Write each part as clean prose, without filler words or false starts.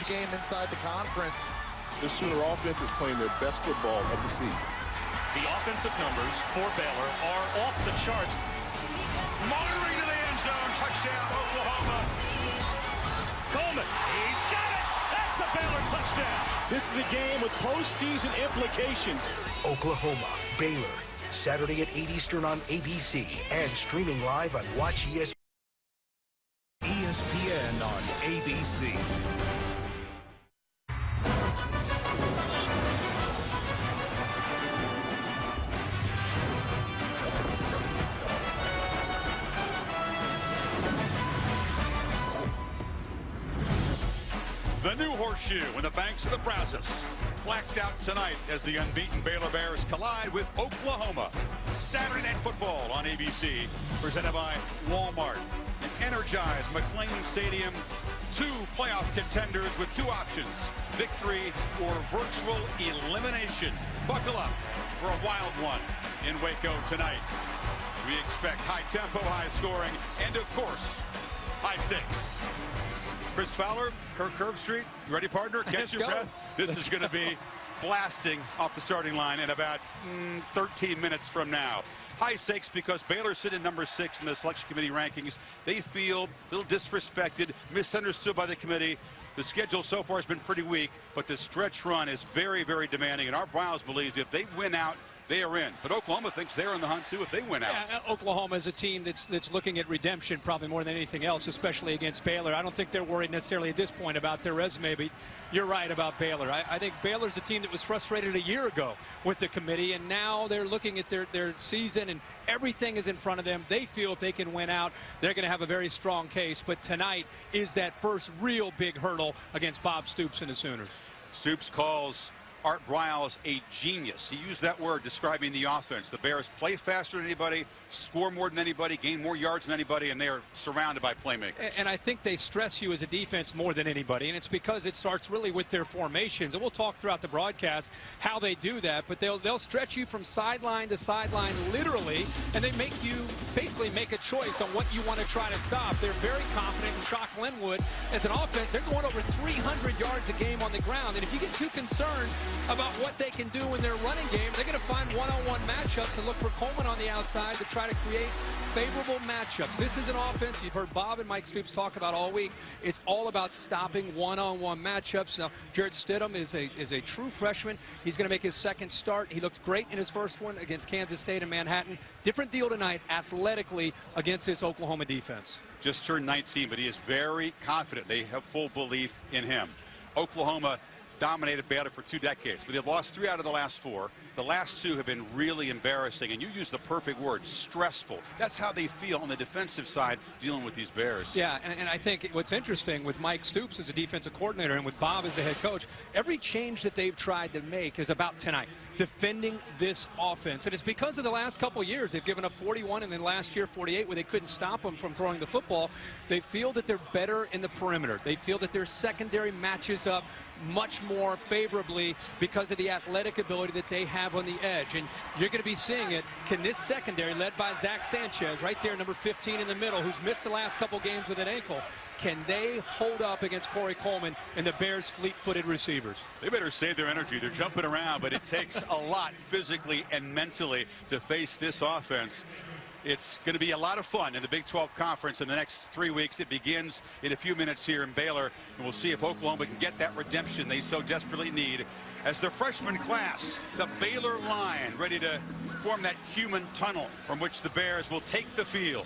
huge game inside the conference. The Sooner offense is playing their best football of the season. The offensive numbers for Baylor are off the charts. Monitoring to the end zone. Touchdown, Oklahoma. Coleman, he's got it. That's a Baylor touchdown. This is a game with postseason implications. Oklahoma, Baylor, Saturday at 8 Eastern on ABC and streaming live on Watch ESPN. ESPN on ABC. The new horseshoe in the banks of the Brazos. Blacked out tonight as the unbeaten Baylor Bears collide with Oklahoma. Saturday Night Football on ABC, presented by Walmart. An energized McLean Stadium. Two playoff contenders with two options: victory or virtual elimination. Buckle up for a wild one in Waco tonight. We expect high tempo, high scoring, and of course, high stakes. Chris Fowler, Kirk Herbstreit, you ready, partner? Catch your breath. This is going to be blasting off the starting line in about 13 minutes from now. High stakes because Baylor sitting at number 6 in the selection committee rankings. They feel a little disrespected, misunderstood by the committee. The schedule so far has been pretty weak, but the stretch run is very, very demanding. And our Browns believes if they win out, they are in. But Oklahoma thinks they're in the hunt, too, if they win out. Yeah, Oklahoma is a team that's looking at redemption probably more than anything else, especially against Baylor. I don't think they're worried necessarily at this point about their resume, but you're right about Baylor. I think Baylor's a team that was frustrated a year ago with the committee, and now they're looking at their season, and everything is in front of them. They feel if they can win out, they're going to have a very strong case. But tonight is that first real big hurdle against Bob Stoops and the Sooners. Stoops calls Art Briles a genius. He used that word describing the offense. The Bears play faster than anybody, score more than anybody, gain more yards than anybody, and they are surrounded by playmakers. And I think they stress you as a defense more than anybody, and it's because it starts really with their formations. And we'll talk throughout the broadcast how they do that, but they'll stretch you from sideline to sideline literally, and they make you basically make a choice on what you want to try to stop. They're very confident in Shock Linwood as an offense. They're going over 300 yards a game on the ground, and if you get too concerned about what they can do in their running game, they're going to find one-on-one matchups and look for Coleman on the outside to try to create favorable matchups. This is an offense you've heard Bob and Mike Stoops talk about all week. It's all about stopping one-on-one matchups. Now, Jarrett Stidham is a true freshman. He's going to make his second start. He looked great in his first one against Kansas State and Manhattan. Different deal tonight athletically against this Oklahoma defense. Just turned 19, but he is very confident. They have full belief in him. Oklahoma dominated Baylor for 2 decades, but they've lost 3 out of the last 4. The last 2 have been really embarrassing, and you use the perfect word, stressful. That's how they feel on the defensive side dealing with these Bears. Yeah, and I think what's interesting with Mike Stoops as a defensive coordinator and with Bob as the head coach, every change that they've tried to make is about tonight, defending this offense. And it's because of the last couple years. They've given up 41 and then last year 48 where they couldn't stop them from throwing the football. They feel that they're better in the perimeter. They feel that their secondary matches up much more favorably because of the athletic ability that they have on the edge. And you're going to be seeing it. Can this secondary, led by Zach Sanchez, right there, number 15 in the middle, who's missed the last couple games with an ankle, can they hold up against Corey Coleman and the Bears' fleet-footed receivers? They better save their energy. They're jumping around, but it takes a lot physically and mentally to face this offense. It's going to be a lot of fun in the Big 12 Conference in the next 3 weeks. It begins in a few minutes here in Baylor, and we'll see if Oklahoma can get that redemption they so desperately need as the freshman class, the Baylor line, ready to form that human tunnel from which the Bears will take the field.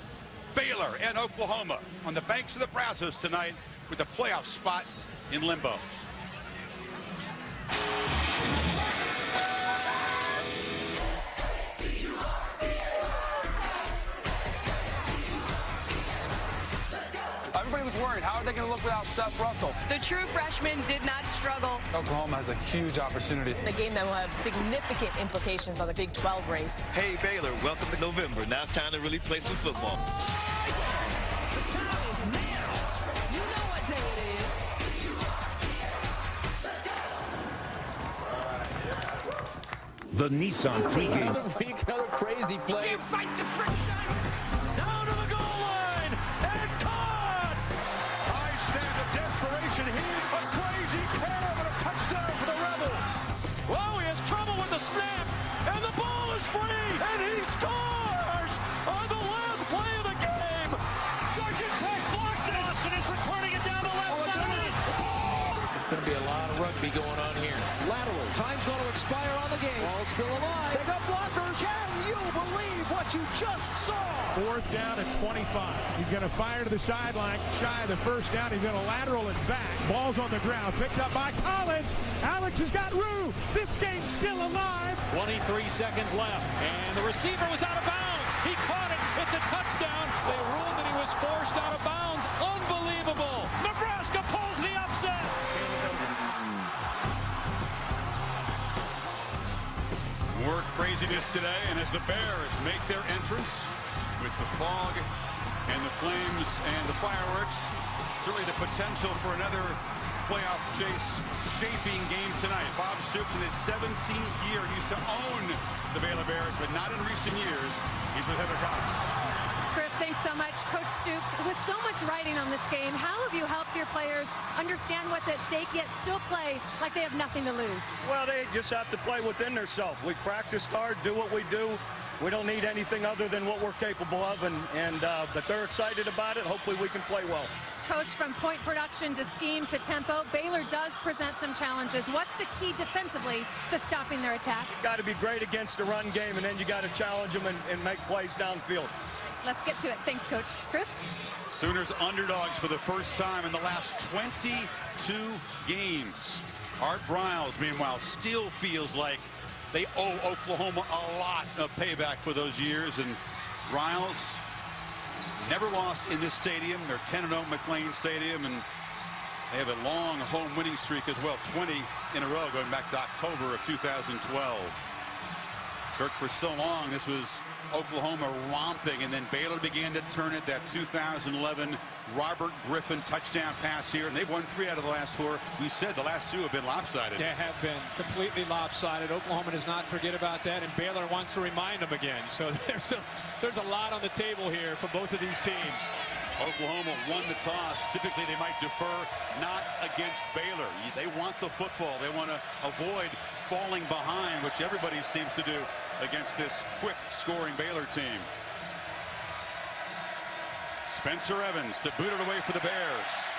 Baylor and Oklahoma on the banks of the Brazos tonight with a playoff spot in limbo. Everybody was worried, how are they going to look without Seth Russell? The true freshman did not struggle. Oklahoma has a huge opportunity. A game that will have significant implications on the Big 12 race. Hey, Baylor, welcome to November. Now it's time to really play some football. The Nissan pregame. Another week, another crazy play. You fight the friction. Down to the goal line and caught. High snap of desperation here. A crazy Going to be a lot of rugby going on here. Lateral. Time's going to expire on the game. Ball's still alive. They got blockers. Can you believe what you just saw? 4th down and 25. He's going to fire to the sideline. Shy of the first down. He's going to lateral it back. Ball's on the ground. Picked up by Collins. Alex has got room. This game's still alive. 23 seconds left. And the receiver was out of bounds. He caught it. It's a touchdown. They ruled that he was forced out of bounds. Unbelievable. Nebraska pulls the upset. More craziness today, and as the Bears make their entrance with the fog and the flames and the fireworks, certainly the potential for another playoff chase shaping game tonight. Bob Stoops in his 17th year used to own the Baylor Bears, but not in recent years. He's with Heather Cox. Chris, thanks so much. Coach Stoops, with so much riding on this game, how have you helped your players understand what's at stake, yet still play like they have nothing to lose? Well, they just have to play within themselves. We practiced hard, do what we do. We don't need anything other than what we're capable of, but they're excited about it. Hopefully we can play well. Coach, from point production to scheme to tempo, Baylor does present some challenges. What's the key defensively to stopping their attack? You got to be great against the run game, and then you got to challenge them and make plays downfield. Let's get to it. Thanks, Coach. Chris? Sooners underdogs for the first time in the last 22 games. Art Briles, meanwhile, still feels like they owe Oklahoma a lot of payback for those years, and Briles never lost in this stadium. They're 10-0 McLean Stadium, and they have a long home winning streak as well, 20 in a row going back to October of 2012. Kirk, for so long, this was Oklahoma romping, and then Baylor began to turn it. That 2011 Robert Griffin touchdown pass here, and they've won 3 out of the last 4. We said the last 2 have been lopsided. They have been completely lopsided. Oklahoma does not forget about that, and Baylor wants to remind them again. So there's a lot on the table here for both of these teams. Oklahoma won the toss. Typically, they might defer, not against Baylor. They want the football. They want to avoid falling behind, which everybody seems to do against this quick-scoring Baylor team. Spencer Evans to boot it away for the Bears.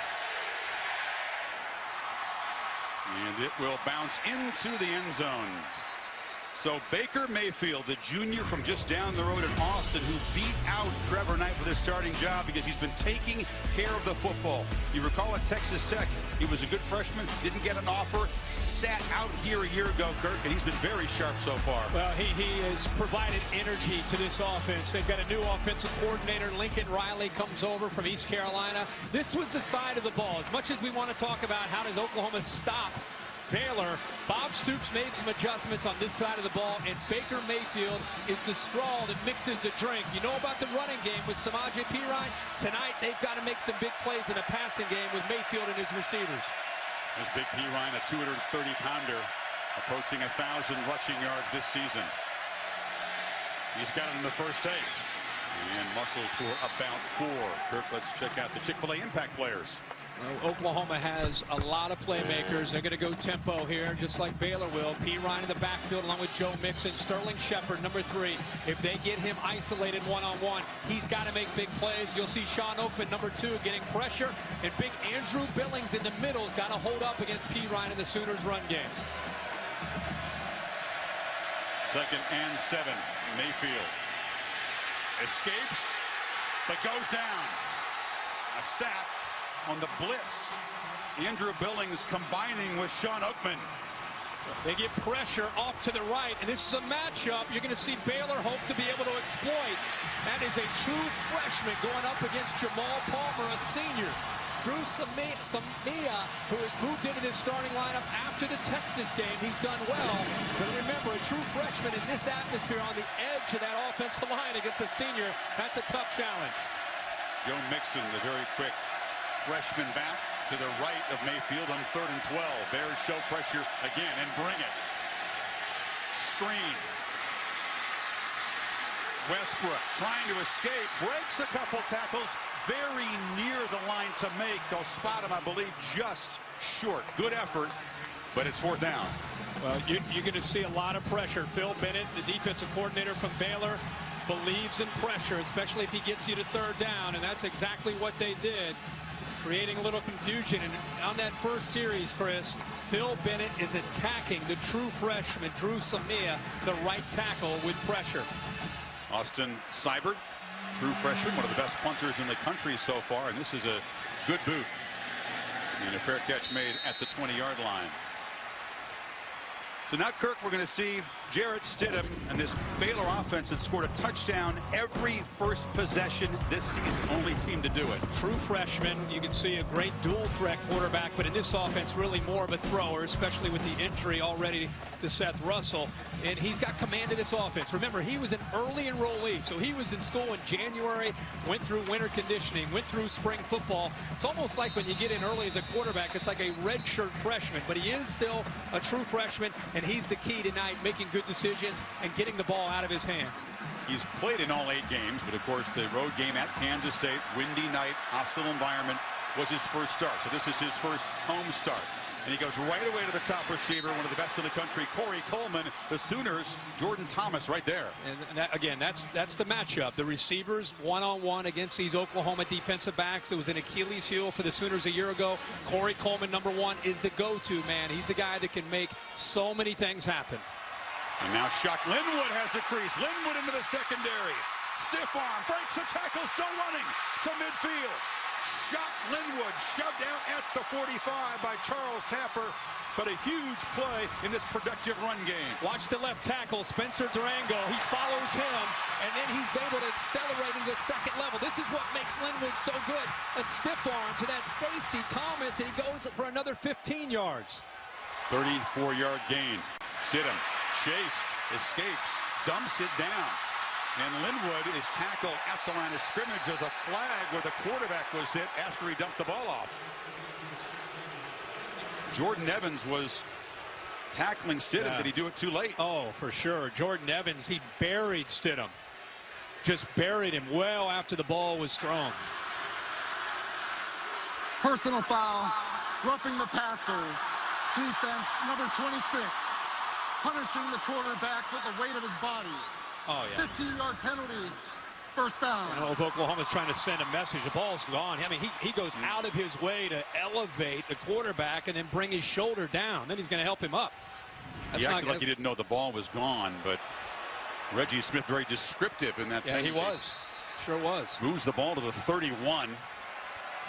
And it will bounce into the end zone. So Baker Mayfield, the junior from just down the road in Austin, who beat out Trevor Knight for this starting job because he's been taking care of the football. You recall at Texas Tech, he was a good freshman, didn't get an offer, sat out here a year ago, Kirk, and he's been very sharp so far. Well, he has provided energy to this offense. They've got a new offensive coordinator. Lincoln Riley comes over from East Carolina. This was the side of the ball. As much as we want to talk about how does Oklahoma stop Baylor, Bob Stoops made some adjustments on this side of the ball, and Baker Mayfield is the straw that mixes the drink. You know about the running game with Samaje Perine? Tonight, they've got to make some big plays in a passing game with Mayfield and his receivers. There's Big Perine, a 230-pounder, approaching 1,000 rushing yards this season. He's got it in the first 8. And muscles for about 4. Kirk, let's check out the Chick-fil-A impact players. Well, Oklahoma has a lot of playmakers. They're going to go tempo here, just like Baylor will. Perine in the backfield along with Joe Mixon. Sterling Shepard, number 3. If they get him isolated one-on-one, he's got to make big plays. You'll see Sean Oakman, number 2, getting pressure. And big Andrew Billings in the middle has got to hold up against Perine in the Sooners' run game. 2nd and 7. Mayfield escapes, but goes down. A sack on the blitz. Andrew Billings combining with Sean Oakman. They get pressure off to the right, and this is a matchup you're going to see Baylor hope to be able to exploit. That is a true freshman going up against Jamal Palmer, a senior. Drew Samia, who has moved into this starting lineup after the Texas game. He's done well, but remember, a true freshman in this atmosphere on the edge of that offensive line against a senior, that's a tough challenge. Joe Mixon, the very quick freshman back to the right of Mayfield on 3rd and 12. Bears show pressure again and bring it. Screen. Westbrook trying to escape, breaks a couple tackles, very near the line to make. They'll spot him, I believe, just short. Good effort, but it's 4th down. Well, you're going to see a lot of pressure. Phil Bennett, the defensive coordinator from Baylor, believes in pressure, especially if he gets you to 3rd down, and that's exactly what they did. creating a little confusion. And on that first series, Chris, Phil Bennett is attacking the true freshman, Drew Samia, the right tackle, with pressure. Austin Seibert, true freshman, one of the best punters in the country so far, and this is a good boot. And a fair catch made at the 20-yard line. So now, Kirk, we're going to see Jarrett Stidham and this Baylor offense that scored a touchdown every first possession this season. Only team to do it. True freshman. You can see a great dual threat quarterback, but in this offense, really more of a thrower, especially with the injury already to Seth Russell. And he's got command of this offense. Remember, he was an early enrollee, so he was in school in January, went through winter conditioning, went through spring football. It's almost like when you get in early as a quarterback, it's like a redshirt freshman, but he is still a true freshman, and he's the key tonight, making good decisions and getting the ball out of his hands. He's played in all 8 games, but of course the road game at Kansas State, windy night, hostile environment, was his first start. So this is his first home start. And he goes right away to the top receiver, one of the best in the country, Corey Coleman. The Sooners, Jordan Thomas right there. And that, again, that's the matchup. The receivers one-on-one against these Oklahoma defensive backs. It was an Achilles heel for the Sooners a year ago. Corey Coleman, number 1, is the go-to man. He's the guy that can make so many things happen. And now Shock Linwood has a crease. Linwood into the secondary. Stiff arm, breaks a tackle, still running to midfield. Shock Linwood shoved out at the 45 by Charles Tapper, but a huge play in this productive run game. Watch the left tackle, Spencer Durango. He follows him, and then he's able to accelerate into the second level. This is what makes Linwood so good. A stiff arm to that safety, Thomas, and he goes for another 15 yards. 34-yard gain. Stidham chased, escapes, dumps it down. And Linwood is tackled at the line of scrimmage as a flag where the quarterback was hit after he dumped the ball off. Jordan Evans was tackling Stidham. Yeah. Did he do it too late? Oh, for sure. Jordan Evans, he buried Stidham. Just buried him well after the ball was thrown. Personal foul, roughing the passer. Defense, number 26, punishing the quarterback with the weight of his body. Oh, yeah. 15-yard penalty, first down. I don't know if Oklahoma's trying to send a message. The ball's gone. I mean, he goes out of his way to elevate the quarterback and then bring his shoulder down. Then he's going to help him up. He acted like he didn't know the ball was gone, but Reggie Smith very descriptive in that. Yeah, penalty. He was. Sure was. Moves the ball to the 31.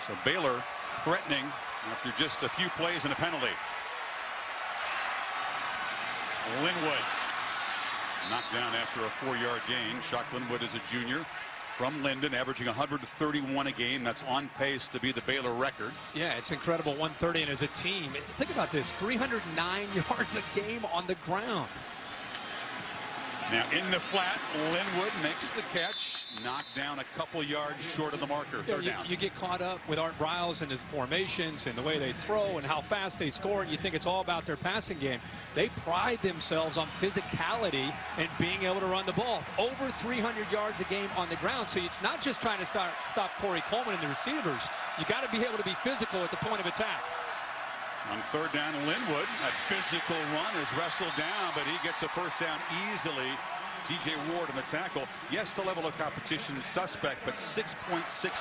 So Baylor threatening after just a few plays and a penalty. Linwood knocked down after a 4-yard gain. Shock Linwood is a junior from Linden, averaging 131 a game. That's on pace to be the Baylor record. Yeah, it's incredible, 130. And as a team, think about this, 309 yards a game on the ground. Now in the flat, Linwood makes the catch, knocked down a couple yards short of the marker. Third down. You get caught up with Art Briles and his formations and the way they throw and how fast they score, and you think it's all about their passing game. They pride themselves on physicality and being able to run the ball. Over 300 yards a game on the ground, so it's not just trying to stop Corey Coleman and the receivers. You got to be able to be physical at the point of attack. On third down, Linwood, that physical run is wrestled down, but he gets a first down easily. DJ Ward in the tackle. Yes, the level of competition is suspect, but 6.6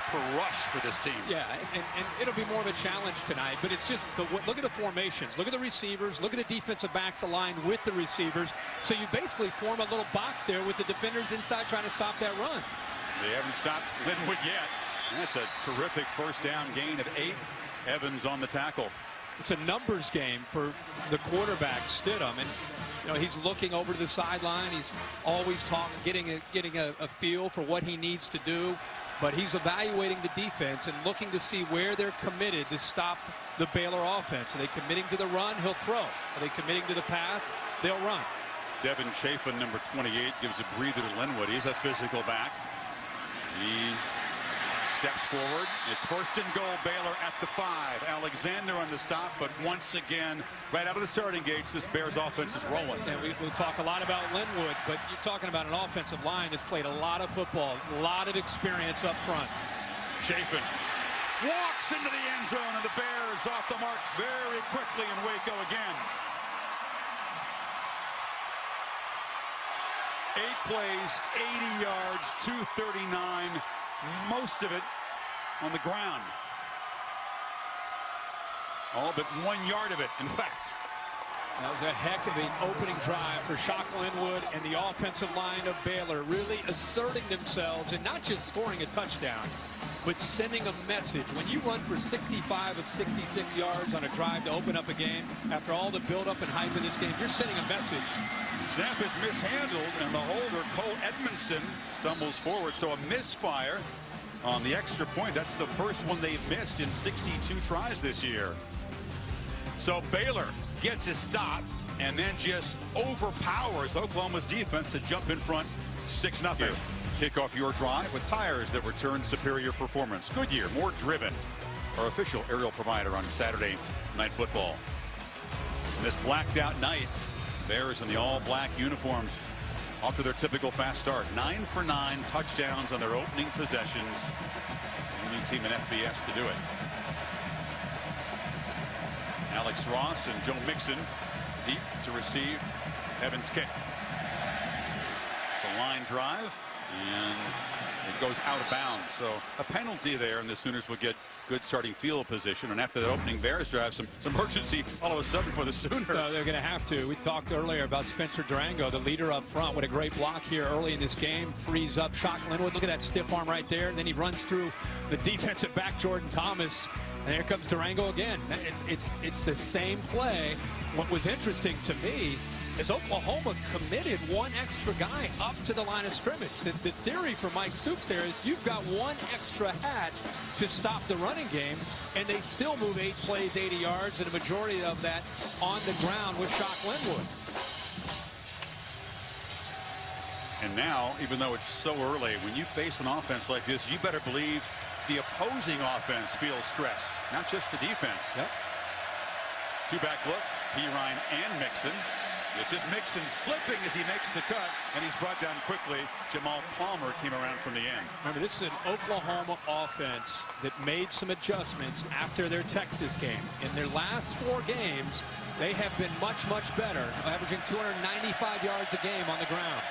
per rush for this team. Yeah, and it'll be more of a challenge tonight, but it's just, look at the formations. Look at the receivers. Look at the defensive backs aligned with the receivers. So you basically form a little box there with the defenders inside trying to stop that run. They haven't stopped Linwood yet. That's a terrific first down gain of 8. Evans on the tackle. It's a numbers game for the quarterback, Stidham, and you know he's looking over to the sideline. He's always getting a feel for what he needs to do, but he's evaluating the defense and looking to see where they're committed to stop the Baylor offense. Are they committing to the run? He'll throw. Are they committing to the pass? They'll run. Devin Chafin, number 28, gives a breather to Linwood. He's a physical back. He steps forward. It's first and goal, Baylor at the 5. Alexander on the stop, but once again, right out of the starting gates, this Bears offense is rolling. And we'll talk a lot about Linwood, but you're talking about an offensive line that's played a lot of football, a lot of experience up front. Chafin walks into the end zone, and the Bears off the mark very quickly, and away go again. 8 plays, 80 yards, 239. Most of it on the ground. All but 1 yard of it, in fact. That was a heck of an opening drive for Shock Linwood and the offensive line of Baylor, really asserting themselves and not just scoring a touchdown, but sending a message. When you run for 65 of 66 yards on a drive to open up a game, after all the buildup and hype in this game, you're sending a message. Snap is mishandled, and the holder, Cole Edmondson, stumbles forward. So a misfire on the extra point. That's the first one they've missed in 62 tries this year. So Baylor gets a stop and then just overpowers Oklahoma's defense to jump in front 6-0. Kick off your drive with tires that return superior performance. Goodyear, more driven. Our official aerial provider on Saturday Night Football. And this blacked out night, Bears in the all-black uniforms off to their typical fast start. 9 for 9 touchdowns on their opening possessions. Only team in FBS to do it. Alex Ross and Joe Mixon deep to receive Evans' kick. It's a line drive, and it goes out of bounds. So a penalty there, and the Sooners will get good starting field position. And after that opening Bears drive, some urgency all of a sudden for the Sooners. No, they're going to have to. We talked earlier about Spencer Durango, the leader up front. What a great block here early in this game. Frees up Shock Linwood. Look at that stiff arm right there. And then he runs through the defensive back, Jordan Thomas. And here comes Durango again. It's the same play. What was interesting to me is Oklahoma committed one extra guy up to the line of scrimmage. The theory for Mike Stoops there is you've got one extra hat to stop the running game, and they still move 8 plays, 80 yards, and a majority of that on the ground with Shock Linwood. And now, even though it's so early, when you face an offense like this, you better believe the opposing offense feels stress, not just the defense. Yep. Two-back look, Pirine and Mixon. This is Mixon slipping as he makes the cut, and he's brought down quickly. Jamal Palmer came around from the end. Remember, this is an Oklahoma offense that made some adjustments after their Texas game. In their last 4 games, they have been much, much better, averaging 295 yards a game on the ground.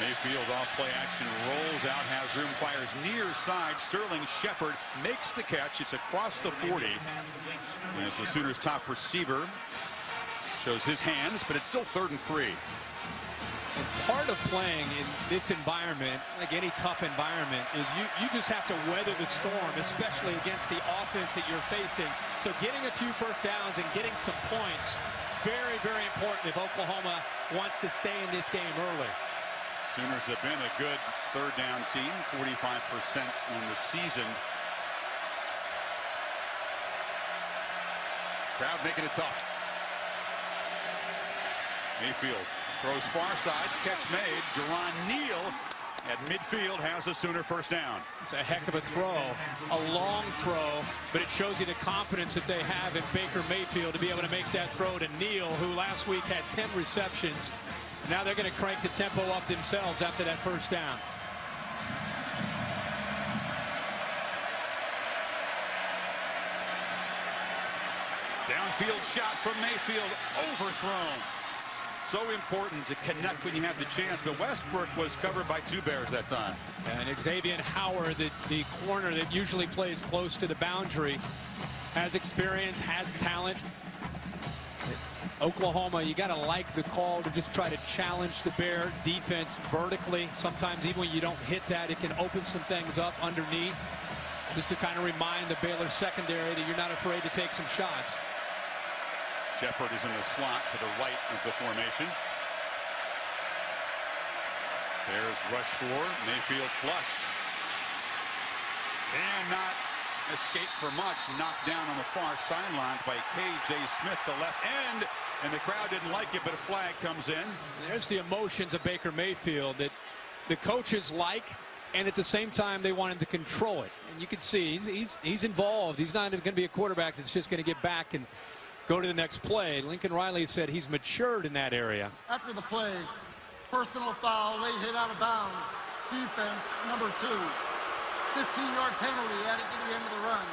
Mayfield off play action, rolls out, has room, fires near side. Sterling Shepard makes the catch. It's across the 40. As the Sooners' top receiver shows his hands, but it's still 3rd and 3. And part of playing in this environment, like any tough environment, is you just have to weather the storm, especially against the offense that you're facing. So getting a few first downs and getting some points, very, very important if Oklahoma wants to stay in this game early. Sooners have been a good 3rd down team, 45% on the season. Crowd making it tough. Mayfield throws far side, catch made. Jerron Neal at midfield has a Sooner first down. It's a heck of a throw, a long throw, but it shows you the confidence that they have in Baker Mayfield to be able to make that throw to Neal, who last week had 10 receptions. Now they're going to crank the tempo up themselves after that first down. Downfield shot from Mayfield, overthrown. So important to connect when you have the chance, but Westbrook was covered by 2 Bears that time. And Xavier Howard, the corner that usually plays close to the boundary, has experience, has talent. Oklahoma, you got to like the call to just try to challenge the Bear defense vertically. Sometimes even when you don't hit that, it can open some things up underneath, just to kind of remind the Baylor secondary that you're not afraid to take some shots. Shepard is in the slot to the right of the formation. Bears rush 4. Mayfield flushed. And not escape for much. Knocked down on the far sidelines by K.J. Smith, the left end. And the crowd didn't like it, but a flag comes in. There's the emotions of Baker Mayfield that the coaches like, and at the same time they want him to control it. And you can see he's involved. He's not going to be a quarterback that's just going to get back and go to the next play. Lincoln Riley said he's matured in that area. After the play, personal foul, late hit out of bounds. Defense, number 2. 15-yard penalty added to the end of the run.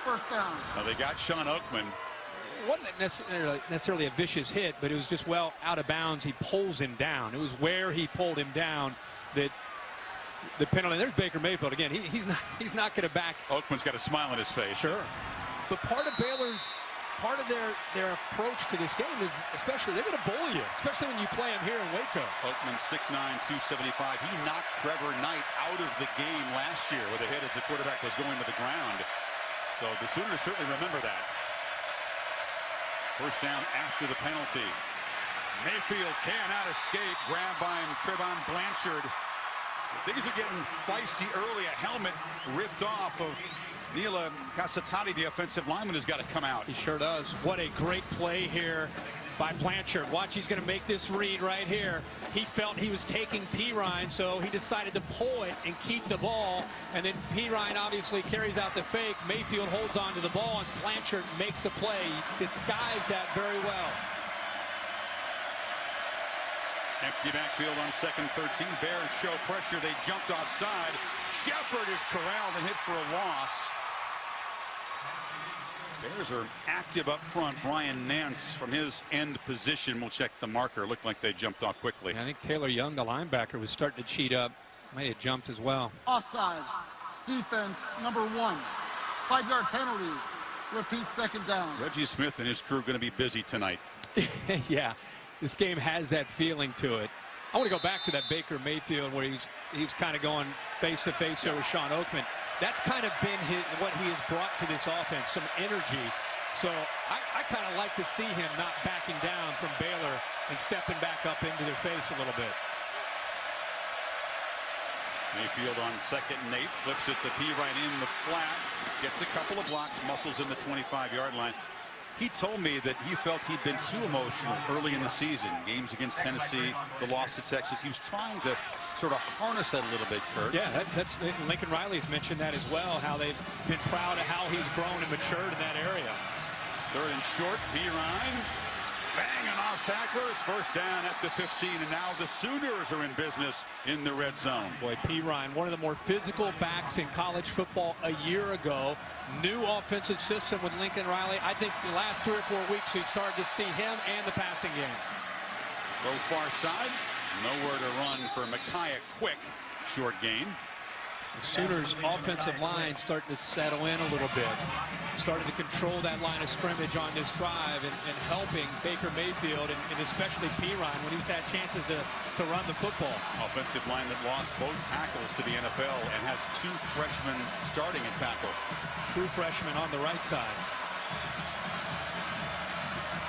First down. Now they got Sean Oakman. It wasn't necessarily a vicious hit, but it was just well out of bounds. He pulls him down. It was where he pulled him down that the penalty. There's Baker Mayfield again. He's not going to back. Oakman's got a smile on his face. Sure. But part of their approach to this game is, especially, they're going to bully you, especially when you play them here in Waco. Oakman 6'9", 275. He knocked Trevor Knight out of the game last year with a hit as the quarterback was going to the ground. So the Sooners certainly remember that. First down after the penalty. Mayfield cannot escape. Grabbed by Trevon Blanchard. Things are getting feisty early. A helmet ripped off of Nila Casatati, the offensive lineman, has got to come out. He sure does. What a great play here by Blanchard. Watch, he's going to make this read right here. He felt he was taking Pirine, so he decided to pull it and keep the ball. And then Pirine obviously carries out the fake. Mayfield holds on to the ball, and Blanchard makes a play. Disguised that very well. Empty backfield on 2nd 13. Bears show pressure. They jumped offside. Shepard is corralled and hit for a loss. Bears are active up front. Brian Nance from his end position will check the marker. Looked like they jumped off quickly. I think Taylor Young, the linebacker, was starting to cheat up. Might have jumped as well. Offside. Defense number 1. 5-yard penalty. Repeat, 2nd down. Reggie Smith and his crew going to be busy tonight. Yeah. This game has that feeling to it. I want to go back to that Baker Mayfield where he's kind of going face-to-face here with Sean Oakman. That's kind of been what he has brought to this offense, some energy. So I kind of like to see him not backing down from Baylor and stepping back up into their face a little bit. Mayfield on 2nd and 8, flips it to Pirine in the flat, gets a couple of blocks, muscles in the 25-yard line. He told me that he felt he'd been too emotional early in the season. Games against Tennessee, the loss to Texas. He was trying to sort of harness that a little bit, Kurt. Yeah, that's Lincoln Riley's mentioned that as well, how they've been proud of how he's grown and matured in that area. 3rd and short, Pirine banging off tacklers. First down at the 15, and now the Sooners are in business in the red zone. Boy, Pirine, one of the more physical backs in college football a year ago. New offensive system with Lincoln Riley. I think the last 3 or 4 weeks we've started to see him and the passing game. Go far side. Nowhere to run for Micaiah Quick. Short gain. The Sooners' offensive line starting to settle in a little bit. Started to control that line of scrimmage on this drive and helping Baker Mayfield and especially Pirine when he's had chances to run the football. Offensive line that lost both tackles to the NFL and has 2 freshmen starting at tackle. True freshman on the right side.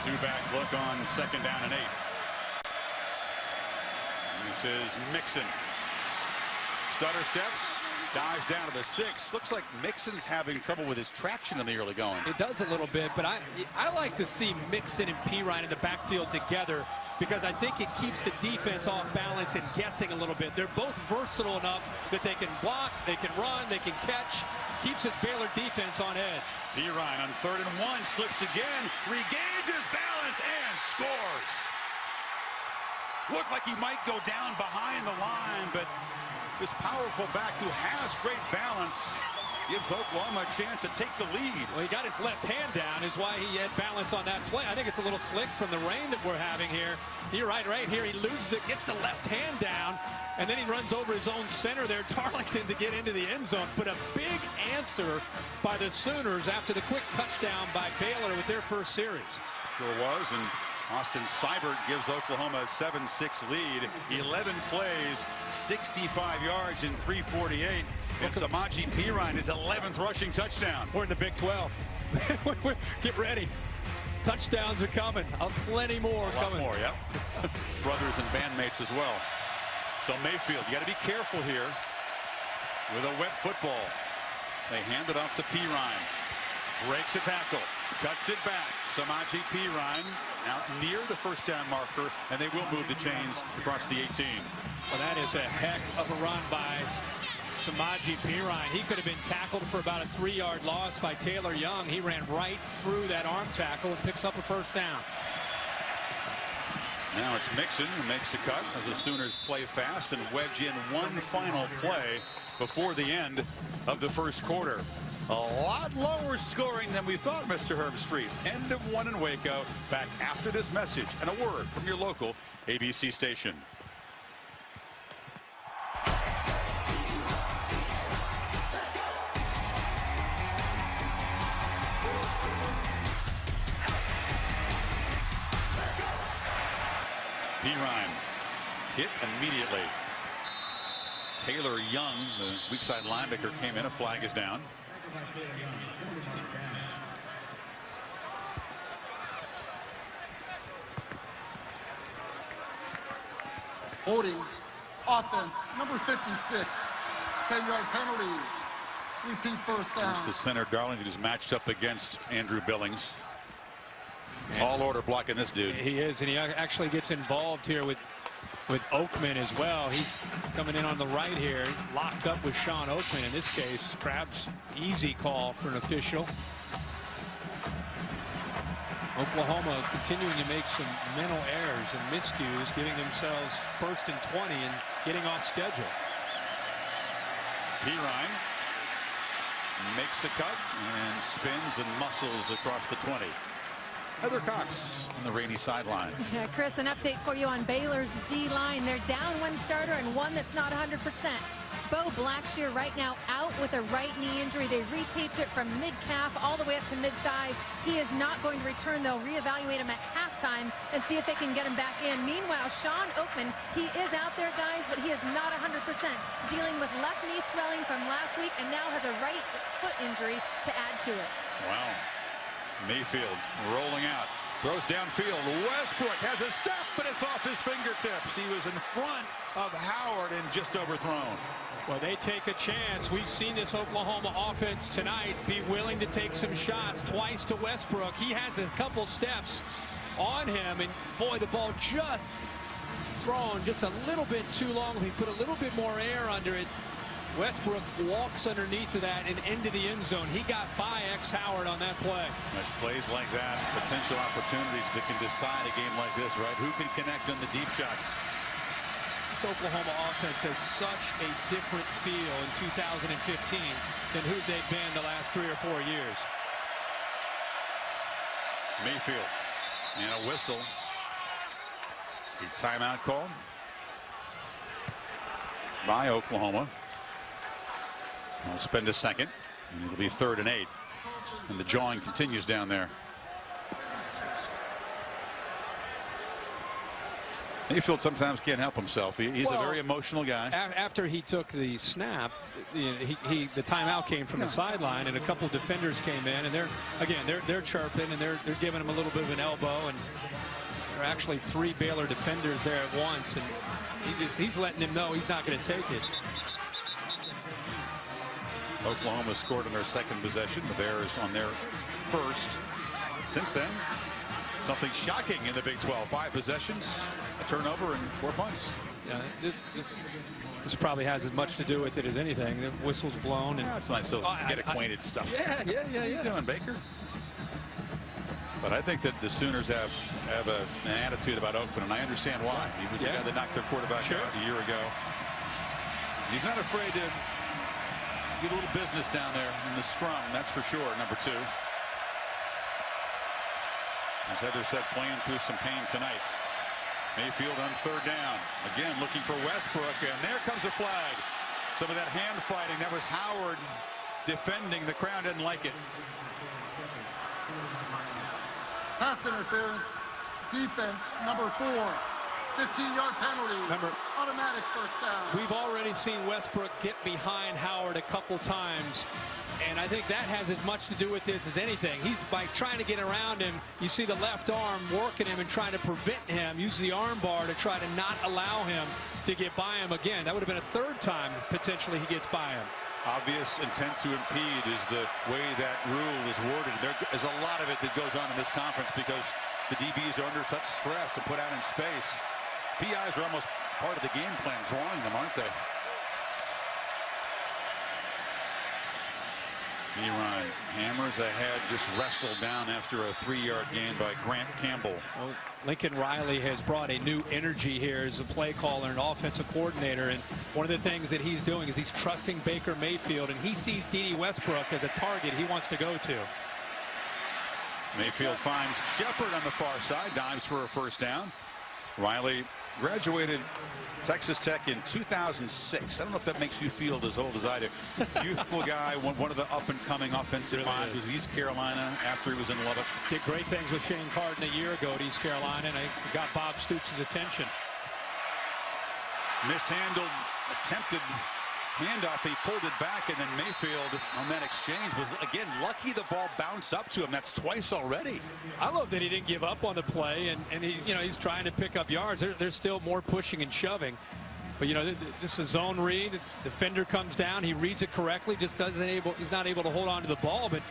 2-back look on 2nd down and 8. This is Mixon. Stutter steps. Dives down to the 6. Looks like Mixon's having trouble with his traction in the early going. It does a little bit, but I like to see Mixon and Pirine in the backfield together because I think it keeps the defense off balance and guessing a little bit. They're both versatile enough that they can block, they can run, they can catch. Keeps his Baylor defense on edge. Pirine on 3rd and 1, slips again, regains his balance and scores. Looked like he might go down behind the line, but this powerful back who has great balance gives Oklahoma a chance to take the lead. Well, he got his left hand down is why he had balance on that play. I think it's a little slick from the rain that we're having here. You're right here. He loses it, gets the left hand down, and then he runs over his own center there, Darlington, to get into the end zone. But a big answer by the Sooners after the quick touchdown by Baylor with their first series. Sure was, and Austin Seibert gives Oklahoma a 7-6 lead. 11 plays, 65 yards in 3:48. And Samaje Perine, his 11th rushing touchdown. We're in the Big 12. Get ready. Touchdowns are coming. Plenty more coming. A lot more, yep. Brothers and bandmates as well. So Mayfield, you got to be careful here with a wet football. They hand it off to Perine. Breaks a tackle. Cuts it back. Samaje Perine out near the first down marker, and they will move the chains across the 18. Well, that is a heck of a run by Samaje Perine. He could have been tackled for about a 3-yard loss by Taylor Young. He ran right through that arm tackle and picks up a first down. Now it's Mixon who makes the cut as the Sooners play fast and wedge in one final play before the end of the first quarter. A lot lower scoring than we thought, Mr. Herbstreit. End of one in Waco. Back after this message and a word from your local ABC station. Pirine hit immediately. Taylor Young, the weak side linebacker, came in. A flag is down. Holding, offense, number 56, 10-yard penalty, repeat first down. It's the center, Darlington, who's matched up against Andrew Billings. Tall order blocking this dude. He is, and he actually gets involved here with Oakman as well. He's coming in on the right here. He's locked up with Sean Oakman in this case. Crab's easy call for an official. Oklahoma continuing to make some mental errors and miscues, giving themselves 1st and 20 and getting off schedule. Pirine makes a cut and spins and muscles across the 20. Heather Cox on the rainy sidelines. Yeah, Chris, an update for you on Baylor's D-line. They're down one starter and one that's not 100%. Bo Blackshear right now out with a right knee injury. They retaped it from mid-calf all the way up to mid-thigh. He is not going to return. They'll reevaluate him at halftime and see if they can get him back in. Meanwhile, Sean Oakman, he is out there, guys, but he is not 100%. Dealing with left knee swelling from last week and now has a right foot injury to add to it. Wow. Mayfield rolling out. Throws downfield. Westbrook has a step, but it's off his fingertips. He was in front of Howard and just overthrown. Well, they take a chance. We've seen this Oklahoma offense tonight be willing to take some shots. Twice to Westbrook. He has a couple steps on him, and boy, the ball just thrown just a little bit too long. If he put a little bit more air under it, Westbrook walks underneath of that and into the end zone. He got by X Howard on that play. Nice plays like that, potential opportunities that can decide a game like this, right? Who can connect on the deep shots? This Oklahoma offense has such a different feel in 2015 than who they've been the last 3 or 4 years. Mayfield and a whistle. A timeout call by Oklahoma. They'll spend a second, and it'll be 3rd and 8. And the jawing continues down there. Mayfield sometimes can't help himself. He's a very emotional guy. After he took the snap, the timeout came from the sideline, and a couple defenders came in, and they're chirping, and they're giving him a little bit of an elbow, and there are actually 3 Baylor defenders there at once, and he's letting them know he's not going to take it. Oklahoma scored on their second possession. The Bears on their first. Since then, something shocking in the Big 12. 5 possessions, a turnover, and 4 punts. Yeah, this probably has as much to do with it as anything. The whistle's blown. And it's nice to get acquainted stuff. Yeah. How you doing, Baker? But I think that the Sooners have an attitude about Oakman, and I understand why. He was the guy that knocked their quarterback out a year ago. He's not afraid to get a little business down there in the scrum, that's for sure. Number 2. As Heather said, playing through some pain tonight. Mayfield on 3rd down. Again, looking for Westbrook, and there comes a flag. Some of that hand fighting. That was Howard defending. The crowd didn't like it. Pass interference, defense, number 4. 15-yard penalty. Automatic first down. We've already seen Westbrook get behind Howard a couple times, and I think that has as much to do with this as anything. He's by trying to get around him. You see the left arm working him and trying to prevent him. Use the arm bar to try to not allow him to get by him again. That would have been a 3rd time potentially he gets by him. Obvious intent to impede is the way that rule is worded. There's a lot of it that goes on in this conference because the DBs are under such stress and put out in space. PIs are almost part of the game plan, drawing them, aren't they? Pirine hammers ahead, just wrestled down after a 3-yard gain by Grant Campbell. Well, Lincoln Riley has brought a new energy here as a play caller and offensive coordinator, and one of the things that he's doing is he's trusting Baker Mayfield, and he sees D.D. Westbrook as a target he wants to go to. Mayfield finds Shepard on the far side, dives for a 1st down. Riley Graduated Texas Tech in 2006. I don't know if that makes you feel as old as I do. Youthful guy, one of the up-and-coming offensive minds. Was East Carolina after he was in Lubbock. Did great things with Shane Carden a year ago at East Carolina, and I got Bob Stoops' attention. Mishandled, attempted handoff. He pulled it back, and then Mayfield on that exchange was, again, lucky the ball bounced up to him. That's twice already. I love that he didn't give up on the play, and he's trying to pick up yards. There's still more pushing and shoving. But, this is zone read. Defender comes down. He reads it correctly. Just he's not able to hold on to the ball. But,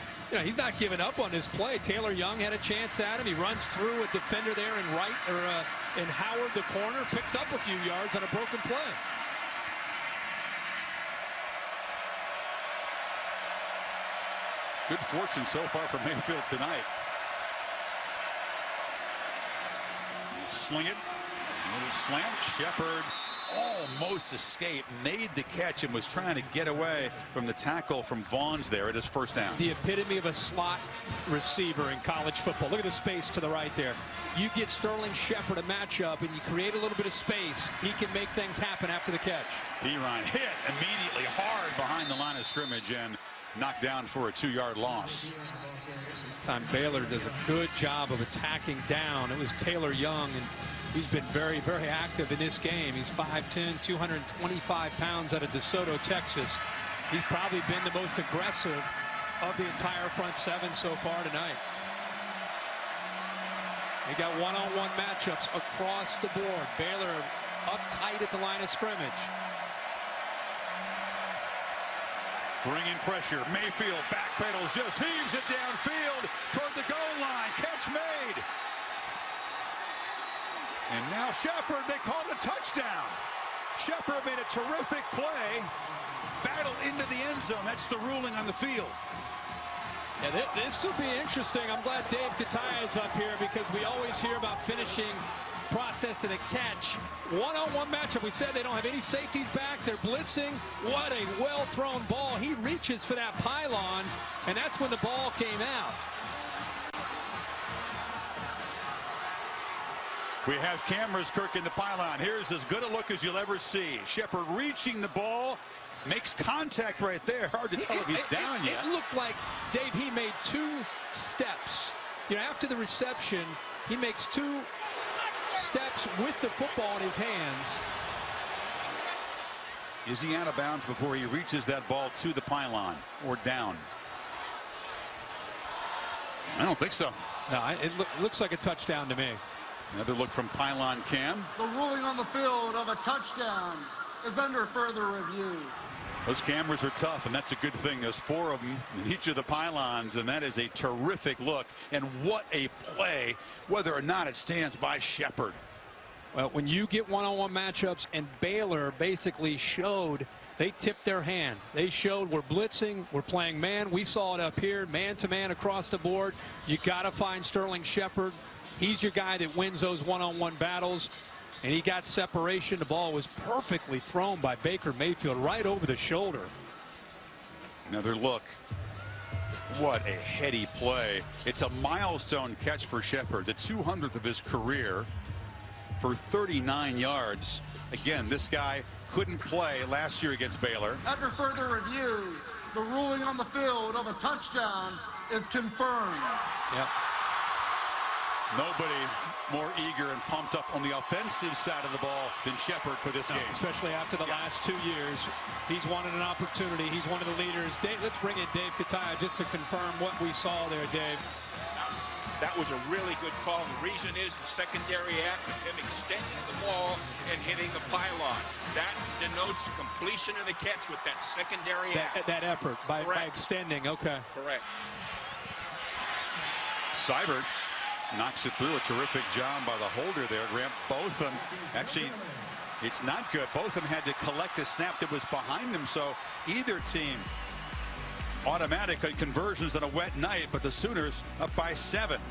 he's not giving up on his play. Taylor Young had a chance at him. He runs through a defender there in Howard, the corner, picks up a few yards on a broken play. Good fortune so far for Mayfield tonight. Sling it. Slam. Shepard almost escaped, made the catch, and was trying to get away from the tackle from Vaughn's there at his first down. The epitome of a slot receiver in college football. Look at the space to the right there. You get Sterling Shepard a matchup, and you create a little bit of space. He can make things happen after the catch. Perine hit immediately hard behind the line of scrimmage and knocked down for a 2-yard loss. Time Baylor does a good job of attacking down. It was Taylor Young, and he's been very, very active in this game. He's 5'10", 225 pounds out of DeSoto, Texas. He's probably been the most aggressive of the entire front seven so far tonight. They got one-on-one matchups across the board. Baylor up tight at the line of scrimmage. Bringing pressure. Mayfield backpedals, just heaves it downfield toward the goal line. Catch made. And now Shepard, they called a touchdown. Shepard made a terrific play. Battle into the end zone. That's the ruling on the field. Yeah, this will be interesting. I'm glad Dave Kataya is up here because we always hear about finishing process and a catch. One-on-one matchup. We said they don't have any safeties back. They're blitzing. What a well-thrown ball. He reaches for that pylon, and that's when the ball came out. We have cameras, Kirk, in the pylon. Here's as good a look as you'll ever see. Shepard reaching the ball. Makes contact right there. Hard to tell if he's down yet. It looked like, Dave, he made 2 steps. After the reception, he makes 2 steps with the football in his hands. Is he out of bounds before he reaches that ball to the pylon or down? I don't think so. No, it looks like a touchdown to me. Another look from pylon cam. The ruling on the field of a touchdown is under further review. Those cameras are tough, and that's a good thing. There's 4 of them in each of the pylons, and that is a terrific look. And what a play, whether or not it stands by Shepard. Well, when you get one-on-one matchups, and Baylor basically showed, they tipped their hand. They showed we're blitzing, we're playing man. We saw it up here, man-to-man across the board. You got to find Sterling Shepard. He's your guy that wins those one-on-one battles. And he got separation. The ball was perfectly thrown by Baker Mayfield right over the shoulder. Another look. What a heady play. It's a milestone catch for Shepard, the 200th of his career for 39 yards. Again, this guy couldn't play last year against Baylor. After further review, the ruling on the field of a touchdown is confirmed. Yep. Nobody more eager and pumped up on the offensive side of the ball than Shepard for this game. Especially after the last 2 years. He's wanted an opportunity. He's one of the leaders. Dave, let's bring in Dave Kataya just to confirm what we saw there, Dave. That was a really good call. The reason is the secondary act of him extending the ball and hitting the pylon. That denotes the completion of the catch with that secondary act. That effort by extending. Okay. Correct. Seibert knocks it through. A terrific job by the holder there. Grant Botham. Actually, it's not good. Botham had to collect a snap that was behind him, so either team automatic on conversions on a wet night, but the Sooners up by 7.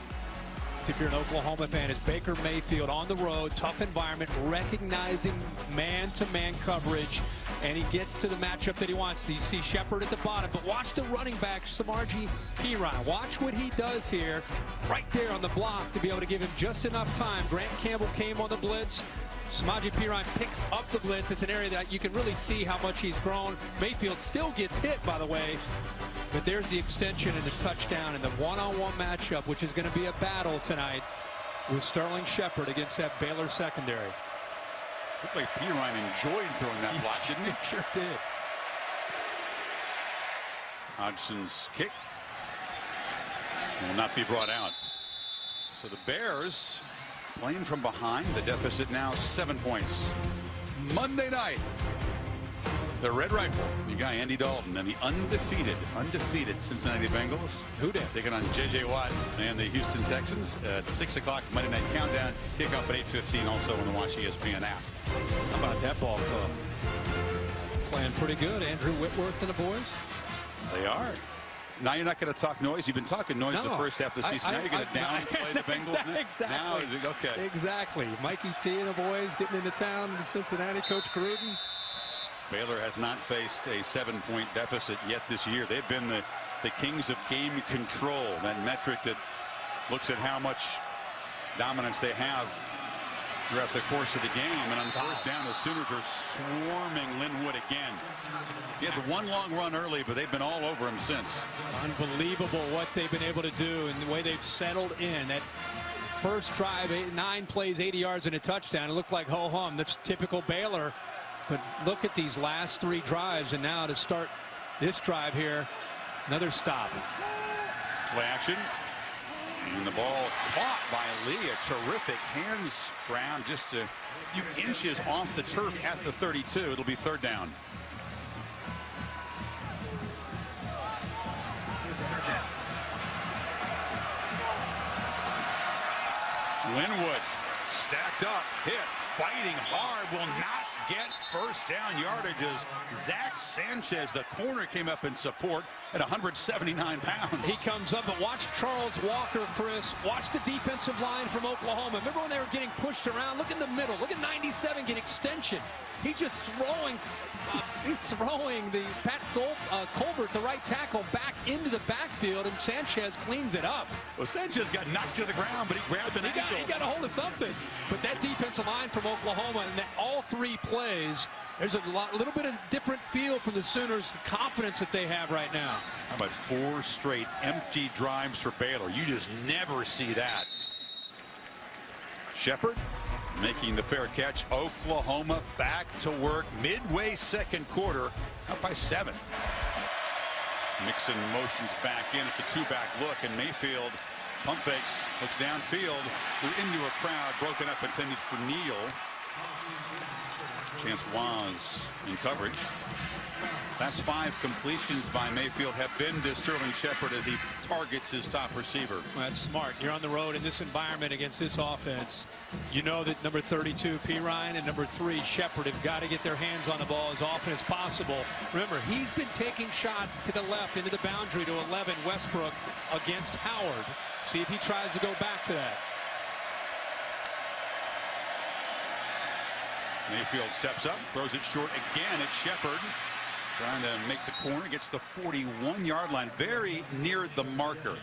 if you're an Oklahoma fan, is Baker Mayfield on the road, tough environment, recognizing man-to-man coverage, and he gets to the matchup that he wants. You see Shepard at the bottom, but watch the running back, Samaje Perine. Watch what he does here, right there on the block, to be able to give him just enough time. Grant Campbell came on the blitz. Samaje Perine picks up the blitz. It's an area that you can really see how much he's grown. Mayfield still gets hit, by the way, but there's the extension and the touchdown and the one-on-one matchup, which is going to be a battle tonight with Sterling Shepard against that Baylor secondary. Looked like Perine enjoyed throwing that block, didn't he? Sure did. Hodgson's kick will not be brought out. So the Bears playing from behind. The deficit now 7 points. Monday night, the Red Rifle, the guy Andy Dalton, and the undefeated Cincinnati Bengals. Who did? Taking on J.J. Watt and the Houston Texans at 6 o'clock Monday Night Countdown. Kickoff at 8:15, also on the Watch ESPN app. How about that ball club? Playing pretty good. Andrew Whitworth and the boys. They are. Now you're not going to talk noise. You've been talking noise the first half of the season. Now you're going to downplay the Bengals. Exactly. Now is it okay? Exactly. Mikey T and the boys getting into town. The Cincinnati coach Gruden. Baylor has not faced a 7-point deficit yet this year. They've been the kings of game control. That metric that looks at how much dominance they have throughout the course of the game. And on first down, the Sooners are swarming Linwood again. He had the one long run early, but they've been all over him since. Unbelievable what they've been able to do and the way they've settled in. That first drive, 9 plays, 80 yards and a touchdown. It looked like ho-hum. That's typical Baylor. But look at these last 3 drives, and now to start this drive here, another stop. Play action. And the ball caught by Lee. A terrific hands grab, just a few inches off the turf at the 32. It'll be third down. Linwood stacked up, hit, fighting hard, will not get first down yardage as Zach Sanchez, the corner, came up in support at 179 pounds. He comes up, but watch Charles Walker, Chris. Watch the defensive line from Oklahoma. Remember when they were getting pushed around? Look in the middle. Look at 97 get extension. He's just throwing. He's throwing the Pat Colbert, the right tackle, back into the backfield, and Sanchez cleans it up. Well, Sanchez got knocked to the ground, but he grabbed an ankle. He got a hold of something. But that defensive line from Oklahoma, and all 3 plays, there's a little bit of different feel from the Sooners, the confidence that they have right now. How about 4 straight empty drives for Baylor? You just never see that. Shepard making the fair catch. Oklahoma back to work midway second quarter, up by 7. Mixon motions back in. It's a 2-back look, and Mayfield pump fakes, looks downfield, threw into a crowd, broken up, intended for Neal. Chance was in coverage. Last 5 completions by Mayfield have been to Sterling Shepard as he targets his top receiver. Well, that's smart. You're on the road in this environment against this offense. You know that number 32 Perine and number 3 Shepard have got to get their hands on the ball as often as possible. Remember, he's been taking shots to the left into the boundary to 11 Westbrook against Howard. See if he tries to go back to that. Mayfield steps up, throws it short again at Shepard. Trying to make the corner, gets the 41-yard line, very near the marker.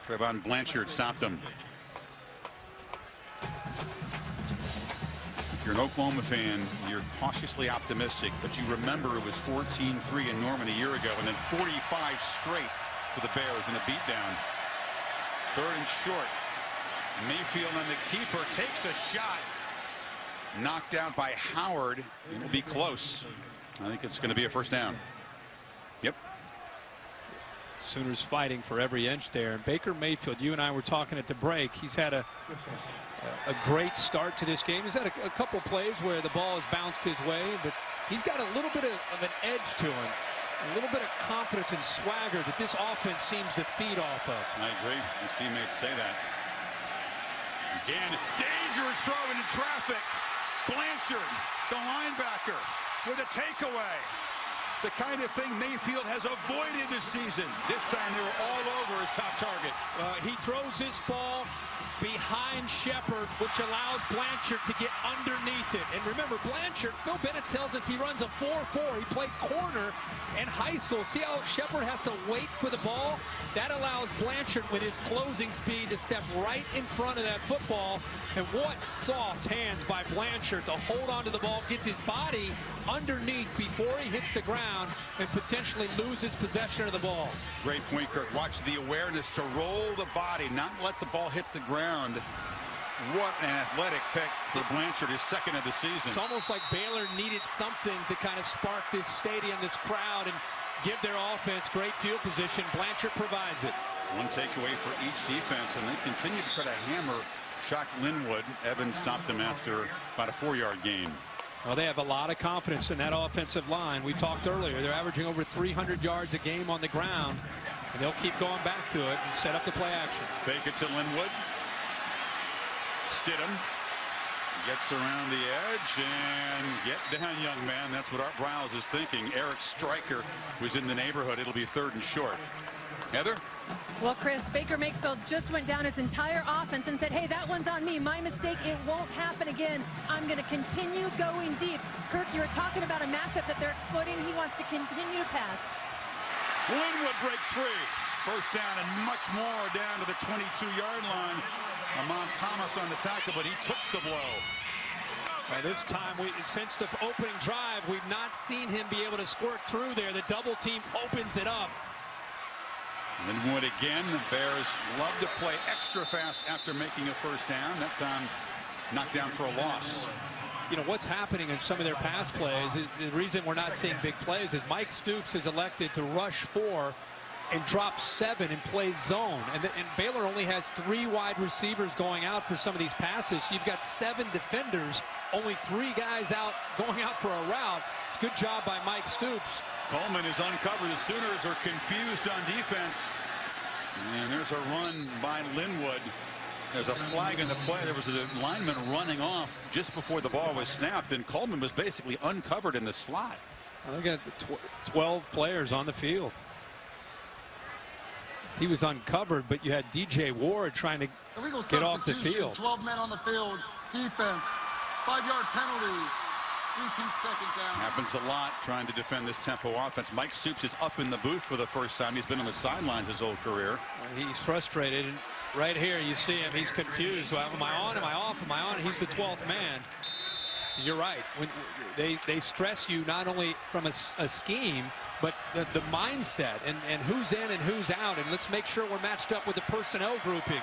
Trayvon Blanchard stopped him. If you're an Oklahoma fan, you're cautiously optimistic, but you remember it was 14-3 in Norman a year ago, and then 45 straight for the Bears in a beatdown. 3rd and short. Mayfield and the keeper takes a shot. Knocked out by Howard. It'll be close. I think it's going to be a first down. Yep. Sooners fighting for every inch there. And Baker Mayfield, you and I were talking at the break. He's had a great start to this game. He's had a couple plays where the ball has bounced his way, but he's got a little bit of an edge to him. A little bit of confidence and swagger that this offense seems to feed off of. I agree. His teammates say that. Again, dangerous throw into traffic. Blanchard, the linebacker, with a takeaway. The kind of thing Mayfield has avoided this season. This time they were all over his top target. He throws this ball behind Shepard, which allows Blanchard to get underneath it. And remember, Blanchard, Phil Bennett tells us he runs a 4-4. He played corner in high school. See how Shepard has to wait for the ball? That allows Blanchard, with his closing speed, to step right in front of that football. And what soft hands by Blanchard to hold on to the ball, gets his body underneath before he hits the ground and potentially loses possession of the ball. Great point, Kirk. Watch the awareness to roll the body, not let the ball hit the ground. What an athletic pick for Blanchard, his second of the season. It's almost like Baylor needed something to kind of spark this stadium, this crowd, and give their offense great field position. Blanchard provides it. One takeaway for each defense, and they continue to try to hammer Shock Linwood. Evans stopped him after about a 4-yard gain. Well, they have a lot of confidence in that offensive line. We talked earlier. They're averaging over 300 yards a game on the ground, and they'll keep going back to it and set up the play action. Fake it to Linwood. Stidham gets around the edge and get down, young man. That's what Art Briles is thinking. Eric Stryker was in the neighborhood. It'll be 3rd and short. Heather? Well, Chris, Baker Mayfield just went down his entire offense and said, hey, that one's on me. My mistake. It won't happen again. I'm going to continue going deep. Kirk, you were talking about a matchup that they're exploiting. He wants to continue to pass. Linwood breaks free. First down and much more down to the 22-yard line. Amon Thomas on the tackle, but he took the blow. By this time, since the opening drive, we've not seen him be able to squirt through there. The double team opens it up. Linwood again. The Bears love to play extra fast after making a first down. That time knocked down for a loss. You know, what's happening in some of their pass plays, the reason we're not seeing big plays is Mike Stoops has elected to rush 4 and drop 7 and play zone. And Baylor only has 3 wide receivers going out for some of these passes. So you've got 7 defenders, only 3 guys out going out for a route. It's a good job by Mike Stoops. Coleman is uncovered. The Sooners are confused on defense. And there's a run by Linwood. There's a flag in the play. There was a lineman running off just before the ball was snapped, and Coleman was basically uncovered in the slot. Look at the 12 players on the field. He was uncovered, but you had DJ Ward trying to get off the field. 12 men on the field. Defense. 5-yard penalty. Repeat second down. Happens a lot trying to defend this tempo offense. Mike Stoops is up in the booth for the first time. He's been on the sidelines his whole career. He's frustrated. And right here you see him. He's confused. Well, am I on? Am I off? Am I on? He's the 12th man. You're right. When they stress you not only from a scheme, but the mindset and who's in and who's out. And let's make sure we're matched up with the personnel groupings.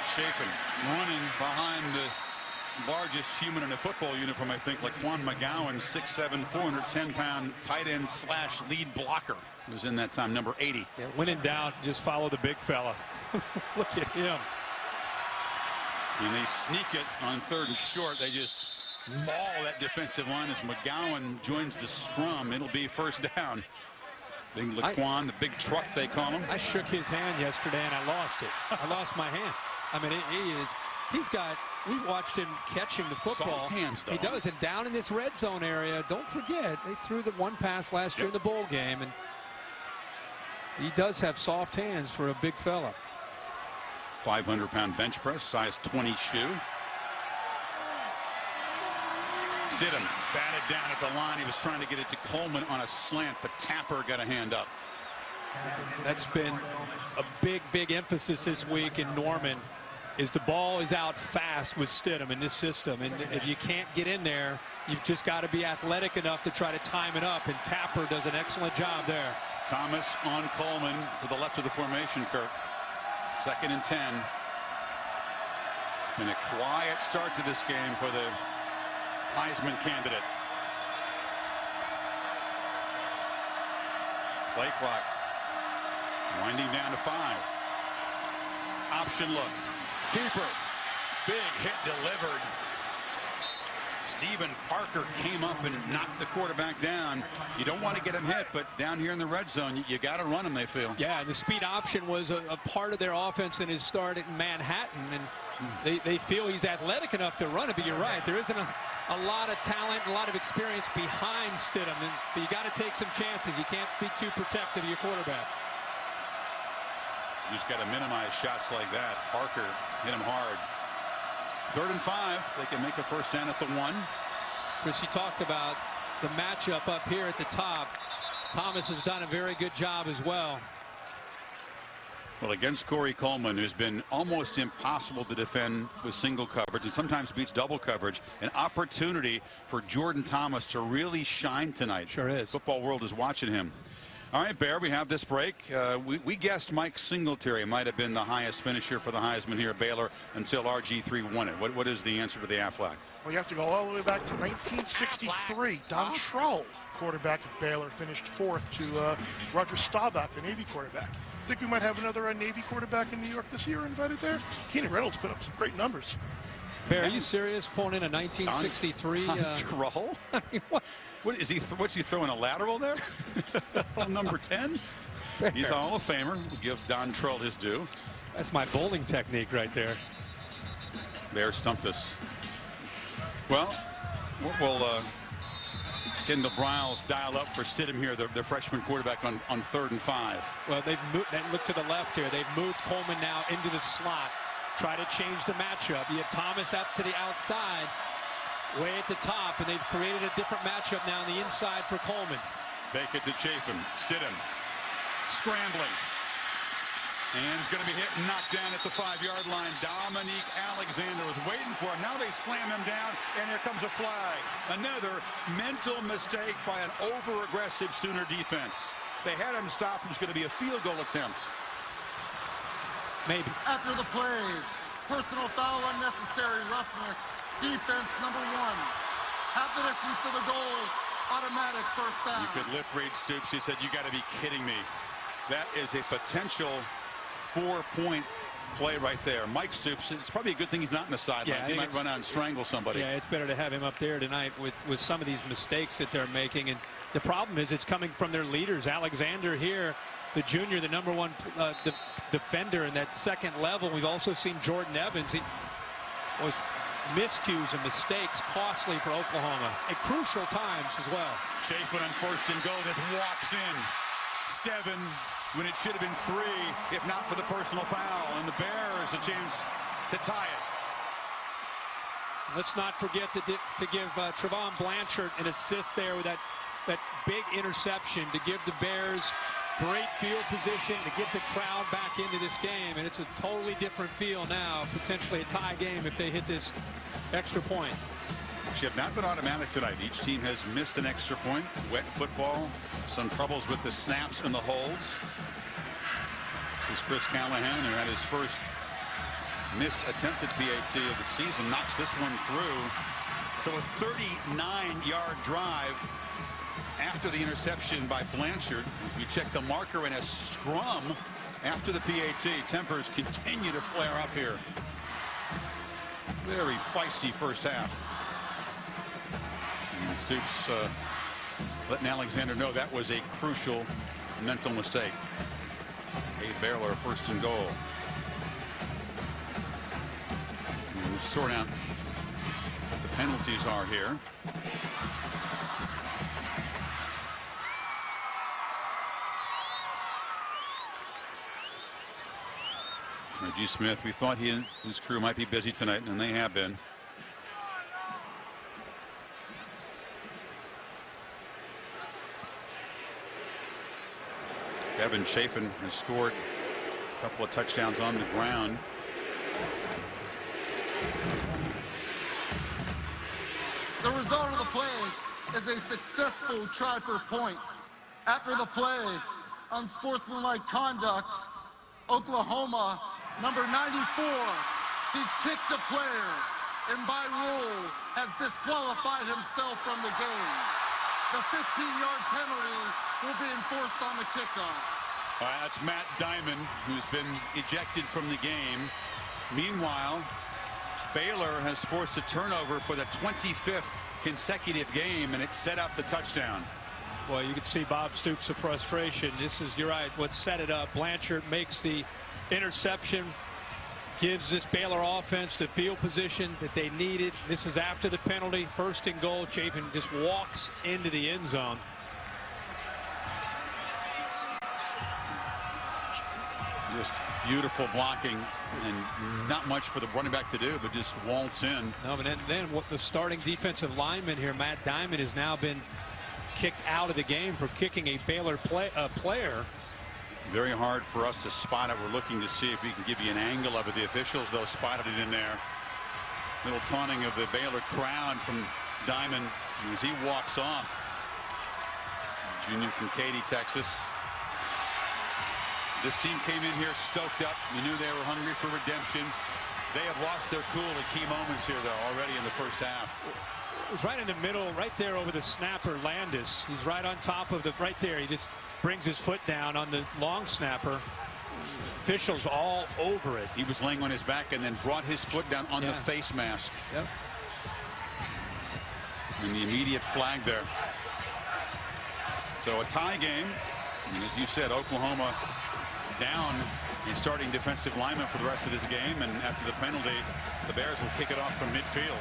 Chafin running behind the largest human in a football uniform, I think, like Quan McGowan, 6'7", 410-pound tight end / lead blocker. Was in that time, number 80. Yeah, when in doubt, just follow the big fella. Look at him. And they sneak it on 3rd and short. They just maul that defensive line as McGowan joins the scrum. It'll be first down. Big Laquan, the big truck they call him. I shook his hand yesterday and I lost it. I lost my hand. I mean, we watched him catching the football. Soft hands, though. He does, and down in this red zone area, don't forget, they threw the one pass last year in the bowl game, and he does have soft hands for a big fella. 500-pound bench press, size 20 shoe. Stidham batted down at the line. He was trying to get it to Coleman on a slant, but Tapper got a hand up. That's been a big emphasis this week in Norman, is the ball is out fast with Stidham in this system. And if you can't get in there, you've just got to be athletic enough to try to time it up. And Tapper does an excellent job there. Thomas on Coleman to the left of the formation, Kirk. 2nd and 10. Been a quiet start to this game for the Heisman candidate. Play clock winding down to 5. Option look. Keeper. Big hit delivered. Stephen Parker came up and knocked the quarterback down. You don't want to get him hit, but down here in the red zone, you got to run him, they feel. Yeah, and the speed option was a part of their offense in his start at Manhattan. And They feel he's athletic enough to run it, but you're right. There isn't a lot of talent, a lot of experience behind Stidham, but you got to take some chances. You can't be too protective of your quarterback. You just got to minimize shots like that. Parker hit him hard. 3rd and 5. They can make a first down at the 1. Chris, you talked about the matchup up here at the top. Thomas has done a very good job as well. Well, against Corey Coleman, who's been almost impossible to defend with single coverage and sometimes beats double coverage, an opportunity for Jordan Thomas to really shine tonight. Sure is. Football world is watching him. All right, Bear, we have this break. We guessed Mike Singletary might have been the highest finisher for the Heisman here at Baylor until RG3 won it. What is the answer to the Aflac? Well, you have to go all the way back to 1963. Don Trull, quarterback at Baylor, finished 4th to Roger Staubach, the Navy quarterback. I think we might have another Navy quarterback in New York this year invited there. Keenan Reynolds put up some great numbers. Bear, are you serious? Pulling in a 1963? Don Trull? I mean, what is he? What's he throwing, a lateral there? Number 10? Fair. He's a Hall of Famer. We'll give Don Trull his due. That's my bowling technique right there. Bear stumped us. Well, can the Browns dial up for Stidham here, the freshman quarterback on 3rd and 5? Well, they've moved. Look to the left here. They've moved Coleman now into the slot. Try to change the matchup. You have Thomas up to the outside, way at the top, and they've created a different matchup now on the inside for Coleman. Fake it to Chafin. Stidham scrambling. And he's going to be hit and knocked down at the 5-yard line. Dominique Alexander was waiting for him. Now they slam him down, and here comes a flag. Another mental mistake by an over-aggressive Sooner defense. They had him stopped. It was going to be a field goal attempt. Maybe. After the play, personal foul, unnecessary roughness, defense number 1. Half the distance to the goal, automatic first down. You could lip read Stoops. He said, "You got to be kidding me." That is a potential 4-point play right there. Mike Stoops, it's probably a good thing he's not in the sidelines. He might run out and strangle somebody. Yeah, it's better to have him up there tonight with some of these mistakes that they're making. And the problem is it's coming from their leaders. Alexander here, the junior, the number 1 defender in that second level. We've also seen Jordan Evans. He was miscues and mistakes costly for Oklahoma at crucial times as well. Chafin on 1st and goal just walks in. 7 when it should have been 3 if not for the personal foul, and the Bears a chance to tie it. Let's not forget to give Trevon Blanchard an assist there with that big interception to give the Bears great field position to get the crowd back into this game, and it's a totally different feel now, potentially a tie game if they hit this extra point. Which have not been automatic tonight. Each team has missed an extra point. Wet football, some troubles with the snaps and the holds. This is Chris Callahan, who had his first missed attempted PAT of the season, knocks this one through. So a 39-yard drive after the interception by Blanchard. As we check the marker in a scrum after the PAT. Tempers continue to flare up here. Very feisty first half. And Stoops letting Alexander know that was a crucial mental mistake. Cade Baylor 1st and goal. And we'll sort out what the penalties are here. Reggie Smith, we thought he and his crew might be busy tonight, and they have been. Devin Chafin has scored a couple of touchdowns on the ground. The result of the play is a successful try for point. After the play, unsportsmanlike conduct, Oklahoma, number 94, he kicked a player and by rule has disqualified himself from the game. The 15-yard penalty will be enforced on the kickoff. All right, that's Matt Diamond, who's been ejected from the game. Meanwhile, Baylor has forced a turnover for the 25th consecutive game, and it set up the touchdown. Well, you can see Bob Stoops' frustration. This is, you're right, what set it up. Blanchard makes the interception, Gives this Baylor offense the field position that they needed. This is after the penalty. 1st and goal. Chafin just walks into the end zone. Just beautiful blocking and not much for the running back to do, but just waltz in. No, but then what the starting defensive lineman here, Matt Diamond, has now been kicked out of the game for kicking a Baylor player. Very hard for us to spot it. We're looking to see if we can give you an angle of it. The officials, though, spotted it in there. Little taunting of the Baylor crowd from Diamond as he walks off. Junior from Katy, Texas. This team came in here stoked up. You knew they were hungry for redemption. They have lost their cool at key moments here, though, already in the first half. It's right in the middle, right there over the snapper, Landis. He's right on top of the, right there. He just brings his foot down on the long snapper. Officials all over it. He was laying on his back and then brought his foot down on the face mask. Yep. And the immediate flag there. So a tie game. And as you said, Oklahoma down a starting defensive lineman for the rest of this game. And after the penalty, the Bears will kick it off from midfield.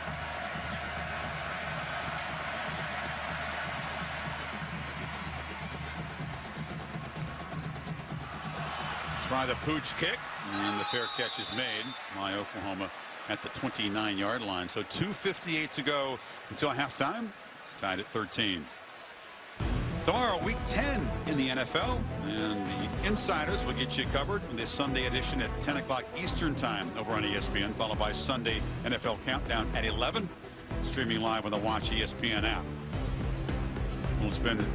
Try the pooch kick, and the fair catch is made by Oklahoma at the 29-yard line. So 2:58 to go until halftime. Tied at 13. Tomorrow, week 10 in the NFL, and the insiders will get you covered in this Sunday edition at 10 o'clock Eastern time over on ESPN, followed by Sunday NFL Countdown at 11, streaming live on the Watch ESPN app. Well, it's been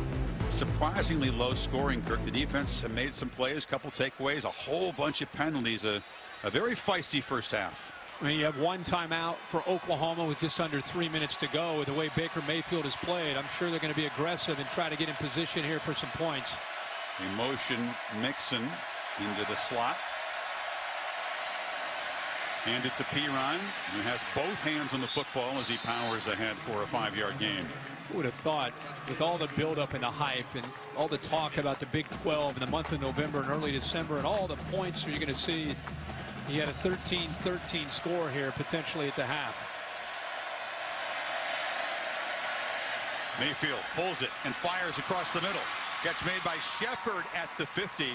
surprisingly low scoring, Kirk. The defense have made some plays, couple takeaways, a whole bunch of penalties, a very feisty first half. I mean, you have one timeout for Oklahoma with just under 3 minutes to go. With the way Baker Mayfield has played, I'm sure they're going to be aggressive and try to get in position here for some points. A motion Mixon into the slot. Hand it to Pirine, who has both hands on the football as he powers ahead for a 5-yard gain. Who would have thought, with all the buildup and the hype and all the talk about the Big 12 in the month of November and early December and all the points you're going to see, he had a 13-13 score here potentially at the half. Mayfield pulls it and fires across the middle. Catch made by Shepard at the 50.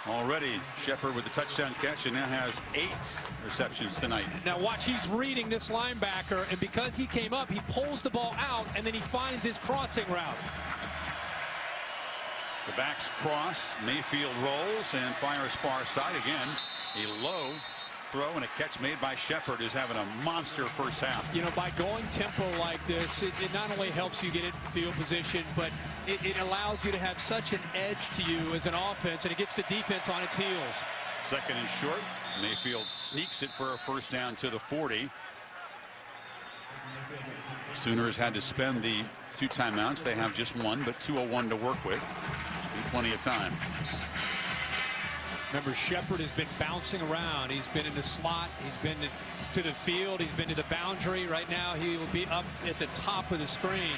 Already Shepard with the touchdown catch and now has 8 receptions tonight. Now watch, he's reading this linebacker, and because he came up, he pulls the ball out and then he finds his crossing route. The backs cross. Mayfield rolls and fires far side again. A low throw and a catch made by Shepard, who's having a monster first half. You know, by going tempo like this, it not only helps you get in field position, but it allows you to have such an edge to you as an offense, and it gets the defense on its heels. Second and short. Mayfield sneaks it for a first down to the 40. Sooners had to spend the 2 timeouts. They have just 1, but 2:01 to work with. Should be plenty of time. Remember, Shepard has been bouncing around. He's been in the slot. He's been to the field. He's been to the boundary. Right now, he will be up at the top of the screen.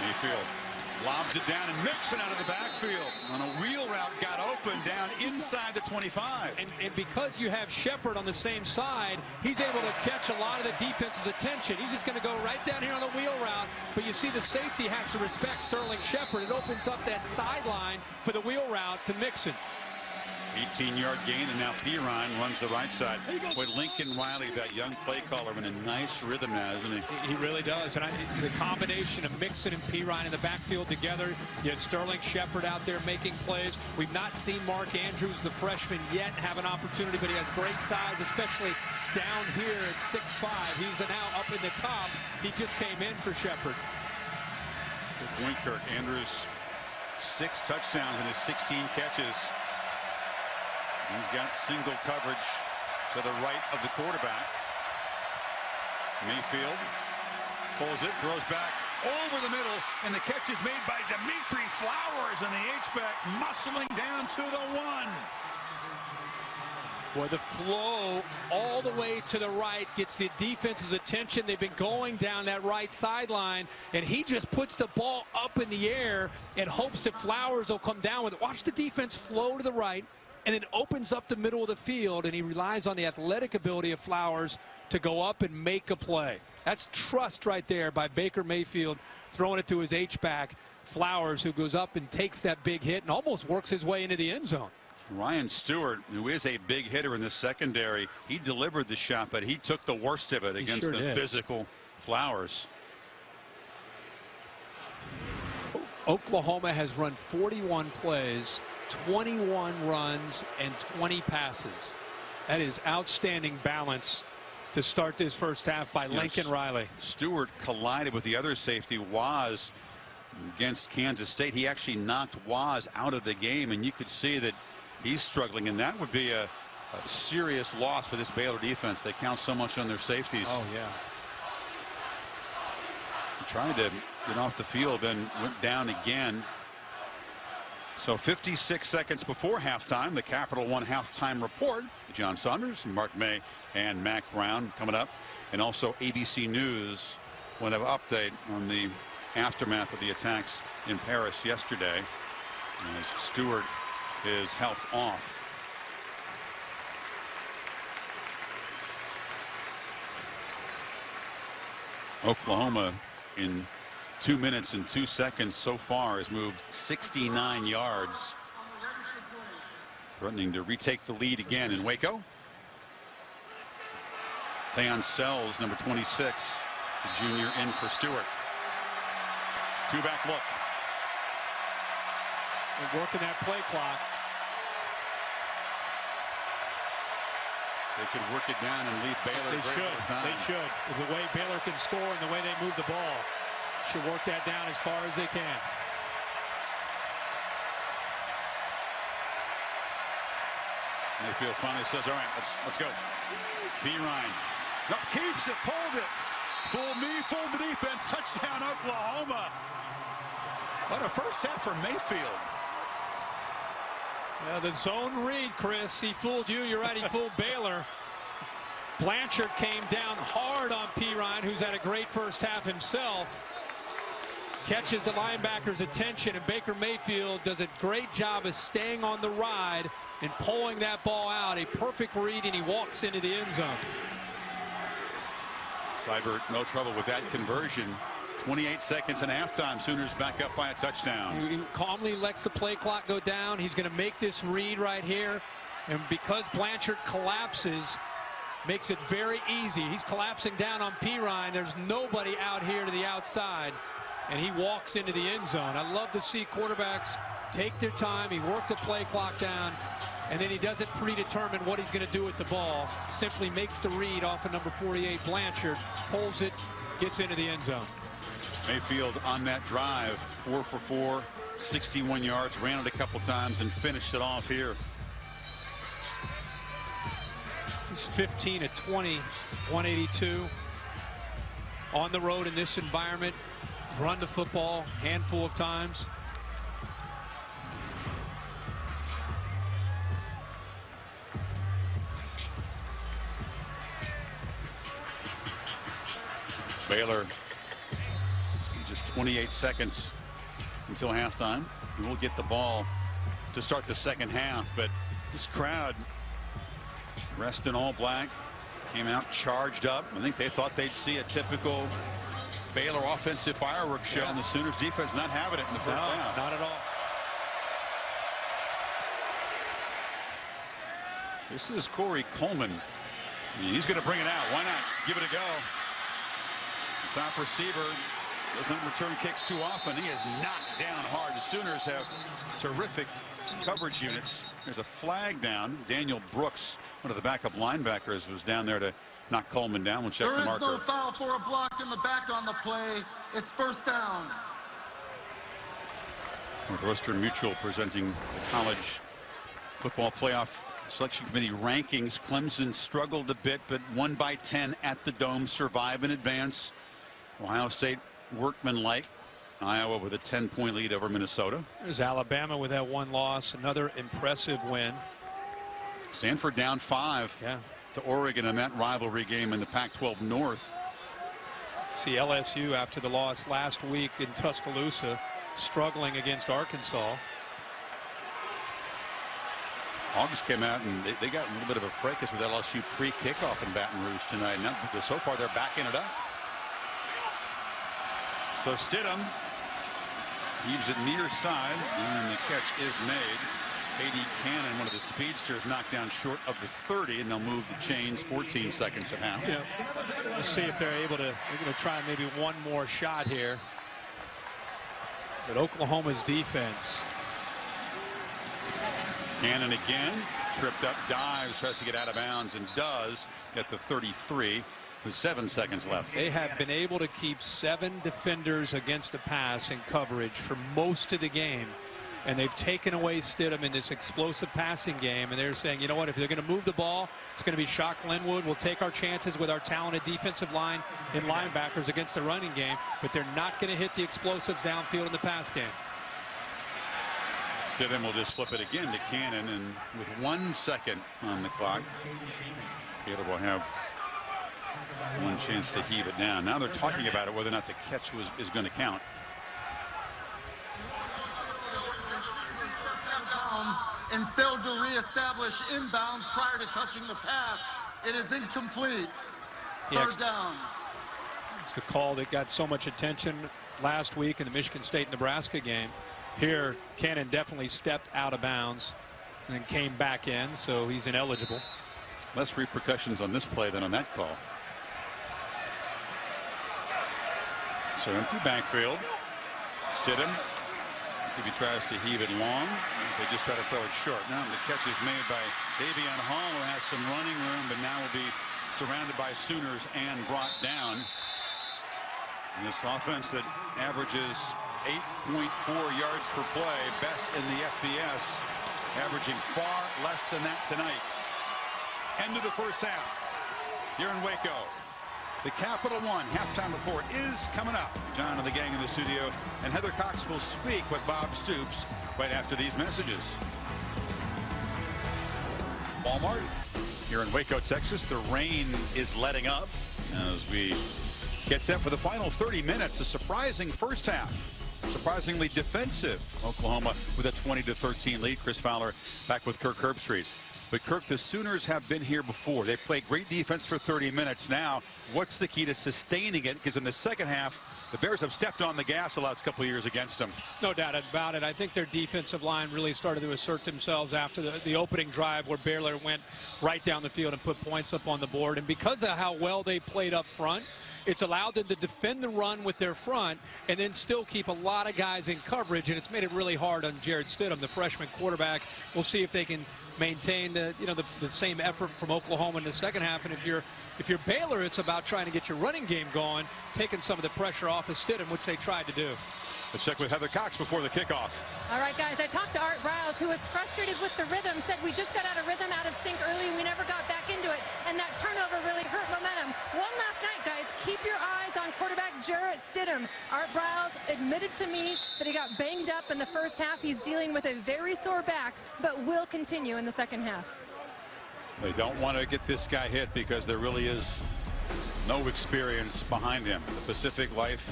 Mayfield lobs it down, and Mixon out of the backfield on a wheel route, got open down inside the 25. And because you have Shepard on the same side, he's able to catch a lot of the defense's attention. He's just going to go right down here on the wheel route, but you see the safety has to respect Sterling Shepard. It opens up that sideline for the wheel route to Mixon. 18-yard gain, and now Pirine runs the right side. Boy, Lincoln Riley, that young play caller, in a nice rhythm now, isn't he? He really does. And the combination of Mixon and Pirine in the backfield together, you have Sterling Shepard out there making plays. We've not seen Mark Andrews, the freshman, yet have an opportunity, but he has great size, especially down here at 6'5". He's now up in the top. He just came in for Shepard. Good point, Kirk. Andrews, 6 touchdowns in his 16 catches. He's got single coverage to the right of the quarterback. Mayfield pulls it, throws back over the middle, and the catch is made by Dimitri Flowers, and the H-back muscling down to the 1. Well, the flow all the way to the right gets the defense's attention. They've been going down that right sideline, and he just puts the ball up in the air and hopes that Flowers will come down with it. Watch the defense flow to the right, and it opens up the middle of the field, and he relies on the athletic ability of Flowers to go up and make a play. That's trust right there by Baker Mayfield, throwing it to his H-back, Flowers, who goes up and takes that big hit and almost works his way into the end zone. Ryan Stewart, who is a big hitter in the secondary, he delivered the shot, but he took the worst of it against the physical Flowers. Oklahoma has run 41 plays, 21 runs, and 20 passes. That is outstanding balance to start this first half by Lincoln Riley. Stewart collided with the other safety, Waz, against Kansas State. He actually knocked Waz out of the game, and you could see that he's struggling, and that would be a serious loss for this Baylor defense. They count so much on their safeties. Oh, yeah. He tried to get off the field, then went down again. So 56 seconds before halftime, the Capital One halftime report. John Saunders, Mark May, and Mac Brown coming up. And also ABC News will have an update on the aftermath of the attacks in Paris yesterday, as Stewart is helped off. Oklahoma in 2 minutes and 2 seconds so far has moved 69 yards, threatening to retake the lead again in Waco. Tayon Sells, number 26, the junior, in for Stewart. Two-back look. They're working that play clock. They could work it down and leave Baylor. They should. They should. With the way Baylor can score and the way they move the ball, should work that down as far as they can. Mayfield finally says, "All right, let's go." B. Ryan, no, keeps it, pulled it. Fool me, fool the defense. Touchdown, Oklahoma. What a first half for Mayfield. Yeah, the zone read, Chris. He fooled you. You're right. He fooled Baylor. Blanchard came down hard on P. Ryan, who's had a great first half himself. Catches the linebacker's attention, and Baker Mayfield does a great job of staying on the ride and pulling that ball out. A perfect read, and he walks into the end zone. Seibert, no trouble with that conversion. 28 seconds and halftime. Sooners back up by a touchdown. He calmly lets the play clock go down. He's going to make this read right here. And because Blanchard collapses, makes it very easy. He's collapsing down on P. Ryan. There's nobody out here to the outside. And he walks into the end zone. I love to see quarterbacks take their time. He worked the play clock down. And then he doesn't predetermine what he's going to do with the ball. Simply makes the read off of number 48, Blanchard. Pulls it, gets into the end zone. Mayfield on that drive, 4 for 4, 61 yards, ran it a couple times and finished it off here. He's 15 of 20, 182. On the road in this environment, run the football handful of times. Baylor, just 28 seconds until halftime. We will get the ball to start the second half, but this crowd, dressed in all black, came out charged up. I think they thought they'd see a typical Baylor offensive fireworks show, and the Sooners defense not having it in the first half. Not at all. This is Corey Coleman. He's going to bring it out. Why not? Give it a go. Top receiver doesn't return kicks too often. He is knocked down hard. The Sooners have terrific coverage units. There's a flag down. Daniel Brooks, one of the backup linebackers, was down there to knock Coleman down. We'll check the marker. There is no foul for a block in the back on the play. It's first down. Northwestern Mutual presenting the college football playoff selection committee rankings. Clemson struggled a bit, but won by 10 at the Dome, survive and advance. Ohio State workmanlike. Iowa with a 10-point lead over Minnesota. There's Alabama with that one loss. Another impressive win. Stanford down 5 to Oregon in that rivalry game in the Pac-12 North. See LSU after the loss last week in Tuscaloosa, struggling against Arkansas. Hogs came out and they got a little bit of a fracas with LSU pre-kickoff in Baton Rouge tonight. Now, so far they're backing it up. So Stidham heaves it near side, and the catch is made. A.D. Cannon, one of the speedsters, knocked down short of the 30, and they'll move the chains 14 seconds at half. Yeah. We'll see if they're able to. They're going to try maybe one more shot here. But Oklahoma's defense. Cannon again, tripped up, dives, tries to get out of bounds, and does at the 33 with 7 seconds left. They have been able to keep 7 defenders against a pass in coverage for most of the game. And they've taken away Stidham in this explosive passing game. And they're saying, you know what, if they're going to move the ball, it's going to be Shock Linwood. We'll take our chances with our talented defensive line and linebackers against the running game. But they're not going to hit the explosives downfield in the pass game. Stidham will just flip it again to Cannon. And with 1 second on the clock, Baylor will have one chance to heave it down. Now they're talking about it, whether or not the catch is going to count. And failed to reestablish inbounds prior to touching the pass. It is incomplete. Third down. It's the call that got so much attention last week in the Michigan State-Nebraska game. Here, Cannon definitely stepped out of bounds and then came back in, so he's ineligible. Less repercussions on this play than on that call. So empty backfield. Stidham. See if he tries to heave it long. They just try to throw it short. Now the catch is made by Davion Hall, who has some running room, but now will be surrounded by Sooners and brought down. And this offense that averages 8.4 yards per play, best in the FBS, averaging far less than that tonight. End of the first half here in Waco. The Capital One halftime report is coming up. John and the gang in the studio, and Heather Cox will speak with Bob Stoops right after these messages. Walmart here in Waco, Texas. The rain is letting up as we get set for the final 30 minutes. A surprising first half. Surprisingly defensive. Oklahoma with a 20-13 lead. Chris Fowler back with Kirk Herbstreit. But Kirk, the Sooners have been here before. They played great defense for 30 minutes. Now, what's the key to sustaining it? Because in the second half, the Bears have stepped on the gas the last couple of years against them. No doubt about it. I think their defensive line really started to assert themselves after the opening drive, where Baylor went right down the field and put points up on the board. And because of how well they played up front, it's allowed them to defend the run with their front and then still keep a lot of guys in coverage, and it's made it really hard on Jarrett Stidham, the freshman quarterback. We'll see if they can maintain the same effort from Oklahoma in the second half. And if you're Baylor, it's about trying to get your running game going, taking some of the pressure off of Stidham, which they tried to do. Let's check with Heather Cox before the kickoff. All right, guys, I talked to Art Browse, who was frustrated with the rhythm, said we just got out of rhythm, out of sync early, we never got back into it, and that turnover really hurt momentum. One last night, guys, keep your eyes on quarterback Jarrett Stidham. Art Browse admitted to me that he got banged up in the first half. He's dealing with a very sore back, but will continue in the second half. They don't want to get this guy hit because there really is no experience behind him. The Pacific Life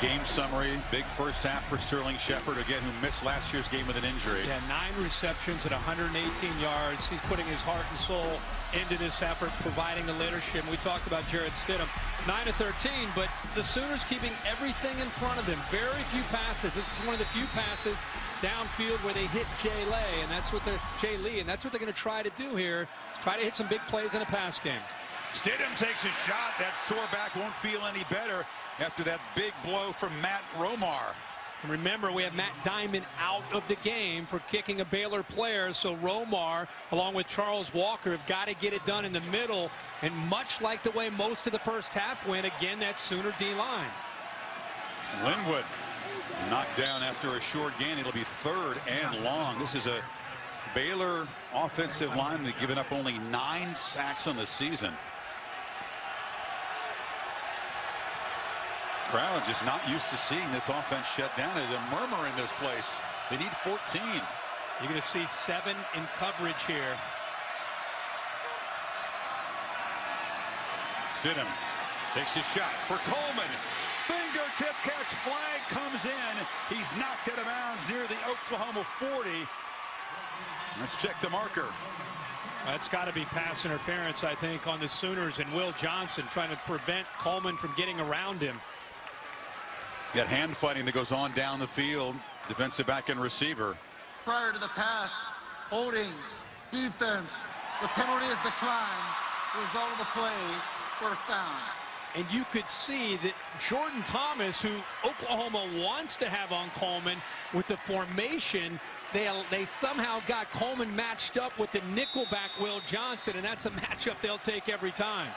game summary, big first half for Sterling Shepard, again, who missed last year's game with an injury. Yeah, 9 receptions at 118 yards. He's putting his heart and soul into this effort, providing the leadership. We talked about Jarrett Stidham, 9 of 13, but the Sooners keeping everything in front of them. Very few passes. This is one of the few passes downfield where they hit Jay Lee, and that's what they're going to try to do here. Try to hit some big plays in a pass game. Stidham takes a shot. That sore back won't feel any better after that big blow from Matt Romar. And remember, we have Matt Diamond out of the game for kicking a Baylor player, so Romar, along with Charles Walker, have got to get it done in the middle. And much like the way most of the first half went, again, that Sooner D-line. Linwood knocked down after a short gain. It'll be third and long. This is a Baylor offensive line that's given up only 9 sacks on the season. Crowd just not used to seeing this offense shut down. There's a murmur in this place. They need 14. You're going to see 7 in coverage here. Stidham takes a shot for Coleman. Fingertip catch, flag comes in. He's knocked out of bounds near the Oklahoma 40. Let's check the marker. That's got to be pass interference, I think, on the Sooners and Will Johnson trying to prevent Coleman from getting around him. Got hand fighting that goes on down the field. Defensive back and receiver. Prior to the pass, holding, defense, the penalty is declined. Result of the play, first down. And you could see that Jordan Thomas, who Oklahoma wants to have on Coleman, with the formation, they somehow got Coleman matched up with the nickelback Will Johnson, and that's a matchup they'll take every time.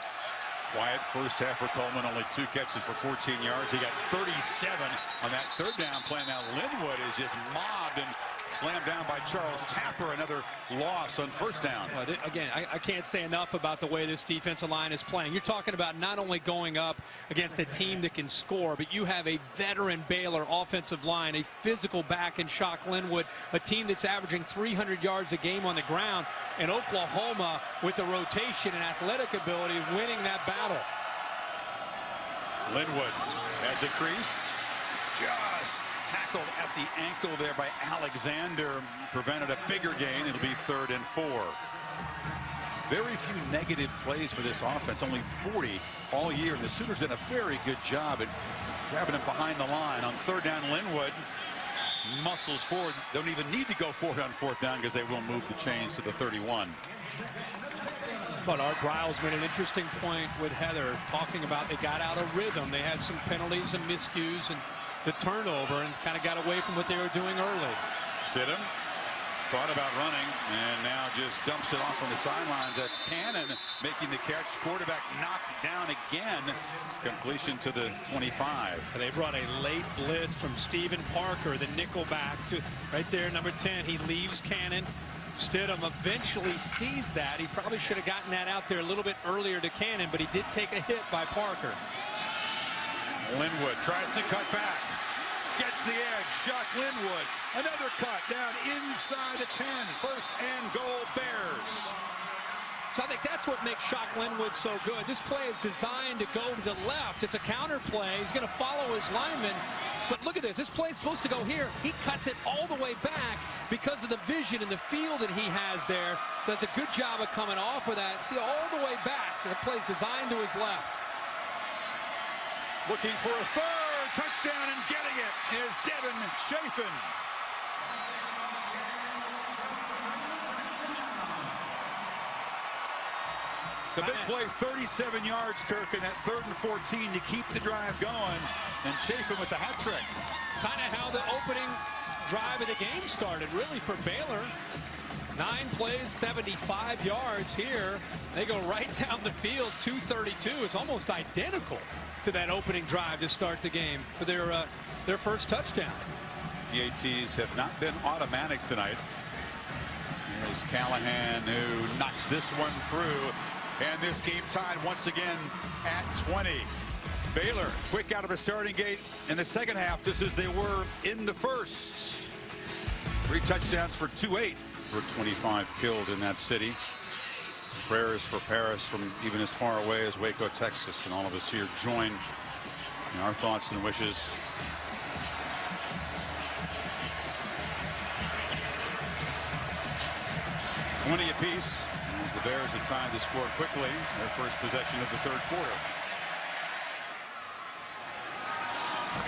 Quiet first half for Coleman, only 2 catches for 14 yards. He got 37 on that third down play. Now Linwood is just mobbed and slammed down by Charles Tapper. Another loss on first down. Well, again, I can't say enough about the way this defensive line is playing. You're talking about not only going up against a team that can score, but you have a veteran Baylor offensive line, a physical back in Shock Linwood, a team that's averaging 300 yards a game on the ground, and Oklahoma with the rotation and athletic ability winning that battle. Linwood has a crease. Just tackled at the ankle there by Alexander. Prevented a bigger gain. It'll be 3rd and 4. Very few negative plays for this offense. Only 40 all year. The Sooners did a very good job at grabbing him behind the line. On 3rd down, Linwood muscles forward. Don't even need to go forward on 4th down because they will move the chains to the 31. I thought Art Briles made an interesting point with Heather, talking about they got out of rhythm. They had some penalties and miscues and the turnover, and kind of got away from what they were doing early. Stidham thought about running and now just dumps it off on the sidelines. That's Cannon making the catch. Quarterback knocked down again. Completion to the 25. They brought a late blitz from Stephen Parker, the nickelback, to right there, number 10. He leaves Cannon. Stidham eventually sees that. He probably should have gotten that out there a little bit earlier to Cannon, but he did take a hit by Parker. Linwood tries to cut back. Gets the edge. Shock Linwood. Another cut down inside the 10. 1st and goal, Bears. So I think that's what makes Shock Linwood so good. This play is designed to go to the left. It's a counter play. He's going to follow his lineman. But look at this. This play is supposed to go here. He cuts it all the way back because of the vision and the feel that he has there. Does a good job of coming off of that. See, all the way back. The play's designed to his left. Looking for a 3rd touchdown, and getting it is Devin Chafin. The big play, 37 yards, Kirk, in that 3rd and 14 to keep the drive going. And Chafin with the hat trick. It's kind of how the opening drive of the game started, really, for Baylor. 9 plays, 75 yards here. They go right down the field, 232. It's almost identical to that opening drive to start the game for their first touchdown. PATs have not been automatic tonight. Here's Callahan, who knocks this one through. And this game tied once again at 20. Baylor quick out of the starting gate in the second half, just as they were in the first. 3 touchdowns for 2-8. For 25 killed in that city. Prayers for Paris from even as far away as Waco, Texas, and all of us here join in our thoughts and wishes. $20 apiece as the Bears have tied the score quickly. Their first possession of the 3rd quarter.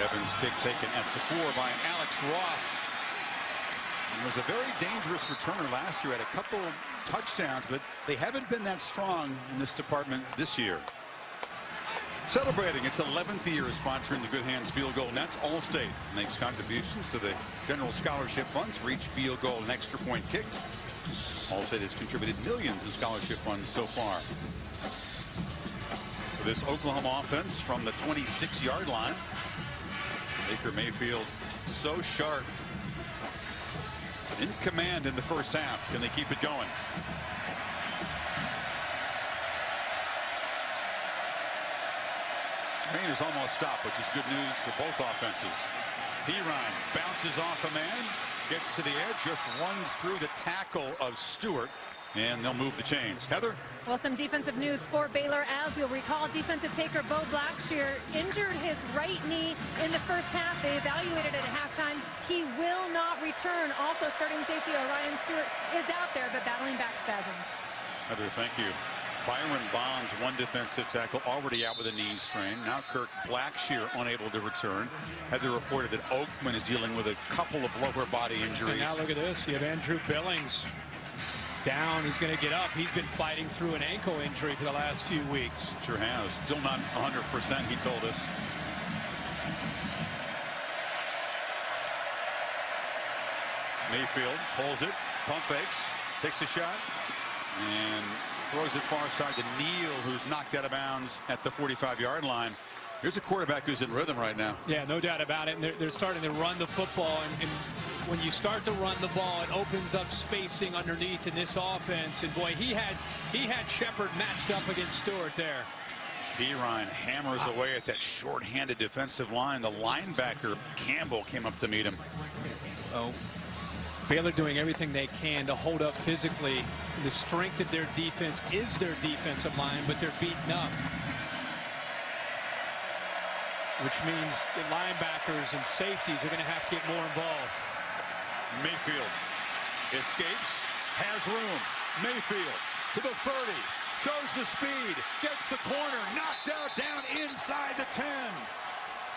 Evans' kick taken at the 4 by Alex Ross. He was a very dangerous returner last year, had a couple touchdowns, but they haven't been that strong in this department this year. Celebrating its 11th year of sponsoring the Good Hands Field Goal Nets, Allstate makes contributions to the general scholarship funds for each field goal and extra point kicked. Allstate has contributed millions of scholarship funds so far. For this Oklahoma offense from the 26-yard line, Baker Mayfield so sharp. In command in the first half. Can they keep it going? Rain is almost stopped, which is good news for both offenses. Perine bounces off a man, gets to the edge, just runs through the tackle of Stewart. And they'll move the chains. Heather? Well, some defensive news for Baylor. As you'll recall, defensive taker Bo Blackshear injured his right knee in the first half. They evaluated it at halftime. He will not return. Also, starting safety Orion Stewart is out there, but battling back spasms. Heather, thank you. Byron Bonds, one defensive tackle, already out with a knee strain. Now Kirk Blackshear unable to return. Heather reported that Oakman is dealing with a couple of lower body injuries. And now look at this. You have Andrew Billings down. He's going to get up. He's been fighting through an ankle injury for the last few weeks. Sure has. Still not 100%, he told us. Mayfield pulls it, pump fakes, takes a shot, and throws it far side to Neal, who's knocked out of bounds at the 45-yard line. Here's a quarterback who's in rhythm right now. Yeah, no doubt about it. And they're starting to run the football. And when you start to run the ball, it opens up spacing underneath in this offense. And boy, he had Shepard matched up against Stewart there. Ryan hammers away at that short-handed defensive line. The linebacker Campbell came up to meet him. Oh, Baylor doing everything they can to hold up physically. The strength of their defense is their defensive line, but they're beaten up, which means the linebackers and safeties are going to have to get more involved. Mayfield escapes, has room. Mayfield to the 30, shows the speed, gets the corner, knocked out down inside the 10.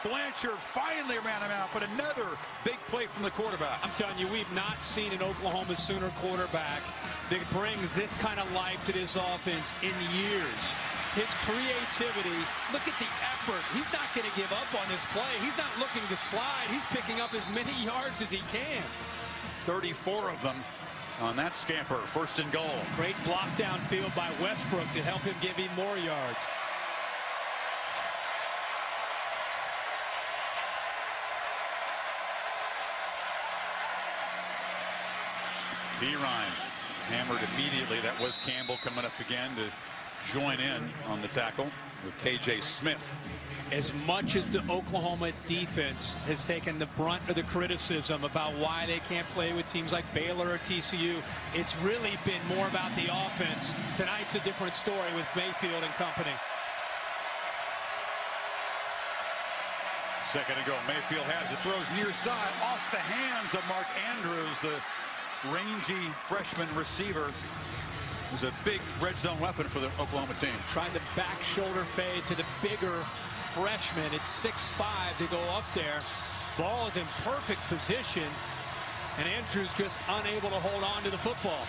Blanchard finally ran him out, but another big play from the quarterback. I'm telling you, we've not seen an Oklahoma Sooner quarterback that brings this kind of life to this offense in years. His creativity, look at the effort. He's not going to give up on this play. He's not looking to slide. He's picking up as many yards as he can. 34 of them on that scamper. First and goal. Great block downfield by Westbrook to help him give him more yards. Ryan hammered immediately. That was Campbell coming up again to join in on the tackle with KJ Smith. As much as the Oklahoma defense has taken the brunt of the criticism about why they can't play with teams like Baylor or TCU, it's really been more about the offense. Tonight's a different story with Mayfield and company. Second to go. Mayfield has it, throws near side off the hands of Mark Andrews, the rangy freshman receiver. Was a big red zone weapon for the Oklahoma team. Trying to back shoulder fade to the bigger freshman. It's 6'5" to go up there. Ball is in perfect position, and Andrews just unable to hold on to the football.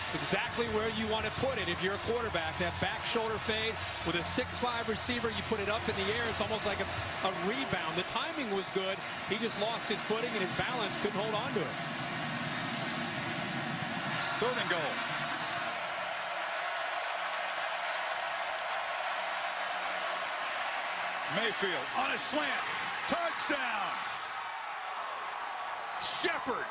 It's exactly where you want to put it if you're a quarterback. That back shoulder fade with a 6'5" receiver, you put it up in the air. It's almost like a rebound. The timing was good. He just lost his footing and his balance, couldn't hold on to it. Third and goal. Mayfield on a slant. Touchdown. Shepard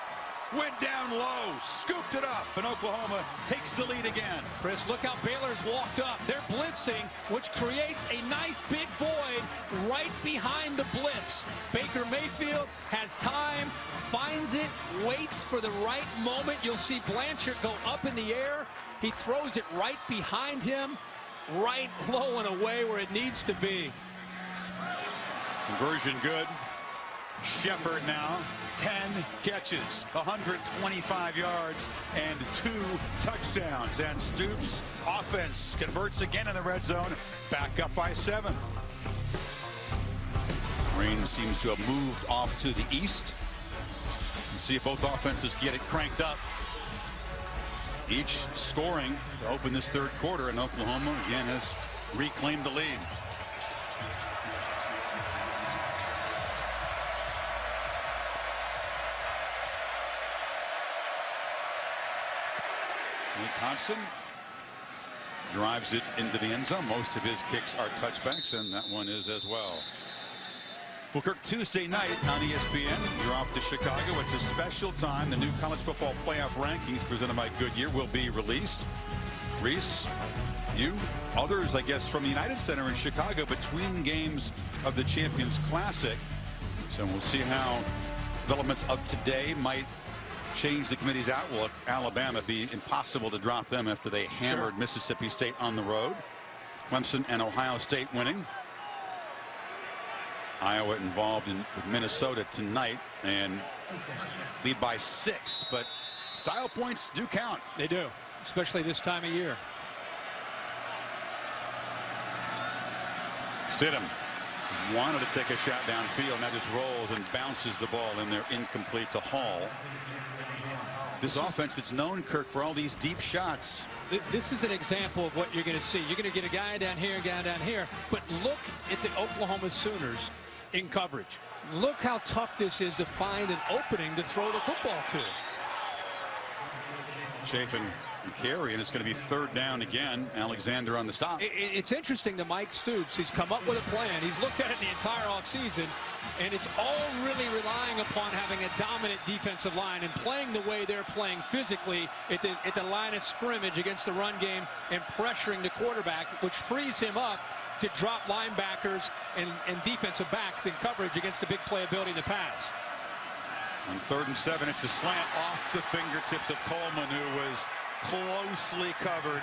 went down low, scooped it up, and Oklahoma takes the lead again. Chris, look how Baylor's walked up. They're blitzing, which creates a nice big void right behind the blitz. Baker Mayfield has time, finds it, waits for the right moment. You'll see Blanchard go up in the air. He throws it right behind him, right low and away where it needs to be. Conversion good. Shepard now 10 catches, 125 yards, and 2 touchdowns. And Stoops' offense converts again in the red zone, back up by 7. Rain seems to have moved off to the east. You see if both offenses get it cranked up. Each scoring to open this third quarter, and Oklahoma again has reclaimed the lead. Hodson drives it into the end zone. Most of his kicks are touchbacks, and that one is as well. Well, Kirk, Tuesday night on ESPN, you're off to Chicago. It's a special time. The new college football playoff rankings presented by Goodyear will be released. Reese, you, others, I guess, from the United Center in Chicago between games of the Champions Classic. So we'll see how developments of today might change the committee's outlook. Alabama, it'd be impossible to drop them after they hammered Mississippi State on the road. Clemson and Ohio State winning. Iowa involved with Minnesota tonight and lead by 6, but style points do count. They do, especially this time of year. Stidham wanted to take a shot downfield. Now just rolls and bounces the ball in there, incomplete to Hall. This offense that's known, Kirk, for all these deep shots. This is an example of what you're going to see. You're going to get a guy down here, a guy down here. But look at the Oklahoma Sooners in coverage. Look how tough this is to find an opening to throw the football to. Chafin and carry, and it's going to be 3rd down again. Alexander on the stop. It's interesting to Mike Stoops. He's come up with a plan. He's looked at it the entire offseason, and it's all really relying upon having a dominant defensive line and playing the way they're playing physically at the line of scrimmage against the run game and pressuring the quarterback, which frees him up to drop linebackers and defensive backs in coverage against the big playability in the pass. On 3rd and 7, it's a slant off the fingertips of Coleman, who was closely covered.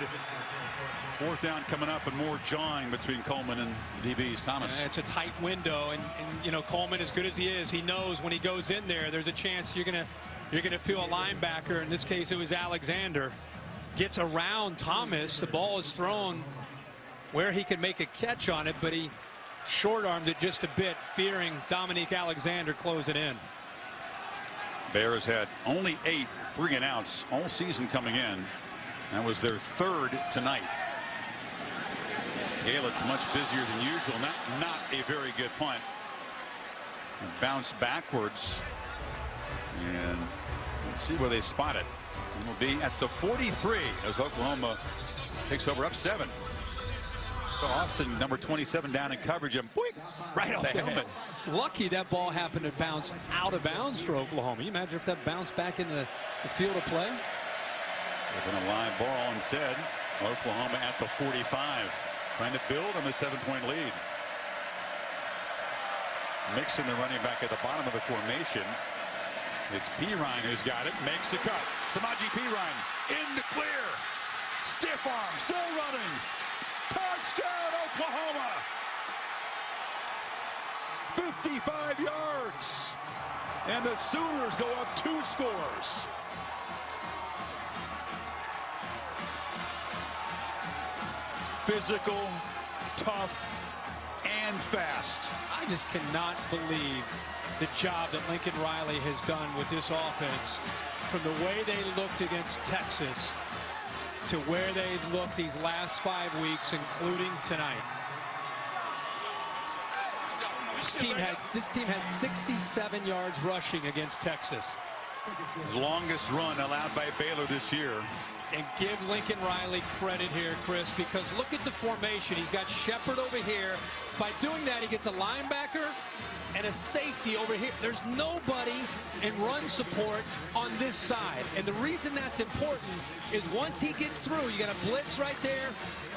4th down coming up, and more jawing between Coleman and DBs. Thomas. It's a tight window, and you know, Coleman, as good as he is, he knows when he goes in there, there's a chance you're gonna feel a linebacker. In this case, it was Alexander. Gets around Thomas. The ball is thrown where he could make a catch on it, but he short-armed it just a bit, fearing Dominique Alexander closing in. Bears had only 8 3-and-outs all season coming in. That was their 3rd tonight. Gaylord's much busier than usual. Not a very good punt. And bounced backwards. And let's see where they spot it. It will be at the 43 as Oklahoma takes over up 7. Austin, number 27, down in coverage, and boink, right off the helmet. Lucky that ball happened to bounce out of bounds for Oklahoma. You imagine if that bounced back into the field of play? They've been a live ball instead. Oklahoma at the 45, trying to build on the 7-point lead. Mixon, the running back at the bottom of the formation. It's Pirine who's got it, makes a cut. Samaje Pirine in the clear. Stiff arm, still running. Touchdown, Oklahoma! 55 yards. And the Sooners go up 2 scores. Physical, tough, and fast. I just cannot believe the job that Lincoln Riley has done with this offense, from the way they looked against Texas to where they've looked these last 5 weeks, including tonight. This team had 67 yards rushing against Texas. His longest run allowed by Baylor this year. And give Lincoln Riley credit here, Chris, because look at the formation. He's got Shepard over here. By doing that, he gets a linebacker and a safety over here. There's nobody in run support on this side. And the reason that's important is once he gets through, you got a blitz right there.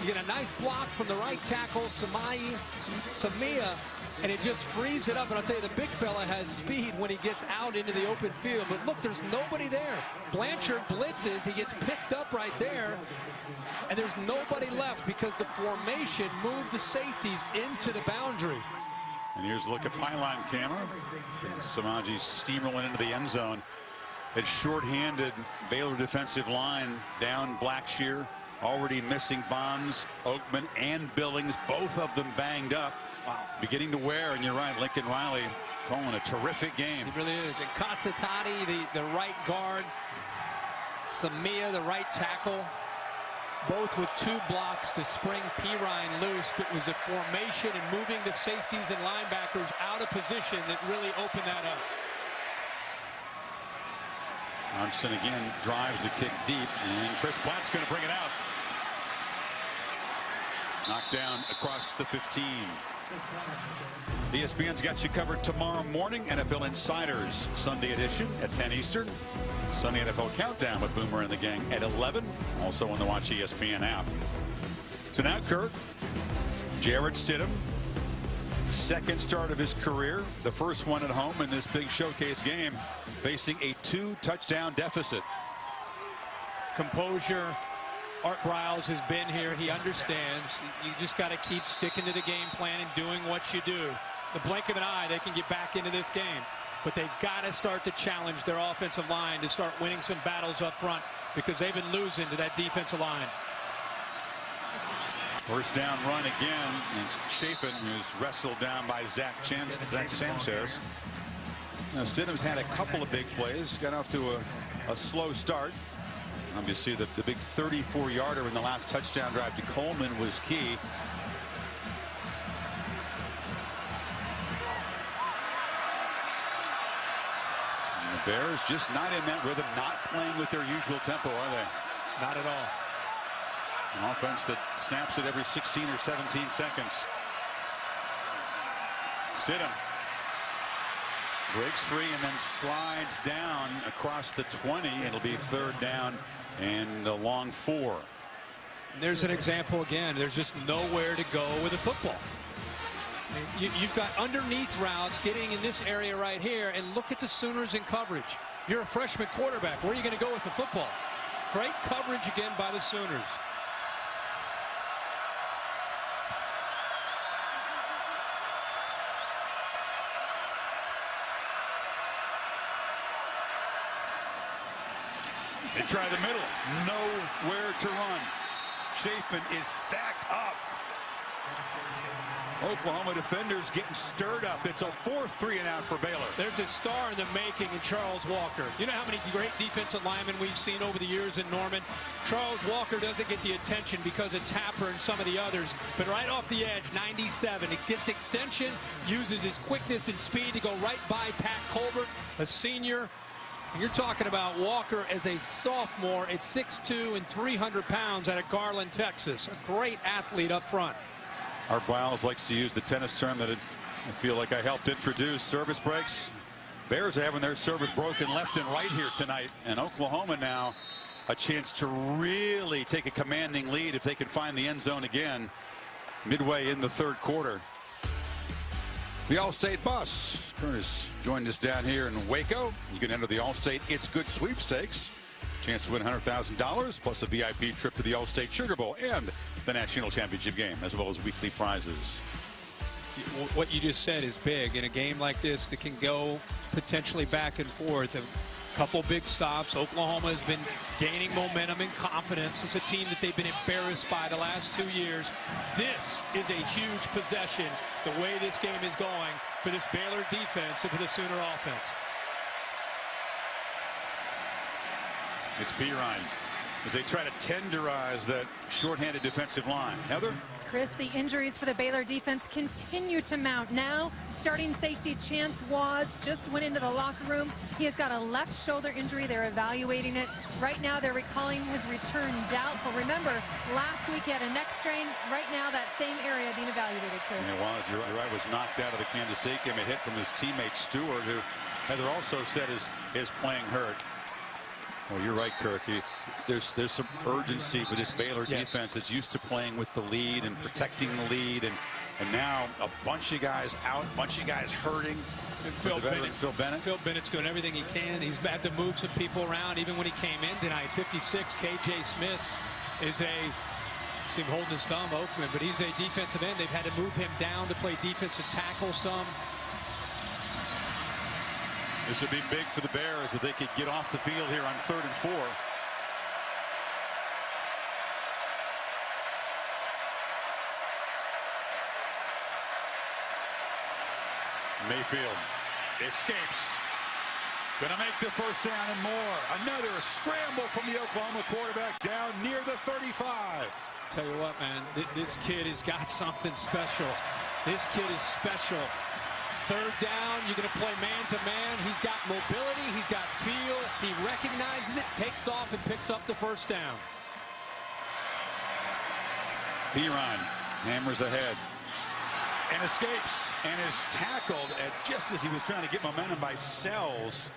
You get a nice block from the right tackle, Samia, and it just frees it up. And I'll tell you, the big fella has speed when he gets out into the open field. But look, there's nobody there. Blanchard blitzes. He gets picked up right there. And there's nobody left because the formation moved the safeties into the boundary. And here's a look at pylon camera. Samaje steamrolling into the end zone. It's short-handed Baylor defensive line down Blackshear. Already missing Bonds, Oakman, and Billings. Both of them banged up. Wow. Beginning to wear, and you're right, Lincoln Riley calling a terrific game. It really is. And Casatati, the right guard. Samia, the right tackle. Both with 2 blocks to spring Pirine loose, but it was the formation and moving the safeties and linebackers out of position that really opened that up. Johnson again drives the kick deep, and Chris Platt's going to bring it out. Knocked down across the 15. ESPN's got you covered tomorrow morning. NFL Insiders Sunday edition at 10 Eastern. Sunday NFL Countdown with Boomer and the gang at 11. Also on the Watch ESPN app. So now, Kirk, Jarrett Stidham, second start of his career, the first one at home in this big showcase game, facing a 2-touchdown deficit. Composure. Art Briles has been here. He understands. You just got to keep sticking to the game plan and doing what you do. The blink of an eye, they can get back into this game. But they've got to start to challenge their offensive line to start winning some battles up front, because they've been losing to that defensive line. First down run again. It's Chafin, who's wrestled down by Zach Sanchez. Now, Stidham's had a couple of big plays. Got off to a slow start. Obviously, the big 34-yarder in the last touchdown drive to Coleman was key. And the Bears just not in that rhythm, not playing with their usual tempo, are they? Not at all. An offense that snaps it every 16 or 17 seconds. Stidham breaks free and then slides down across the 20. It'll be third down and a long 4. There's an example again. There's just nowhere to go with the football. You've got underneath routes getting in this area right here, and look at the Sooners in coverage. You're a freshman quarterback. Where are you going to go with the football? Great coverage again by the Sooners. They try the middle. Nowhere to run. Chafin is stacked up. Oklahoma defenders getting stirred up. It's a 4th 3-and-out for Baylor. There's a star in the making in Charles Walker. You know how many great defensive linemen we've seen over the years in Norman? Charles Walker doesn't get the attention because of Tapper and some of the others, but right off the edge, 97. It gets extension, uses his quickness and speed to go right by Pat Colbert, a senior. You're talking about Walker as a sophomore at 6'2" and 300 pounds out of Garland, Texas. A great athlete up front. Art Briles likes to use the tennis term that I feel like I helped introduce. Service breaks. Bears are having their service broken left and right here tonight. And Oklahoma now a chance to really take a commanding lead if they can find the end zone again midway in the third quarter. The Allstate bus. Curtis joined us down here in Waco. You can enter the Allstate It's Good sweepstakes. Chance to win $100,000 plus a VIP trip to the Allstate Sugar Bowl and the National Championship game, as well as weekly prizes. What you just said is big in a game like this that can go potentially back and forth. A couple big stops. Oklahoma has been gaining momentum and confidence. It's a team that they've been embarrassed by the last 2 years. This is a huge possession, the way this game is going for this Baylor defense and for the Sooner offense. It's Pirine as they try to tenderize that shorthanded defensive line. Heather? Chris, the injuries for the Baylor defense continue to mount. Now, starting safety Chance Waz just went into the locker room. He has got a left shoulder injury. They're evaluating it. Right now, they're recalling his return doubtful. Remember, last week he had a neck strain. Right now, that same area being evaluated, Chris. And it was. You're right. Was knocked out of the Kansas State game. A hit from his teammate Stewart, who Heather also said is playing hurt. Well, you're right, Kirk. There's some urgency for this Baylor defense that's used to playing with the lead and protecting the lead, and now a bunch of guys out, a bunch of guys hurting. And Phil Bennett's doing everything he can. He's had to move some people around, even when he came in tonight. 56, KJ Smith is seemed holding his thumb, Oakman, but he's a defensive end. They've had to move him down to play defensive tackle some. This would be big for the Bears if they could get off the field here on 3rd and 4. Mayfield escapes. Gonna make the first down and more. Another scramble from the Oklahoma quarterback down near the 35. Tell you what, man, this kid has got something special. This kid is special. Third down, you're going to play man-to-man. He's got mobility. He's got feel. He recognizes it, takes off, and picks up the first down. Pirine hammers ahead and escapes and is tackled just as he was trying to get momentum by Sells.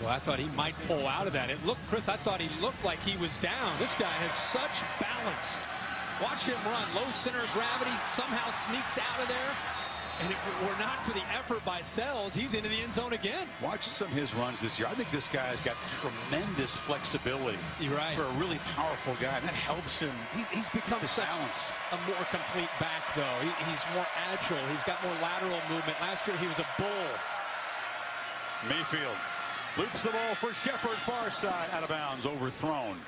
Well, I thought he might pull out of that. It looked, Chris, I thought he looked like he was down. This guy has such balance. Watch him run. Low center of gravity, somehow sneaks out of there. And if it were not for the effort by Sells, he's into the end zone again. Watching some of his runs this year, I think this guy's got tremendous flexibility. You're right. For a really powerful guy, and that helps him. He's become such a more complete back, though. He's more agile. He's got more lateral movement. Last year, he was a bull. Mayfield loops the ball for Shepard, far side, out of bounds, overthrown.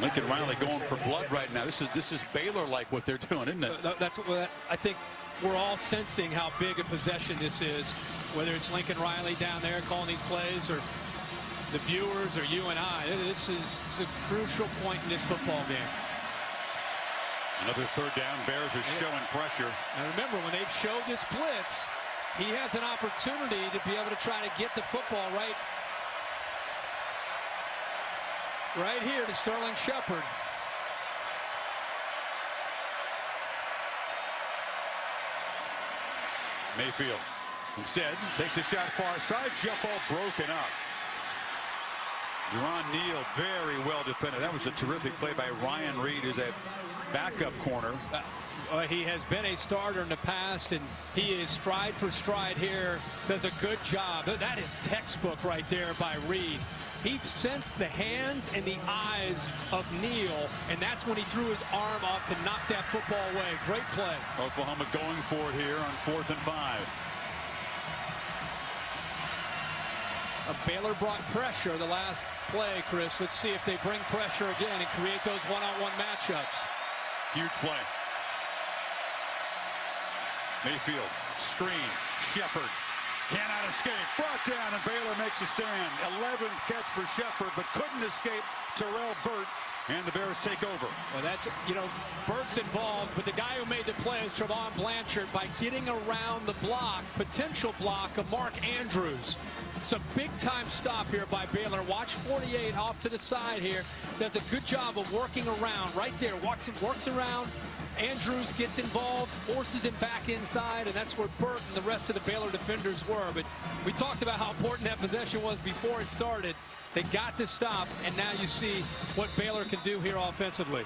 Lincoln Riley going for blood right now. This is Baylor-like what they're doing, isn't it? That's what I think. We're all sensing how big a possession this is, whether it's Lincoln Riley down there calling these plays or the viewers or you and I. This is a crucial point in this football game. Another third down. Bears are showing pressure. Now remember, when they've showed this blitz, he has an opportunity to be able to try to get the football right here to Sterling Shepard. Mayfield instead takes a shot far side. Jeff all broken up. Deron Neal very well defended. That was a terrific play by Ryan Reed, who's a backup corner. He has been a starter in the past, and he is stride for stride here. Does a good job. That is textbook right there by Reed. He sensed the hands and the eyes of Neal, and that's when he threw his arm up to knock that football away. Great play. Oklahoma going for it here on 4th and 5. Baylor brought pressure the last play, Chris. Let's see if they bring pressure again and create those one-on-one matchups. Huge play. Mayfield, screen, Shepard. Cannot escape. Brought down, and Baylor makes a stand. 11th catch for Shepard, but couldn't escape Terrell Burt, and the Bears take over. Well, that's, Burt's involved, but the guy who made the play is Trevon Blanchard by getting around the potential block of Mark Andrews. It's a big-time stop here by Baylor. Watch 48 off to the side here. Does a good job of working around right there. Works around. Andrews gets involved, forces him back inside, and that's where Burt and the rest of the Baylor defenders were. But we talked about how important that possession was before it started. They got to stop, and now you see what Baylor can do here offensively.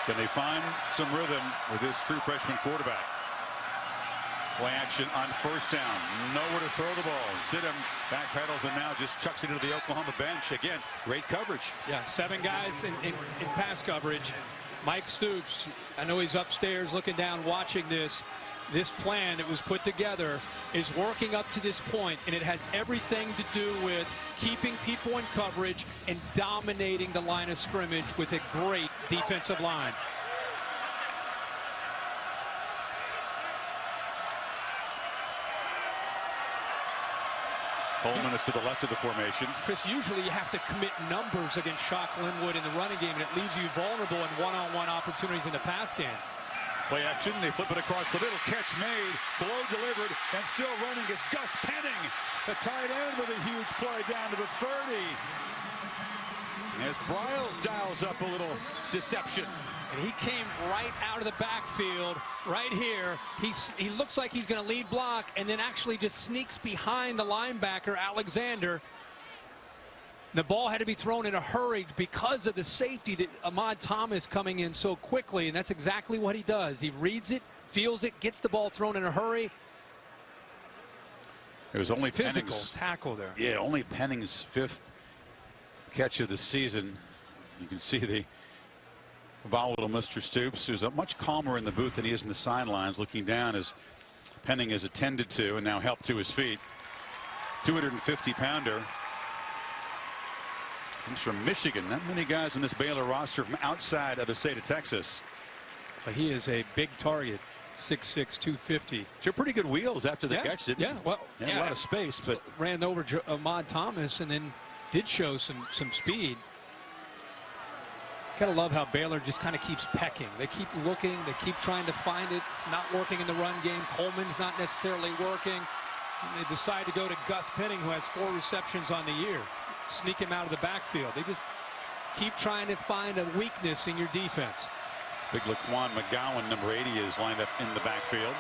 Can they find some rhythm with this true freshman quarterback? Play action on first down. Nowhere to throw the ball. Sidham backpedals and now just chucks it into the Oklahoma bench. Again, great coverage. Yeah, 7 guys in pass coverage. Mike Stoops, I know he's upstairs looking down watching this. This plan that was put together is working up to this point, and it has everything to do with keeping people in coverage and dominating the line of scrimmage with a great defensive line. Coleman is to the left of the formation. Chris, usually you have to commit numbers against Shock Linwood in the running game, and it leaves you vulnerable in one-on-one opportunities in the pass game. Play action, they flip it across the middle. Catch made, blow delivered, and still running is Gus Penning, the tight end, with a huge play down to the 30. As Briles dials up a little deception. And he came right out of the backfield, right here. He looks like he's going to lead block, and then actually just sneaks behind the linebacker, Alexander. The ball had to be thrown in a hurry because of the safety that Ahmad Thomas coming in so quickly, and that's exactly what he does. He reads it, feels it, gets the ball thrown in a hurry. It was only physical Penning's tackle there. Yeah, only Penning's 5th catch of the season. You can see the volatile Mr. Stoops, who's much calmer in the booth than he is in the sidelines, looking down as Penning is attended to and now helped to his feet. 250-pounder. Comes from Michigan. Not many guys in this Baylor roster from outside of the state of Texas. But he is a big target. 6'6", 250. So pretty good wheels after the catch, didn't he? Yeah, well, a lot of space, but ran over Ahmad Thomas and then did show some speed. Gotta love how Baylor just kind of keeps pecking. They keep looking, they keep trying to find it. It's not working in the run game. Coleman's not necessarily working. And they decide to go to Gus Penning, who has 4 receptions on the year. Sneak him out of the backfield. They just keep trying to find a weakness in your defense. Big Laquan McGowan, number 80, is lined up in the backfield.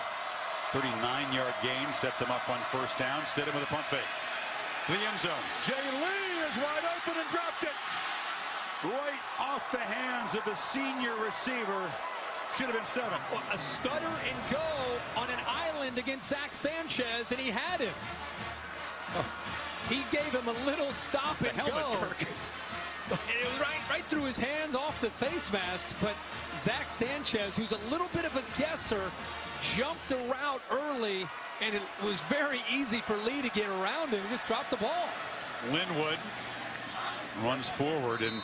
39-yard gain sets him up on first down. Sit him with a pump fake. To the end zone. Jay Lee is wide open and dropped it. right off the hands of the senior receiver. Should have been 7. Well, a stutter and go on an island against Zach Sanchez, and he had him. Oh, he gave him a little stop and go. Kirk. And it was right through his hands off the face mask, but Zach Sanchez, who's a little bit of a guesser, jumped the route early, and it was very easy for Lee to get around him. He just dropped the ball. Linwood runs forward, and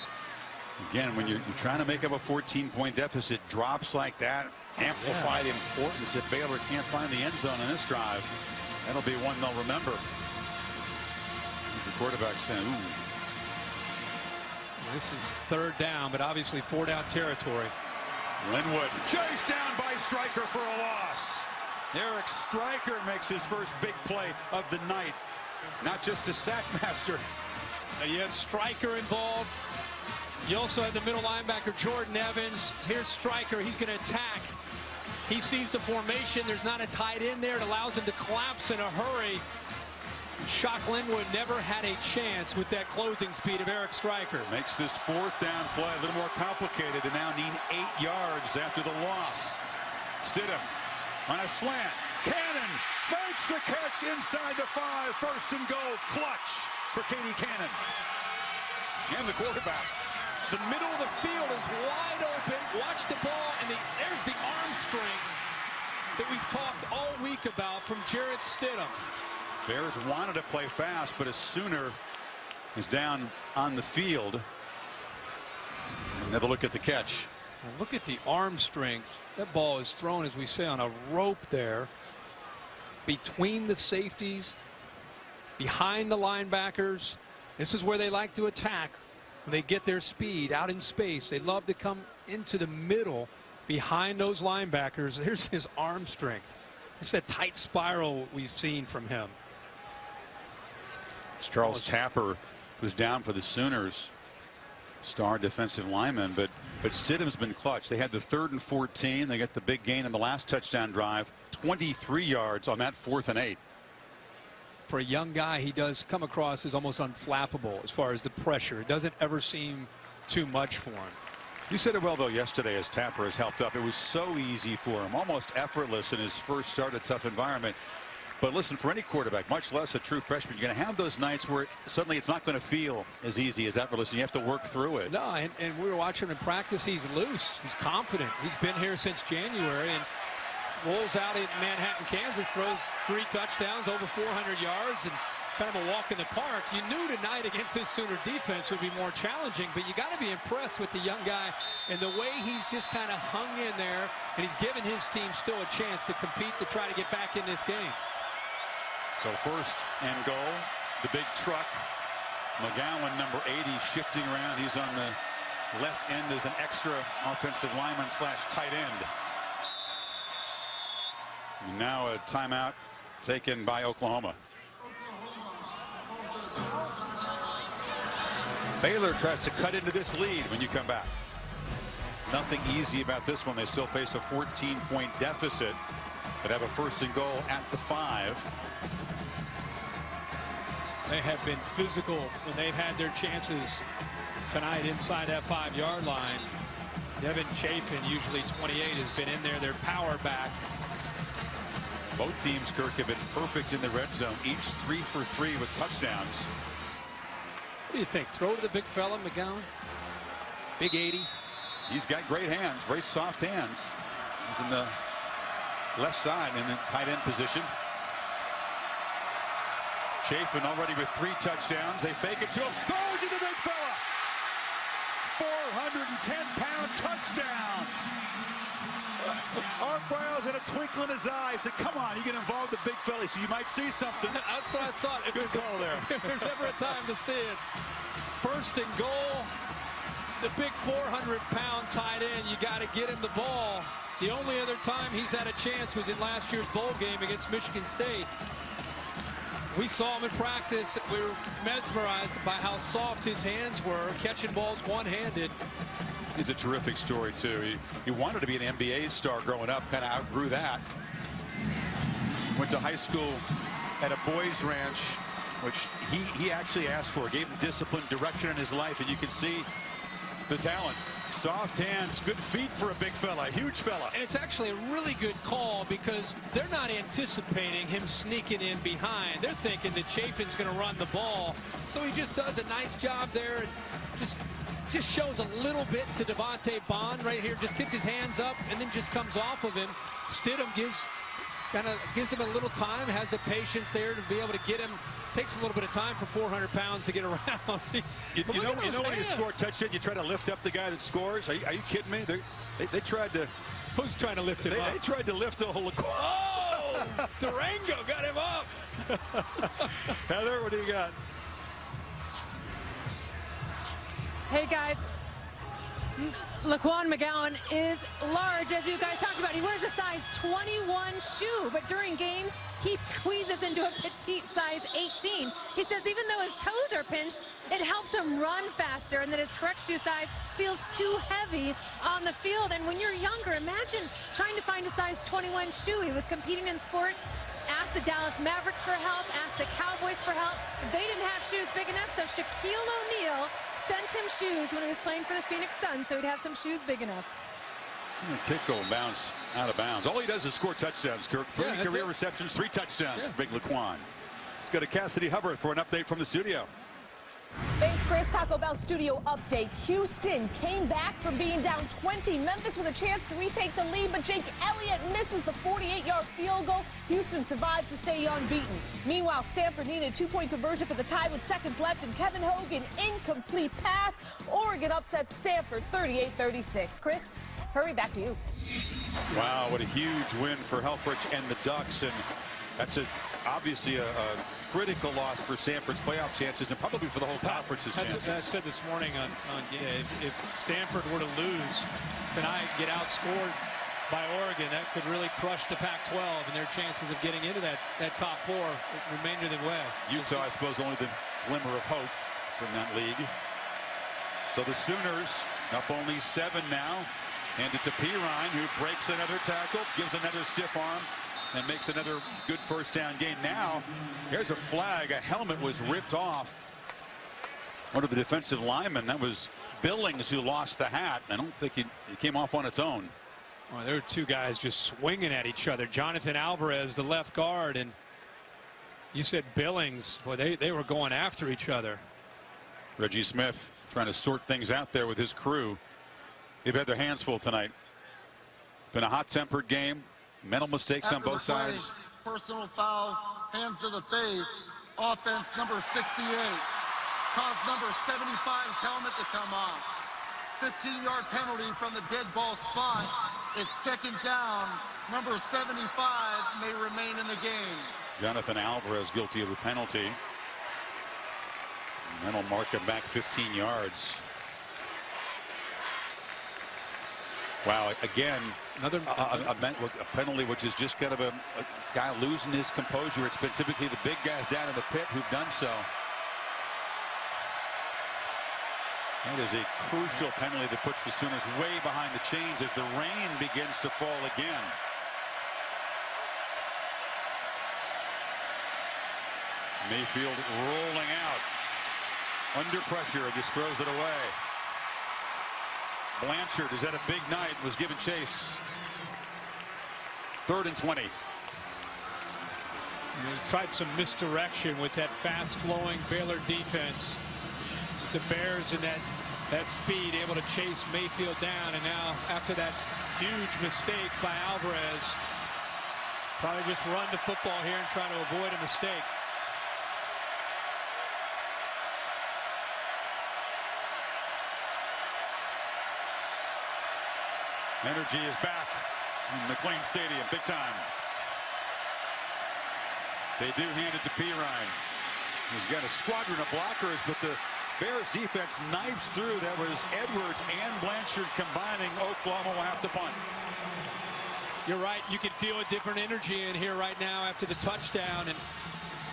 again, when you're trying to make up a 14-point deficit, drops like that, amplified importance if Baylor can't find the end zone in this drive. That'll be one they'll remember. He's the quarterback saying, ooh. This is 3rd down, but obviously 4-down territory. Linwood chased down by Stryker for a loss. Eric Stryker makes his first big play of the night. Not just a sack master. You have Stryker involved. You also have the middle linebacker, Jordan Evans. Here's Stryker. He's going to attack. He sees the formation. There's not a tight end there. It allows him to collapse in a hurry. Shock Linwood never had a chance with that closing speed of Eric Stryker. Makes this 4th down play a little more complicated. They now need 8 yards after the loss. Stidham on a slant. Cannon makes the catch inside the 5. 1st and goal. Clutch for Katie Cannon. And the quarterback. The middle of the field is wide open. Watch the ball, and there's the arm strength that we've talked all week about from Jarrett Stidham. Bears wanted to play fast, but a Sooner is down on the field. Another look at the catch. And look at the arm strength. That ball is thrown, as we say, on a rope there. Between the safeties, behind the linebackers. This is where they like to attack. When they get their speed out in space, they love to come into the middle behind those linebackers. Here's his arm strength. It's that tight spiral we've seen from him. Charles Tapper was down for the Sooners, star defensive lineman, but Stidham's been clutch. They had the 3rd and 14. They got the big gain in the last touchdown drive, 23 yards on that 4th and 8. For a young guy, he does come across as almost unflappable as far as the pressure. It doesn't ever seem too much for him. You said it well, though, yesterday as Tapper has helped up. It was so easy for him, almost effortless in his first start, a tough environment. But listen, for any quarterback, much less a true freshman, you're going to have those nights where suddenly it's not going to feel as easy as effortless, and you have to work through it. No, and we were watching him in practice. He's loose. He's confident. He's been here since January and rolls out in Manhattan, Kansas, throws 3 touchdowns, over 400 yards, and kind of a walk in the park. You knew tonight against this Sooner defense would be more challenging, but you got to be impressed with the young guy and the way he's just kind of hung in there, and he's given his team still a chance to compete to try to get back in this game. So 1st and goal, the big truck. McGowan, number 80, shifting around. He's on the left end as an extra offensive lineman / tight end. And now a timeout taken by Oklahoma. Baylor tries to cut into this lead when you come back. Nothing easy about this one. They still face a 14-point deficit, but have a 1st and goal at the 5. They have been physical when they've had their chances tonight inside that 5-yard line. Devin Chafin, usually 28, has been in there. Their power back. Both teams, Kirk, have been perfect in the red zone, each 3 for 3 with touchdowns. What do you think? Throw to the big fella, McGowan? Big 80. He's got great hands, very soft hands. He's in the left side in the tight end position. Chafin already with 3 touchdowns. They fake it to him. Throw it to the big fella. 410-pound touchdown. Art Briles had a twinkle in his eye. He said, come on, you get involved the big fella so you might see something. That's what I thought. Good call there. If there's ever a time to see it. 1st and goal. The big 400-pound tight end. You got to get him the ball. The only other time he's had a chance was in last year's bowl game against Michigan State. We saw him in practice. We were mesmerized by how soft his hands were, catching balls one-handed. He's a terrific story, too. He wanted to be an NBA star growing up, kind of outgrew that. Went to high school at a boys' ranch, which he actually asked for. Gave him discipline, direction in his life, and you can see the talent. Soft hands, good feet for a big fella, huge fella. And it's actually a really good call because they're not anticipating him sneaking in behind. They're thinking that Chafin's going to run the ball. So he just does a nice job there and just shows a little bit to Devontae Bond right here. Just gets his hands up and then just comes off of him. Stidham gives him a little time, has the patience there to be able to get him. Takes a little bit of time for 400 pounds to get around. you know when you score a touchdown, you try to lift up the guy that scores. Are you kidding me? They tried to. Who's trying to lift him up? They tried to lift Laquan. Oh, Durango got him up. Heather, what do you got? Hey guys, Laquan McGowan is large, as you guys talked about. He wears a size 21 shoe, but during games, he squeezes into a petite size 18. He says even though his toes are pinched, it helps him run faster, and that his correct shoe size feels too heavy on the field. And when you're younger, imagine trying to find a size 21 shoe. He was competing in sports, asked the Dallas Mavericks for help, asked the Cowboys for help. They didn't have shoes big enough, so Shaquille O'Neal sent him shoes when he was playing for the Phoenix Suns, so he'd have some shoes big enough. Kick goal and bounce out of bounds. All he does is score touchdowns, Kirk. 3 career receptions, 3 touchdowns for Big Laquan. Let's go to Cassidy Hubbard for an update from the studio. Thanks, Chris. Taco Bell studio update. Houston came back from being down 20. Memphis with a chance to retake the lead, but Jake Elliott misses the 48-yard field goal. Houston survives to stay unbeaten. Meanwhile, Stanford needed a 2-point conversion for the tie with seconds left, and Kevin Hogan incomplete pass. Oregon upsets Stanford 38-36. Chris, hurry, back to you. Wow, what a huge win for Helfrich and the Ducks, and that's obviously a critical loss for Stanford's playoff chances and probably for the whole conference's chances. That's what I said this morning on if Stanford were to lose tonight, get outscored by Oregon, that could really crush the Pac-12 and their chances of getting into that top 4 remainder of the way. Utah, I suppose, only the glimmer of hope from that league. So the Sooners up only 7 now. Hand it to Pirine, who breaks another tackle, gives another stiff arm, and makes another good first down gain. Now, here's a flag. A helmet was ripped off one of the defensive linemen. That was Billings who lost the hat. I don't think it came off on its own. Well, there were 2 guys just swinging at each other. Jonathan Alvarez, the left guard, and you said Billings. Boy, they were going after each other. Reggie Smith trying to sort things out there with his crew. They've had their hands full tonight. Been a hot-tempered game. Mental mistakes on both sides. Personal foul, hands to the face. Offense number 68. Caused number 75's helmet to come off. 15-yard penalty from the dead ball spot. It's second down. Number 75 may remain in the game. Jonathan Alvarez guilty of the penalty. And then will mark him back 15 yards. Wow, again, another a penalty which is just kind of a guy losing his composure. It's been typically the big guys down in the pit who've done so. That is a crucial penalty that puts the Sooners way behind the chains as the rain begins to fall again. Mayfield rolling out. Under pressure, just throws it away. Blanchard has had a big night, was given chase. 3rd and 20. He tried some misdirection with that fast-flowing Baylor defense. The Bears in that speed able to chase Mayfield down, and now after that huge mistake by Alvarez, probably just run the football here and try to avoid a mistake. Energy is back in McLean Stadium, big time. They do hand it to Pirine. He's got a squadron of blockers, but the Bears defense knifes through. That was Edwards and Blanchard combining. Oklahoma will have to punt. You're right. You can feel a different energy in here right now after the touchdown, and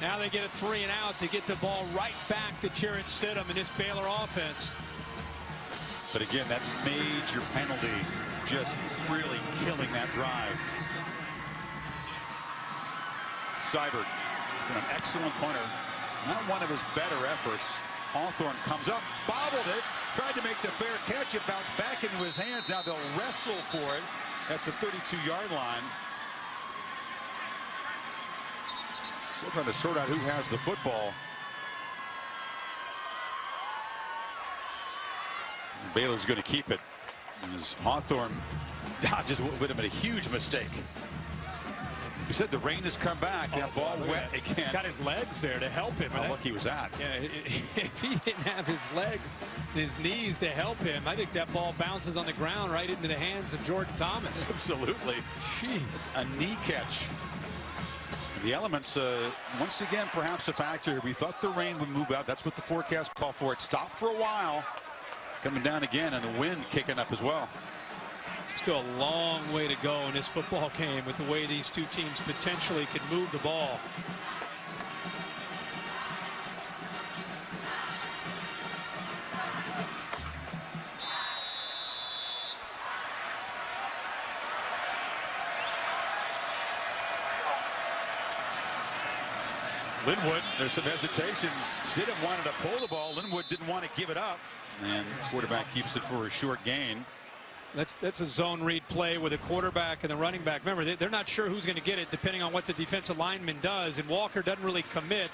now they get a 3 and out to get the ball right back to Jarrett Stidham in this Baylor offense. But again, that major penalty just really killing that drive. Seibert, an excellent punter. Not one of his better efforts. Hawthorne comes up, bobbled it, Tried to make the fair catch. It bounced back into his hands. Now they'll wrestle for it at the 32-yard line. Still trying to sort out who has the football. Baylor's going to keep it. As Hawthorne dodges what would have been a huge mistake. You said the rain has come back. That ball wet again. Got his legs there to help him. How lucky was that? Yeah, if he didn't have his legs, his knees to help him, I think that ball bounces on the ground right into the hands of Jordan Thomas. Absolutely. Jeez. It's a knee catch. The elements, once again, perhaps a factor. We thought the rain would move out. That's what the forecast called for. It stopped for a while. Coming down again, and the wind kicking up as well. Still a long way to go in this football game with the way these two teams potentially could move the ball. Linwood, there's some hesitation. Stidham wanted to pull the ball. Linwood didn't want to give it up. And the quarterback keeps it for a short gain. That's a zone read play with a quarterback and the running back. Remember, they're not sure who's going to get it depending on what the defensive lineman does. And Walker doesn't really commit.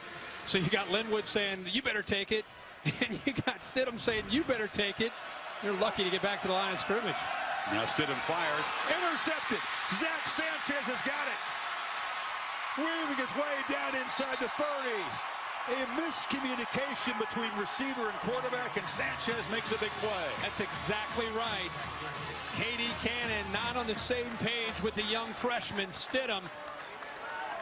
So you got Linwood saying, you better take it. And you got Stidham saying, you better take it. You're lucky to get back to the line of scrimmage. Now Stidham fires. Intercepted. Zach Sanchez has got it. Weaving his way down inside the 30. A miscommunication between receiver and quarterback, and Sanchez makes a big play. That's exactly right. K.D. Cannon not on the same page with the young freshman Stidham.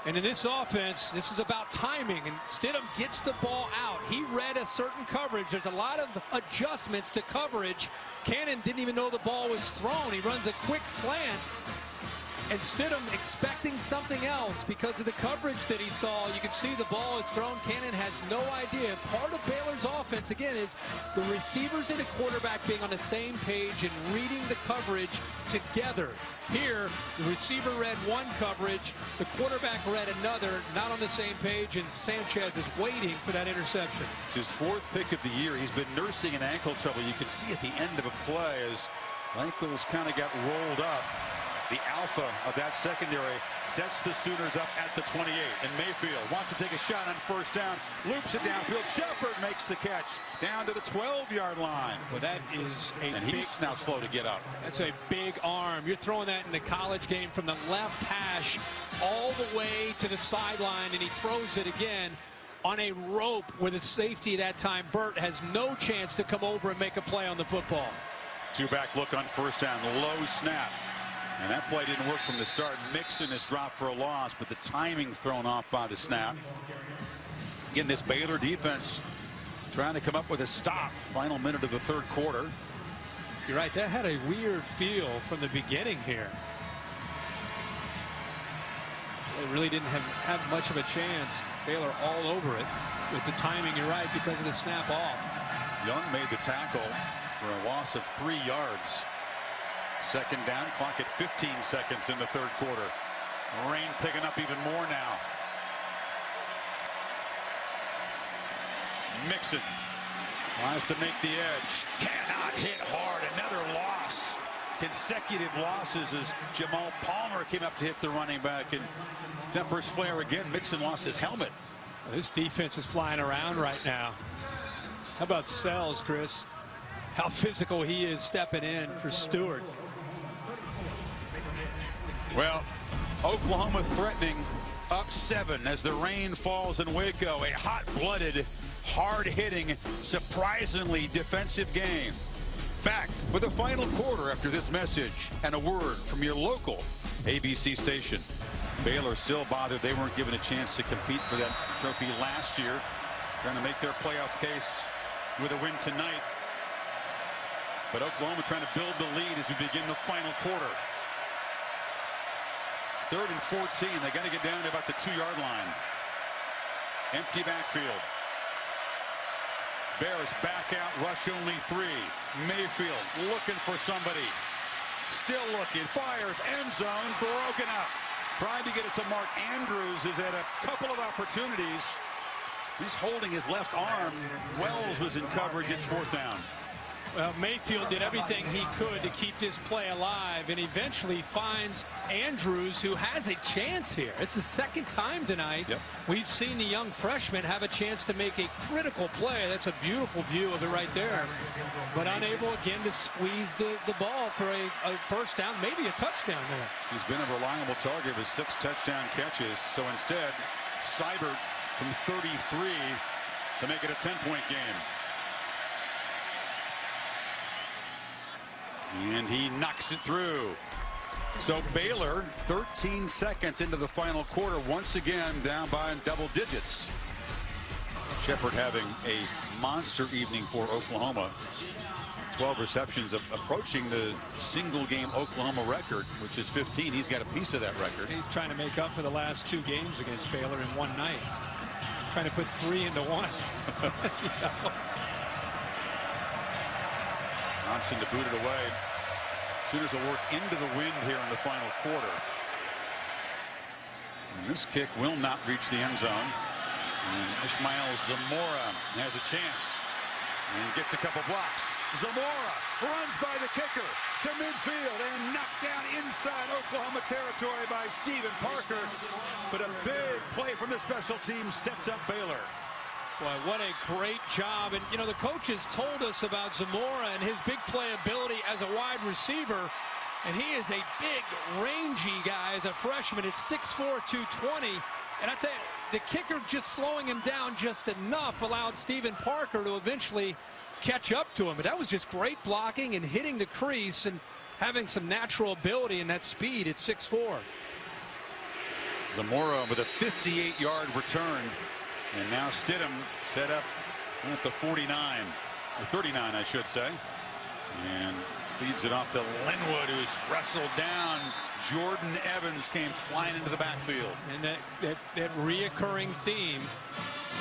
And in this offense, this is about timing, and Stidham gets the ball out. He read a certain coverage. There's a lot of adjustments to coverage. Cannon didn't even know the ball was thrown. He runs a quick slant. And Stidham expecting something else because of the coverage that he saw. You can see the ball is thrown. Cannon has no idea. Part of Baylor's offense, again, is the receivers and the quarterback being on the same page and reading the coverage together. Here, the receiver read one coverage, the quarterback read another, not on the same page, and Sanchez is waiting for that interception. It's his 4th pick of the year. He's been nursing an ankle trouble. You can see at the end of a play as ankles kind of got rolled up. The alpha of that secondary sets the Sooners up at the 28. And Mayfield wants to take a shot on first down. Loops it downfield. Shepard makes the catch down to the 12-yard line. Well, that is a and he's now slow to get up. That's a big arm. You're throwing that in the college game from the left hash all the way to the sideline, and he throws it again on a rope with a safety that time. Burt has no chance to come over and make a play on the football. Two-back look on first down. Low snap. And that play didn't work from the start. Mixon is dropped for a loss, but the timing thrown off by the snap. Again, this Baylor defense trying to come up with a stop. Final minute of the 3rd quarter. You're right. That had a weird feel from the beginning here. They really didn't have much of a chance. Baylor all over it with the timing. You're right, because of the snap off. Young made the tackle for a loss of 3 yards. Second down, clock at 15 seconds in the 3rd quarter. Rain picking up even more now. Mixon tries to make the edge. Cannot hit hard. Another loss. Consecutive losses as Jamal Palmer came up to hit the running back, and tempers flare again. Mixon lost his helmet. This defense is flying around right now. How about Sells, Chris? How physical he is stepping in for Stewart. Well, Oklahoma threatening up 7 as the rain falls in Waco. A hot-blooded, hard-hitting, surprisingly defensive game. Back for the final quarter after this message and a word from your local ABC station. Baylor still bothered they weren't given a chance to compete for that trophy last year. Trying to make their playoff case with a win tonight. But Oklahoma trying to build the lead as we begin the final quarter. 3rd and 14. They got to get down to about the 2-yard line. Empty backfield. Bears back out, rush only 3. Mayfield looking for somebody. Still looking, fires, end zone, broken up. Trying to get it to Mark Andrews, who's had a couple of opportunities. He's holding his left arm. Wells was in coverage. It's 4th down. Well, Mayfield did everything he could to keep this play alive and eventually finds Andrews, who has a chance here. It's the second time tonight we've seen the young freshman have a chance to make a critical play. That's a beautiful view of it right there. But unable again to squeeze the ball for a first down, maybe a touchdown there. He's been a reliable target with 6 touchdown catches. So instead, Seibert from 33 to make it a 10-point game. And he knocks it through. So Baylor, 13 seconds into the final quarter, once again down by double digits. Shepard having a monster evening for Oklahoma. 12 receptions, approaching the single-game Oklahoma record, which is 15. He's got a piece of that record. He's trying to make up for the last 2 games against Baylor in one night. Trying to put 3 into 1. Johnson to boot it away. Sooners will work into the wind here in the final quarter. And this kick will not reach the end zone. And Ishmael Zamora has a chance and gets a couple blocks. Zamora runs by the kicker to midfield and knocked down inside Oklahoma territory by Stephen Parker. But a big play from the special team sets up Baylor. Boy, what a great job. And, you know, the coaches told us about Zamora and his big playability as a wide receiver. And he is a big, rangy guy as a freshman. It's 6'4", 220. And I tell you, the kicker just slowing him down just enough allowed Stephen Parker to eventually catch up to him. But that was just great blocking and hitting the crease and having some natural ability and that speed at 6'4". Zamora with a 58-yard return. And now Stidham set up at the 49, or 39, I should say. And feeds it off to Linwood, who's wrestled down. Jordan Evans came flying into the backfield. And that reoccurring theme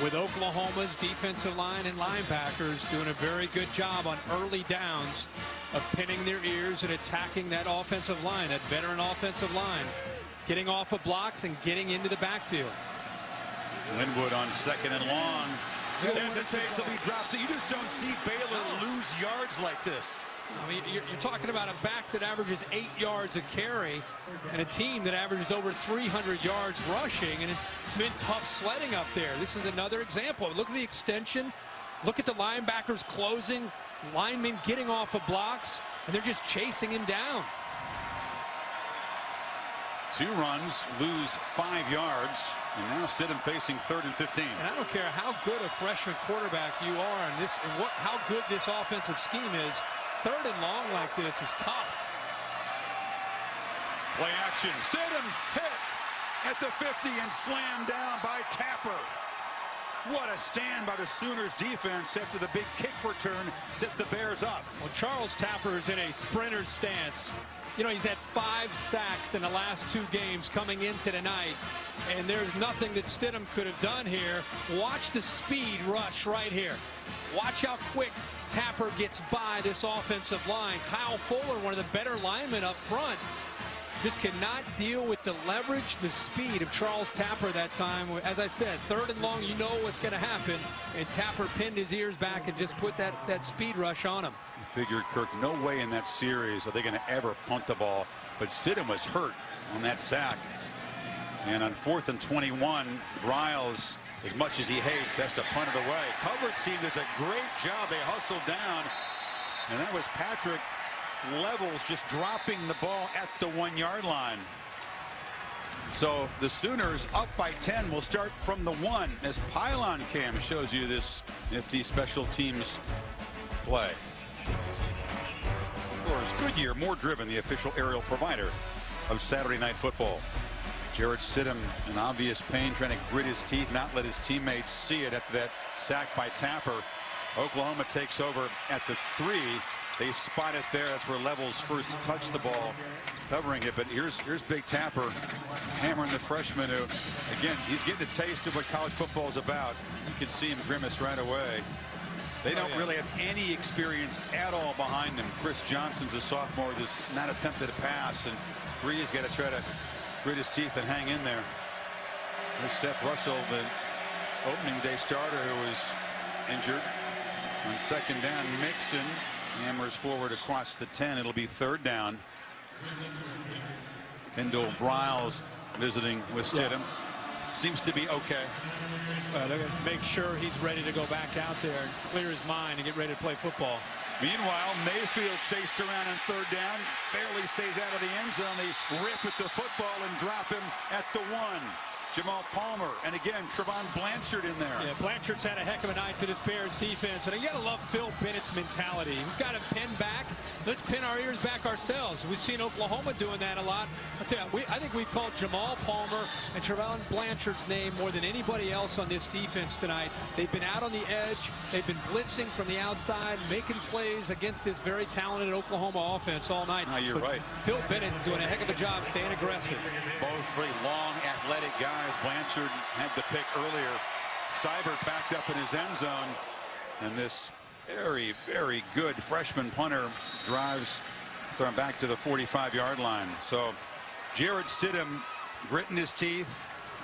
with Oklahoma's defensive line and linebackers doing a very good job on early downs of pinning their ears and attacking that offensive line, that veteran offensive line, getting off of blocks and getting into the backfield. Linwood on 2nd and long. Hesitates till he drops it. You just don't see Baylor lose yards like this. I mean, you're talking about a back that averages 8 yards a carry and a team that averages over 300 yards rushing, and it's been tough sledding up there. This is another example. Look at the extension. Look at the linebackers closing, linemen getting off of blocks, and they're just chasing him down. 2 runs, lose 5 yards, and now Stidham facing 3rd and 15. And I don't care how good a freshman quarterback you are in this, and how good this offensive scheme is. 3rd and long like this is tough. Play action. Stidham hit at the 50 and slammed down by Tapper. What a stand by the Sooners defense after the big kick return set the Bears up. Well, Charles Tapper is in a sprinter stance. You know, he's had 5 sacks in the last 2 games coming into tonight, and there's nothing that Stidham could have done here. Watch the speed rush right here. Watch how quick Tapper gets by this offensive line. Kyle Fuller, one of the better linemen up front, just cannot deal with the leverage, the speed of Charles Tapper that time. As I said, 3rd and long, you know what's going to happen, and Tapper pinned his ears back and just put that speed rush on him. Figured, Kirk, no way in that series are they going to ever punt the ball, but Stidham was hurt on that sack. And on 4th and 21, Riles, as much as he hates, has to punt it away. Coverage team does a great job. They hustled down, and that was Patrick Levels just dropping the ball at the 1-yard line. So the Sooners up by 10 will start from the 1 as Pylon Cam shows you this nifty special teams play. Of course, Goodyear, more driven, the official aerial provider of Saturday Night Football. Jarrett Stidham in obvious pain, trying to grit his teeth, not let his teammates see it after that sack by Tapper. Oklahoma takes over at the 3. They spot it there. That's where Levels first touched the ball, covering it. But here's Big Tapper hammering the freshman who, again, he's getting a taste of what college football is about. You can see him grimace right away. They don't really have any experience at all behind them. Chris Johnson's a sophomore that's not attempted a pass, and 3 has got to try to grit his teeth and hang in there. There's Seth Russell, the opening day starter, who was injured. On 2nd down, Mixon Hammers forward across the 10. It'll be 3rd down. Kendall Briles visiting with Stidham. Seems to be okay. They're going to make sure he's ready to go back out there and clear his mind and get ready to play football. Meanwhile, Mayfield chased around on 3rd down. Barely stays out of the end zone. They rip at the football and drop him at the 1. Jamal Palmer, and again, Trevon Blanchard in there. Yeah, Blanchard's had a heck of a night for this Bears defense, and you got to love Phil Bennett's mentality. We've got him pinned back. Let's pin our ears back ourselves. We've seen Oklahoma doing that a lot. I'll tell you, I think we've called Jamal Palmer and Trevon Blanchard's name more than anybody else on this defense tonight. They've been out on the edge. They've been blitzing from the outside, making plays against this very talented Oklahoma offense all night. You're right. Phil Bennett doing a heck of a job staying aggressive. Both very long, athletic guys. Blanchard had the pick earlier. Seibert backed up in his end zone, and this very, very good freshman punter drives them back to the 45-yard line. So Jarrett Stidham gritting his teeth,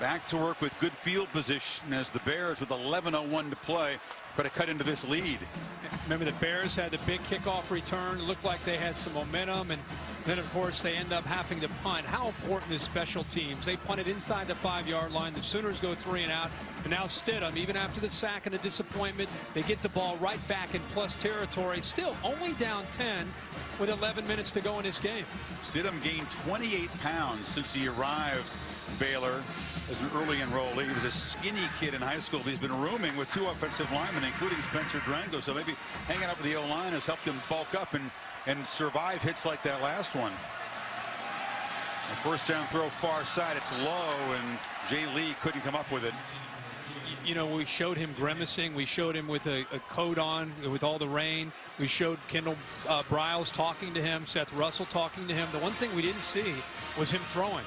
back to work with good field position as the Bears, with 11:01 to play, try to cut into this lead. Remember, the Bears had the big kickoff return. It looked like they had some momentum, and then, of course, they end up having to punt. How important is special teams? They punted inside the 5-yard line. The Sooners go 3 and out. And now Stidham, even after the sack and the disappointment, they get the ball right back in plus territory. Still only down 10 with 11 minutes to go in this game. Stidham gained 28 pounds since he arrived in Baylor as an early enrollee. He was a skinny kid in high school. He's been rooming with 2 offensive linemen, including Spencer Drango. So maybe hanging up with the O-line has helped him bulk up and survive hits like that last one. A 1st down throw far side. It's low, and Jay Lee couldn't come up with it. You know, we showed him grimacing. We showed him with a coat on with all the rain. We showed Kendall Briles talking to him, Seth Russell talking to him. The one thing we didn't see was him throwing.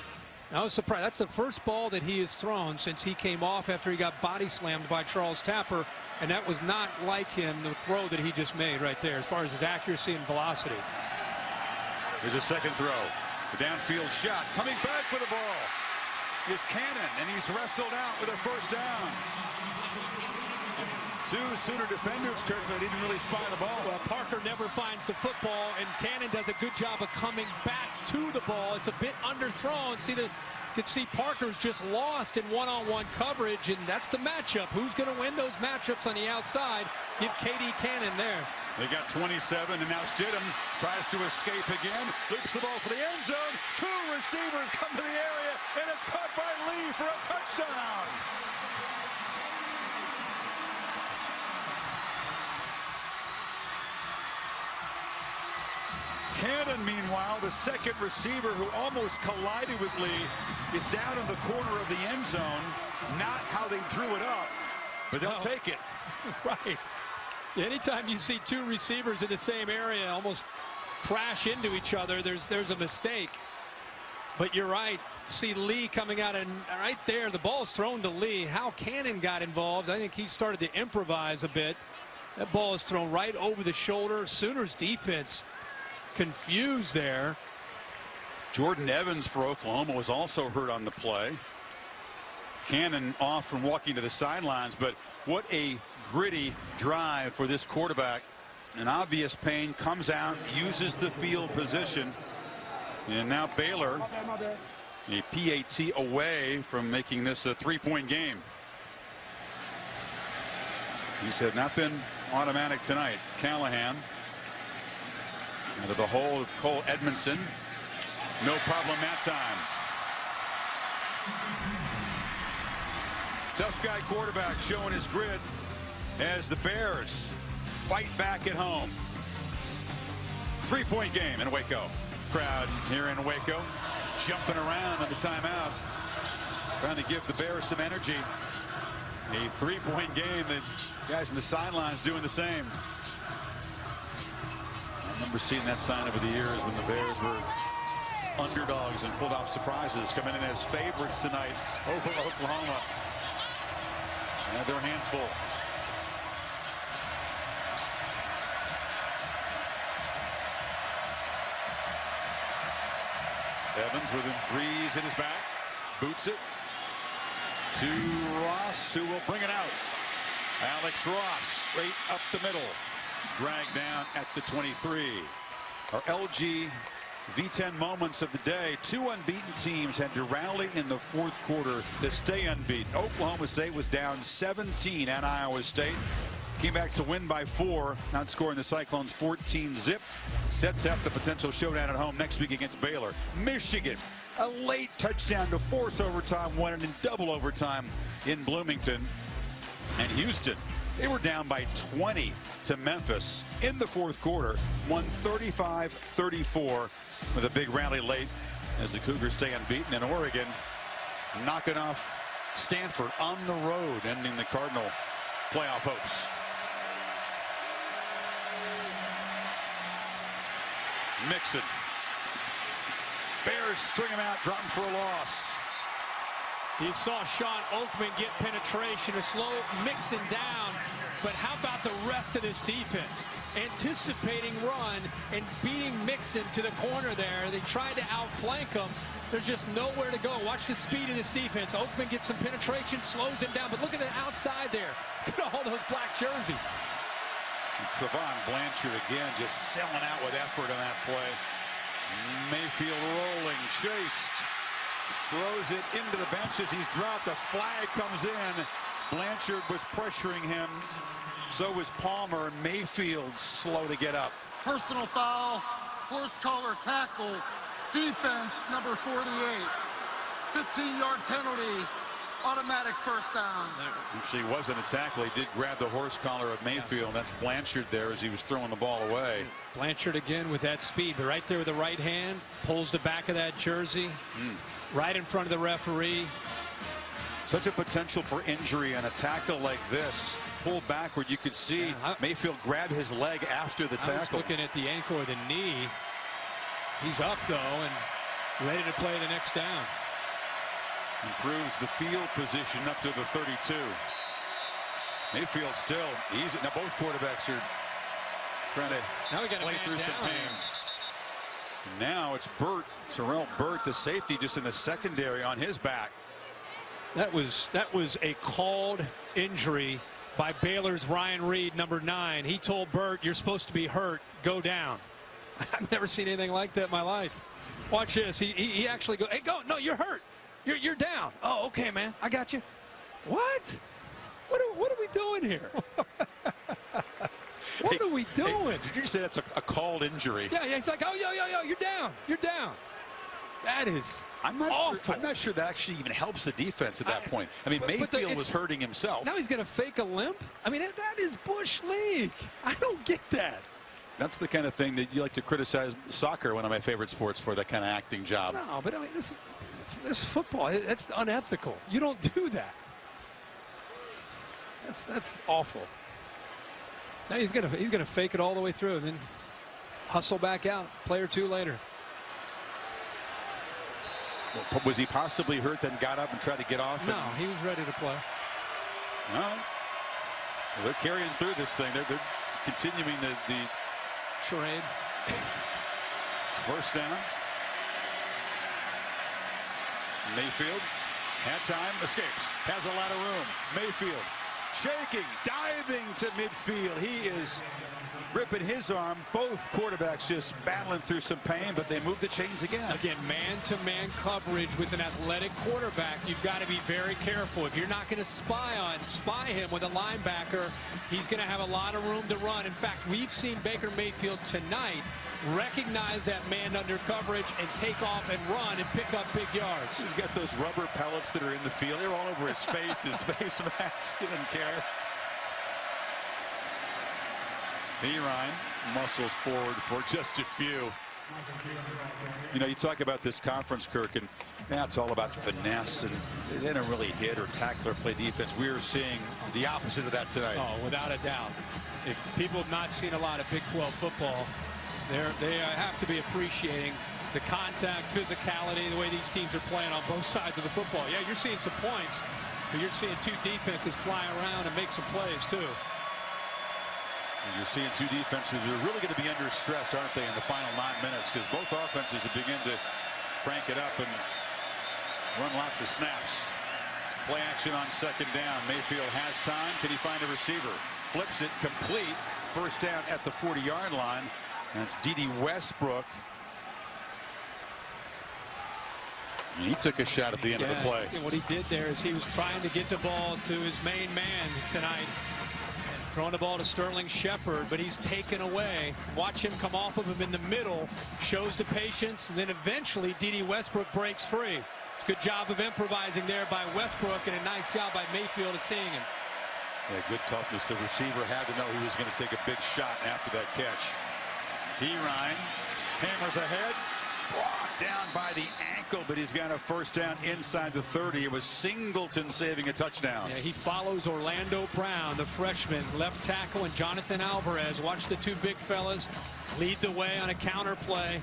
I was surprised. That's the first ball that he has thrown since he came off after he got body slammed by Charles Tapper, and that was not like him, the throw that he just made right there as far as his accuracy and velocity. Here's a 2nd throw. The downfield shot. Coming back for the ball is Cannon, and he's wrestled out with a 1st down. 2 Sooner defenders, Kirk, but he didn't really spy the ball. Well, Parker never finds the football, and Cannon does a good job of coming back to the ball. It's a bit underthrown. You can see Parker's just lost in one-on-one coverage, and that's the matchup. Who's going to win those matchups on the outside? Give KD Cannon there. They got 27, and now Stidham tries to escape again. Loops the ball for the end zone. 2 receivers come to the area, and it's caught by Lee for a touchdown. Cannon, meanwhile, the 2nd receiver who almost collided with Lee, is down in the corner of the end zone. Not how they drew it up, but they'll take it. Right. Anytime you see 2 receivers in the same area almost crash into each other, there's a mistake. But you're right. See Lee coming out, and right there, the ball's thrown to Lee. How Cannon got involved, I think he started to improvise a bit. That ball is thrown right over the shoulder. Sooners defense confused there. Jordan Evans for Oklahoma was also hurt on the play. Cannon off from walking to the sidelines, but what a gritty drive for this quarterback. An obvious pain, comes out, uses the field position, and now Baylor, a PAT away from making this a 3-point game. These have not been automatic tonight. Callahan into the hole of Cole Edmondson. No problem that time. Tough guy quarterback showing his grit as the Bears fight back at home. 3-point game in Waco. Crowd here in Waco jumping around on the timeout, trying to give the Bears some energy. A 3-point game. The guys in the sidelines doing the same. I remember seeing that sign over the years when the Bears were underdogs and pulled off surprises, coming in as favorites tonight over Oklahoma. They had their hands full. Evans with a breeze in his back, boots it to Ross, who will bring it out. Alex Ross straight up the middle. dragged down at the 23. Our LG V10 moments of the day. 2 unbeaten teams had to rally in the fourth quarter to stay unbeaten. Oklahoma State was down 17 at Iowa State. Came back to win by 4, outscoring the Cyclones 14-zip. Sets up the potential showdown at home next week against Baylor. Michigan, a late touchdown to force overtime, won it in double overtime in Bloomington. And Houston, they were down by 20 to Memphis in the fourth quarter, won 35-34 with a big rally late as the Cougars stay unbeaten. And Oregon knocking off Stanford on the road, ending the Cardinal playoff hopes. Mixon. Bears string him out, drop him for a loss. You saw Sean Oakman get penetration to slow Mixon down, but how about the rest of this defense? Anticipating run and beating Mixon to the corner there. They tried to outflank him. There's just nowhere to go. Watch the speed of this defense. Oakman gets some penetration, slows him down, but look at the outside there. Look at all those black jerseys. And Trevon Blanchard again just selling out with effort on that play. Mayfield rolling, chased. Throws it into the benches. He's dropped. The flag comes in. Blanchard was pressuring him. So was Palmer. Mayfield slow to get up. Personal foul, horse collar tackle, defense number 48. 15-yard penalty, automatic first down. Actually wasn't a tackle. He did grab the horse collar of Mayfield. That's Blanchard there as he was throwing the ball away. Blanchard again with that speed, but right there with the right hand, pulls the back of that jersey. Right in front of the referee. Such a potential for injury on a tackle like this. Pull backward, you could see Mayfield grab his leg after the tackle. I was looking at the ankle or the knee. He's up though and ready to play the next down. Improves the field position up to the 32. Mayfield still easy. Now both quarterbacks are trying to play through some pain. Now it's Burt, Terrell Burt, the safety, just in the secondary on his back. That was a called injury by Baylor's Ryan Reed, number 9. He told Burt, "You're supposed to be hurt. Go down." I've never seen anything like that in my life. Watch this. He actually goes, "Hey, go! No, you're hurt. You're down." "Oh, okay, man. I got you." What? What are we doing here? What are we doing? Hey, did you say that's a called injury? Yeah, he's like, "Oh, yo, you're down. You're down." That is awful. I'm not sure that actually even helps the defense at that point. I mean, Mayfield was hurting himself. Now he's going to fake a limp? I mean, that is Bush League. I don't get that. That's the kind of thing that you like to criticize soccer, one of my favorite sports, for, that kind of acting job. No, but I mean, this is football. That's unethical. You don't do that. That's awful. Now he's gonna fake it all the way through and then hustle back out. Play or two later. Well, was he possibly hurt, then got up and tried to get off? No, he was ready to play. All right. Well, they're carrying through this thing. They're continuing the charade. First down. Mayfield had time, escapes, has a lot of room. Mayfield shaking, diving to midfield. He is ripping his arm. Both quarterbacks just battling through some pain, but they move the chains again. Again, man-to-man coverage with an athletic quarterback. You've got to be very careful. If you're not going to spy him with a linebacker, he's going to have a lot of room to run. In fact, we've seen Baker Mayfield tonight recognize that man under coverage and take off and run and pick up big yards. He's got those rubber pellets that are in the field. They're all over his face, his face mask. He doesn't care. Ryan muscles forward for just a few. You know, you talk about this conference, Kirk, and now it's all about finesse, and they don't really hit or tackle or play defense. We are seeing the opposite of that tonight. Oh, without a doubt. If people have not seen a lot of Big 12 football, they have to be appreciating the contact, physicality, the way these teams are playing on both sides of the football. Yeah, you're seeing some points, but you're seeing two defenses fly around and make some plays, too. You're seeing two defenses that are really going to be under stress, aren't they, in the final 9 minutes, because both offenses have begun to crank it up and run lots of snaps. Play action on second down. Mayfield has time. Can he find a receiver? Flips it complete First down at the 40-yard line. That's D.D. Westbrook. He took a shot at the end of the play. What he did there is he was trying to get the ball to his main man tonight. Throwing the ball to Sterling Shepard, but he's taken away. Watch him come off of him in the middle. Shows the patience, and then eventually D.D. Westbrook breaks free. Good job of improvising there by Westbrook, and a nice job by Mayfield of seeing him. Yeah, good toughness. The receiver had to know he was going to take a big shot after that catch. Ryan hammers ahead. Brought down by the ankle, but he's got a first down inside the 30. It was Singleton saving a touchdown. Yeah, he follows Orlando Brown, the freshman left tackle, and Jonathan Alvarez. Watch the two big fellas lead the way on a counter play.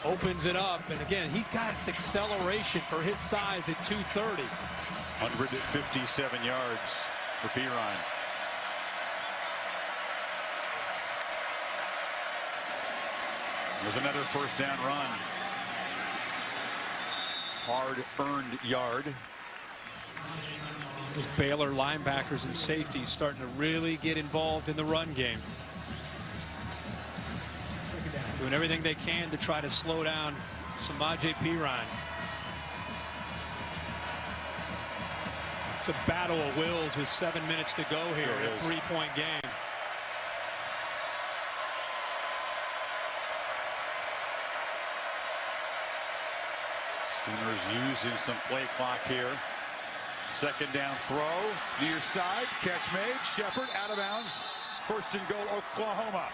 Opens it up, and again, he's got acceleration for his size at 230. 157 yards for Ryan. There's another first down run. Hard-earned yard. Those Baylor linebackers and safeties starting to really get involved in the run game. Doing everything they can to try to slow down Samaje Perine. It's a battle of wills with 7 minutes to go here in a 3-point game. Sooners using some play clock here. Second down throw, near side, catch made. Shepard out of bounds. First and goal, Oklahoma.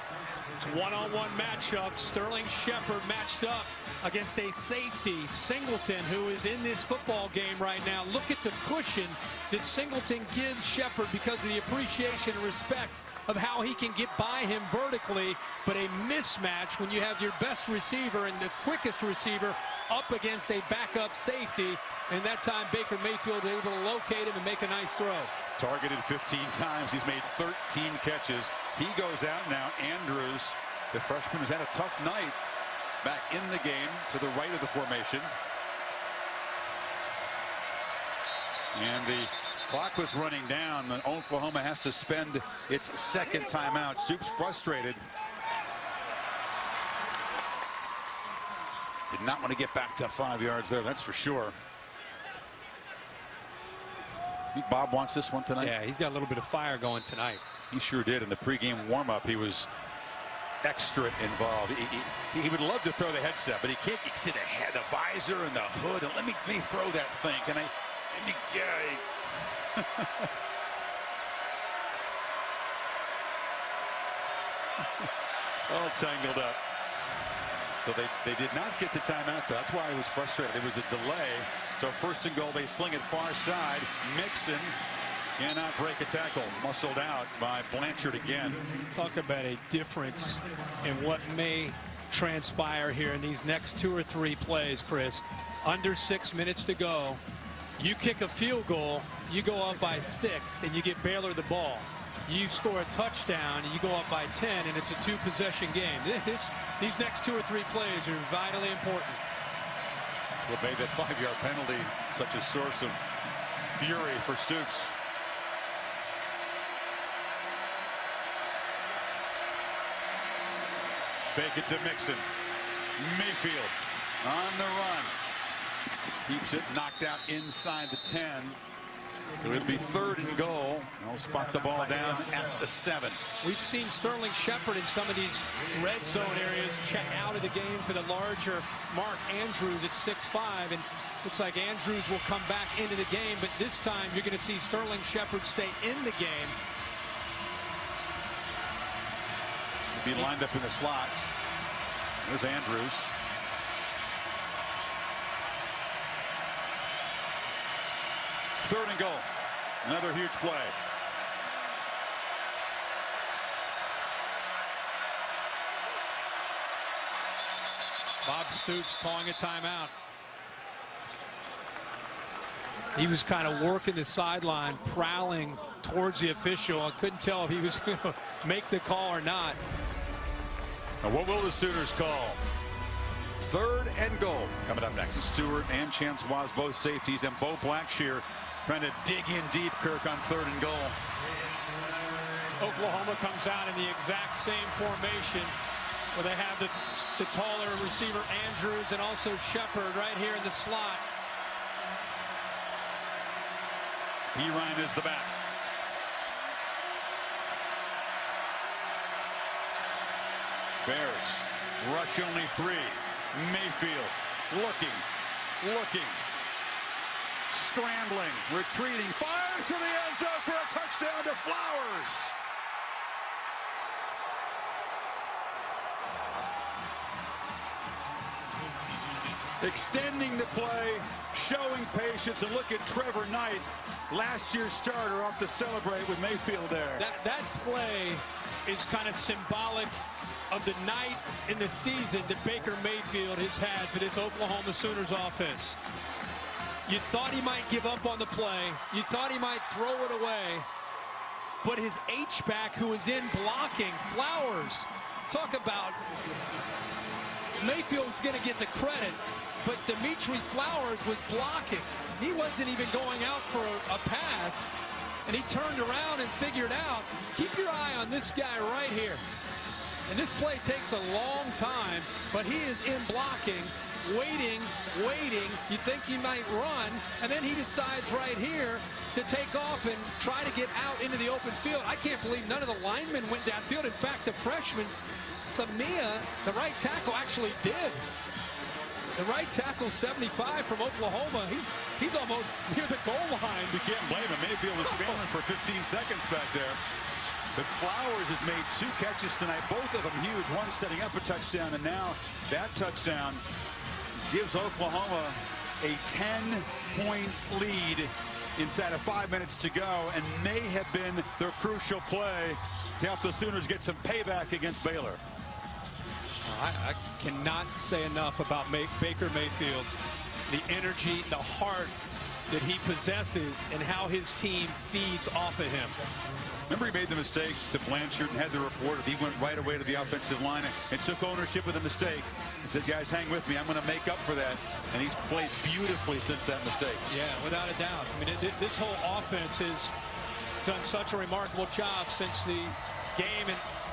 It's one-on-one matchup. Sterling Shepard matched up against a safety, Singleton, who is in this football game right now. Look at the cushion that Singleton gives Shepard because of the appreciation and respect of how he can get by him vertically, but a mismatch when you have your best receiver and the quickest receiver up against a backup safety, and that time Baker Mayfield was able to locate him and make a nice throw. Targeted 15 times. He's made 13 catches. He goes out now. Andrews, the freshman, has had a tough night back in the game to the right of the formation. And the clock was running down. And Oklahoma has to spend its second timeout. Soup's frustrated. Did not want to get back to 5 yards there, that's for sure. I think Bob wants this one tonight. Yeah, he's got a little bit of fire going tonight. He sure did. In the pregame warm-up, he was extra involved. He would love to throw the headset, but he can't. You can see the head, the visor, and the hood. And let me throw that thing. Can I? All tangled up. So they did not get the timeout. That's why he was frustrated. It was a delay. So first and goal, they sling it far side. Mixon cannot break a tackle. Muscled out by Blanchard again. Talk about a difference in what may transpire here in these next 2 or 3 plays, Chris. Under 6 minutes to go. You kick a field goal, you go up by 6, and you get Baylor the ball. You score a touchdown, and you go up by 10, and it's a 2-possession game. These next 2 or 3 plays are vitally important. What made that 5-yard penalty such a source of fury for Stoops. Fake it to Mixon. Mayfield on the run. Keeps it knocked out inside the 10. So it'll be 3rd and goal. They'll spot the ball down at the 7. We've seen Sterling Shepard in some of these red zone areas check out of the game for the larger Mark Andrews at 6'5", and looks like Andrews will come back into the game, but this time you're going to see Sterling Shepard stay in the game. He'll be lined up in the slot. There's Andrews. Third and goal. Another huge play. Bob Stoops calling a timeout. He was kind of working the sideline, prowling towards the official. I couldn't tell if he was going to make the call or not. Now what will the Sooners call? 3rd and goal. Coming up next. Stewart and Chance Was, both safeties, and Bo Blackshear trying to dig in deep, Kirk, on 3rd and goal. Oklahoma comes out in the exact same formation where they have the taller receiver Andrews and also Shepard right here in the slot. Ryan is the back. Bears rush only 3. Mayfield looking, scrambling, retreating, fires to the end zone for a touchdown to Flowers. Extending the play, showing patience, and look at Trevor Knight, last year's starter, off to celebrate with Mayfield there. That play is kind of symbolic of the night in the season that Baker Mayfield has had for this Oklahoma Sooners offense. You thought he might give up on the play. You thought he might throw it away. But his H-back, who was in blocking, Flowers, talk about Mayfield's going to get the credit, but Dimitri Flowers was blocking. He wasn't even going out for a pass, and he turned around and figured out, keep your eye on this guy right here. And this play takes a long time, but he is in blocking, waiting. You think he might run, and then he decides right here to take off and try to get out into the open field. I can't believe none of the linemen went downfield. In fact, the freshman, Samia, the right tackle, actually did. The right tackle, 75 from Oklahoma. He's almost near the goal line. You can't blame him. Mayfield was failing for 15 seconds back there. But Flowers has made 2 catches tonight, both of them huge. One setting up a touchdown, and now that touchdown gives Oklahoma a 10-point lead inside of 5 minutes to go, and may have been their crucial play to help the Sooners get some payback against Baylor. I cannot say enough about Baker Mayfield, the energy, the heart that he possesses, and how his team feeds off of him. Remember, he made the mistake to Blanchard and had the report. He went right away to the offensive line and took ownership of the mistake and said, guys, hang with me. I'm going to make up for that. And he's played beautifully since that mistake. Yeah, without a doubt. I mean, this whole offense has done such a remarkable job since the game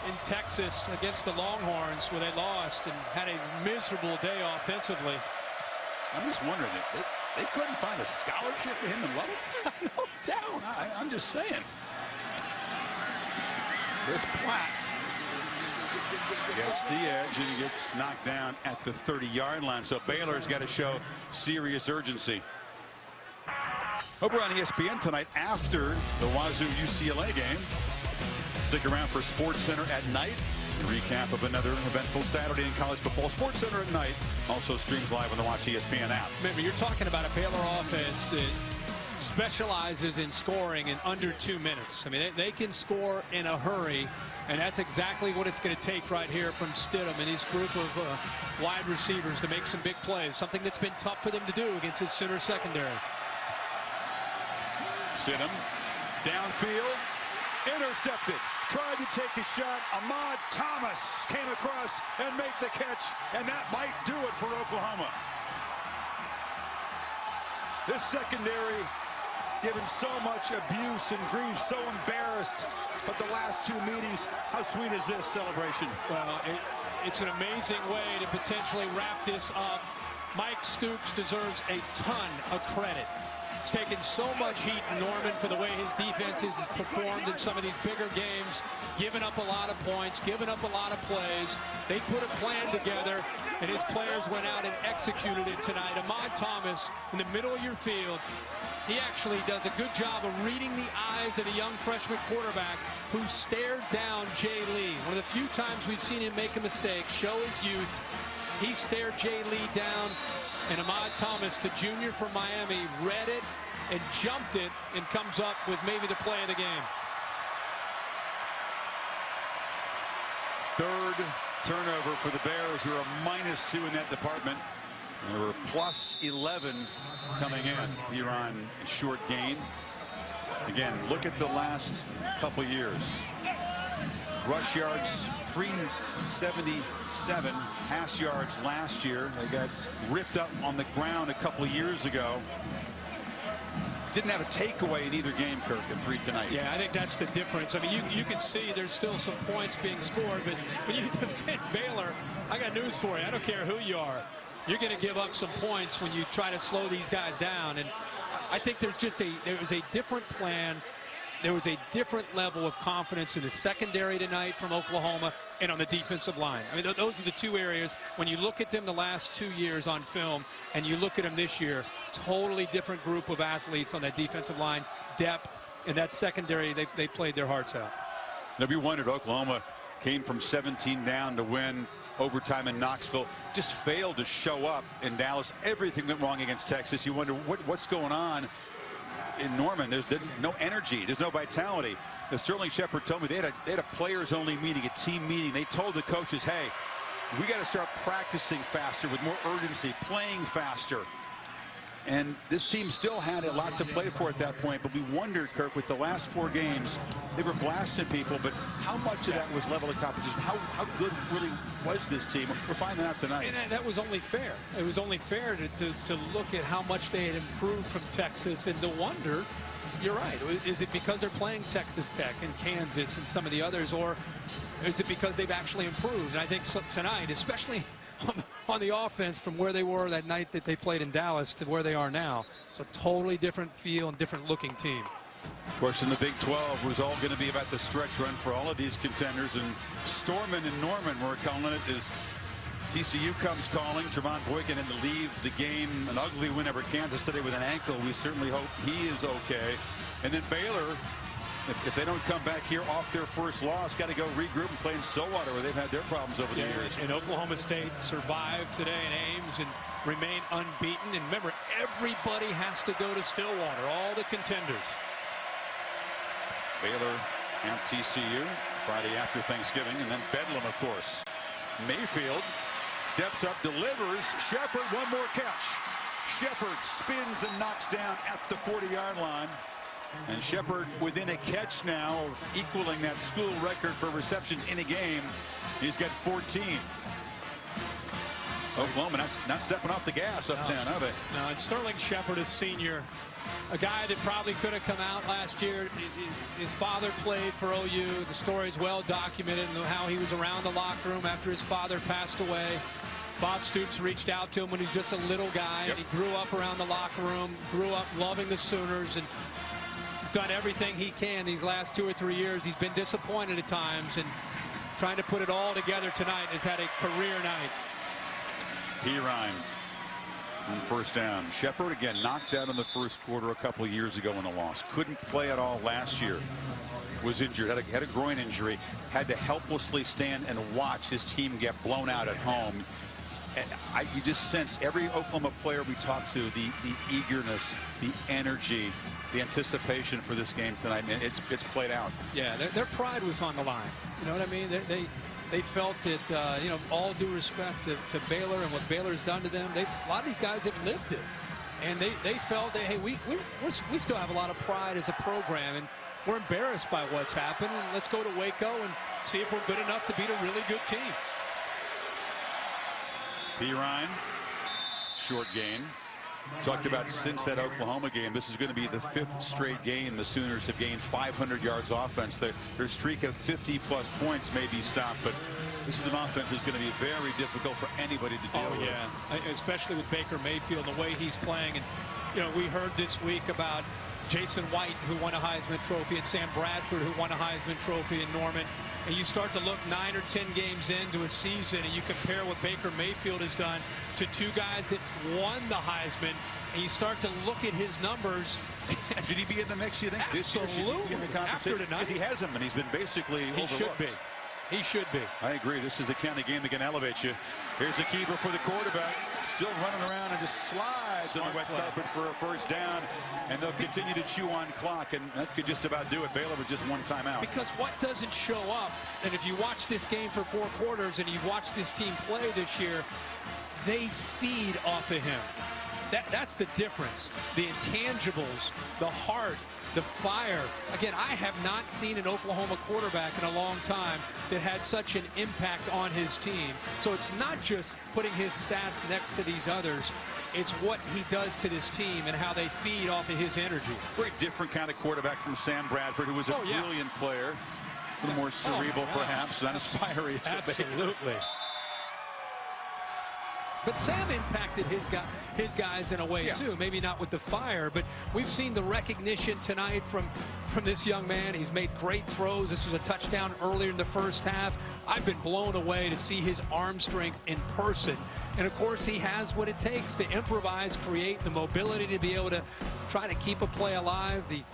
in Texas against the Longhorns, where they lost and had a miserable day offensively. I'm just wondering, they couldn't find a scholarship for him in Lubbock? No doubt. I'm just saying. Chris Platt gets the edge, and he gets knocked down at the 30-yard line. So Baylor's got to show serious urgency. Over on ESPN tonight after the Wazoo-UCLA game. Stick around for SportsCenter at night. A recap of another eventful Saturday in college football. SportsCenter at night also streams live on the Watch ESPN app. Remember, you're talking about a Baylor offense that specializes in scoring in under 2 minutes. I mean, they can score in a hurry, and that's exactly what it's going to take right here from Stidham and his group of wide receivers to make some big plays, something that's been tough for them to do against his Sooner secondary. Stidham downfield, intercepted, tried to take a shot. Ahmad Thomas came across and made the catch, and that might do it for Oklahoma. This secondary given so much abuse and grief, so embarrassed. But the last 2 meetings, how sweet is this celebration? Well, it's an amazing way to potentially wrap this up. Mike Stoops deserves a ton of credit. He's taken so much heat in Norman for the way his defenses has performed in some of these bigger games, giving up a lot of points, giving up a lot of plays. They put a plan together, and his players went out and executed it tonight. Ahmad Thomas in the middle of your field, he actually does a good job of reading the eyes of a young freshman quarterback who stared down Jay Lee. One of the few times we've seen him make a mistake, show his youth. He stared Jay Lee down, and Ahmad Thomas, the junior from Miami, read it and jumped it and comes up with maybe the play of the game. Third turnover for the Bears, who are -2 in that department. They were +11 coming in here on short gain. Again, look at the last couple years. Rush yards, 377. Pass yards last year. They got ripped up on the ground a couple of years ago. didn't have a takeaway in either game, Kirk, in 3 tonight. Yeah, I think that's the difference. I mean, you can see there's still some points being scored, but when you defend Baylor, I got news for you. I don't care who you are. You're going to give up some points when you try to slow these guys down. And I think there was a different plan. There was a different level of confidence in the secondary tonight from Oklahoma and on the defensive line. I mean, those are the 2 areas. When you look at them the last 2 years on film and you look at them this year, totally different group of athletes on that defensive line, depth, and that secondary, they played their hearts out. Now, we wondered, Oklahoma came from 17 down to win overtime in Knoxville, just failed to show up in Dallas. Everything went wrong against Texas. You wonder what's going on in Norman. There's no energy. There's no vitality. Sterling Shepard told me they had a players-only meeting, a team meeting. They told the coaches, hey, we got to start practicing faster with more urgency, playing faster. And this team still had a lot to play for at that point, but we wondered, Kirk, with the last 4 games, they were blasting people, but how much of that was level of competition? How good really was this team? We're finding out tonight. And that was only fair. It was only fair to look at how much they had improved from Texas and to wonder, you're right, is it because they're playing Texas Tech and Kansas and some of the others, or is it because they've actually improved? And I think tonight, especially on the offense, from where they were that night that they played in Dallas to where they are now, it's a totally different feel and different looking team. Of course, in the Big 12 was all going to be about the stretch run for all of these contenders, and Storman and Norman, we're calling it, is TCU comes calling. Trevon Boykin had to leave the game, an ugly win over Kansas today with an ankle. We certainly hope he is okay. And then Baylor, if they don't come back here off their first loss, got to go regroup and play in Stillwater, where they've had their problems over the years. And Oklahoma State survived today in Ames and remain unbeaten. And remember, everybody has to go to Stillwater, all the contenders. Baylor and TCU Friday after Thanksgiving, and then Bedlam, of course. Mayfield steps up, delivers. Shepard, one more catch. Shepard spins and knocks down at the 40-yard line. And Shepard within a catch now of equaling that school record for receptions in a game. He's got 14. Oklahoma not stepping off the gas uptown, are they? No, and Sterling Shepard, a senior, a guy that probably could have come out last year. His father played for OU. The story is well documented, how he was around the locker room after his father passed away. Bob Stoops reached out to him when he was just a little guy. And he grew up around the locker room, grew up loving the Sooners, and he's done everything he can these last 2 or 3 years. He's been disappointed at times, and trying to put it all together tonight has had a career night. Perine on first down. Shepard again knocked out in the first quarter a couple of years ago in a loss. Couldn't play at all last year. Was injured, had a groin injury, had to helplessly stand and watch his team get blown out at home. And you just sense every Oklahoma player we talk to, the eagerness, the energy, the anticipation for this game tonight, and it's played out. Yeah, their pride was on the line. You know what I mean? They felt that, you know, all due respect to Baylor and what Baylor's done to them, a lot of these guys have lived it. And they felt that, hey, we still have a lot of pride as a program, and we're embarrassed by what's happened, and let's go to Waco and see if we're good enough to beat a really good team. Perine, short gain. Talked about since that Oklahoma game, this is going to be the 5th straight game the Sooners have gained 500 yards offense. Their streak of 50-plus points may be stopped, but this is an offense that's going to be very difficult for anybody to deal with. Yeah, especially with Baker Mayfield, the way he's playing. And, you know, we heard this week about Jason White, who won a Heisman Trophy, and Sam Bradford, who won a Heisman Trophy in Norman. And you start to look 9 or 10 games into a season, and you compare what Baker Mayfield has done to 2 guys that won the Heisman, and you start to look at his numbers. Should he be in the mix, you think? Absolutely. This year, should he be in the conversation? Because he hasn't been. He's been basically overlooked. He should be. He should be. I agree. This is the kind of game that can elevate you. Here's the keeper for the quarterback. Still running around and just slides on the wet carpet for a first down. And they'll continue to chew on clock. And that could just about do it. Baylor with just 1 timeout. Because what doesn't show up, and if you watch this game for 4 quarters and you've watched this team play this year, they feed off of him. That's the difference. The intangibles, the heart, the fire. Again, I have not seen an Oklahoma quarterback in a long time that had such an impact on his team. So it's not just putting his stats next to these others. It's what he does to this team and how they feed off of his energy. Very different kind of quarterback from Sam Bradford, who was a brilliant player. A little more cerebral, perhaps, not as fiery as absolutely. But Sam impacted his guys in a way, too. Maybe not with the fire, but we've seen the recognition tonight from this young man. He's made great throws. This was a touchdown earlier in the first half. I've been blown away to see his arm strength in person. And, of course, he has what it takes to improvise, create the mobility to be able to try to keep a play alive, the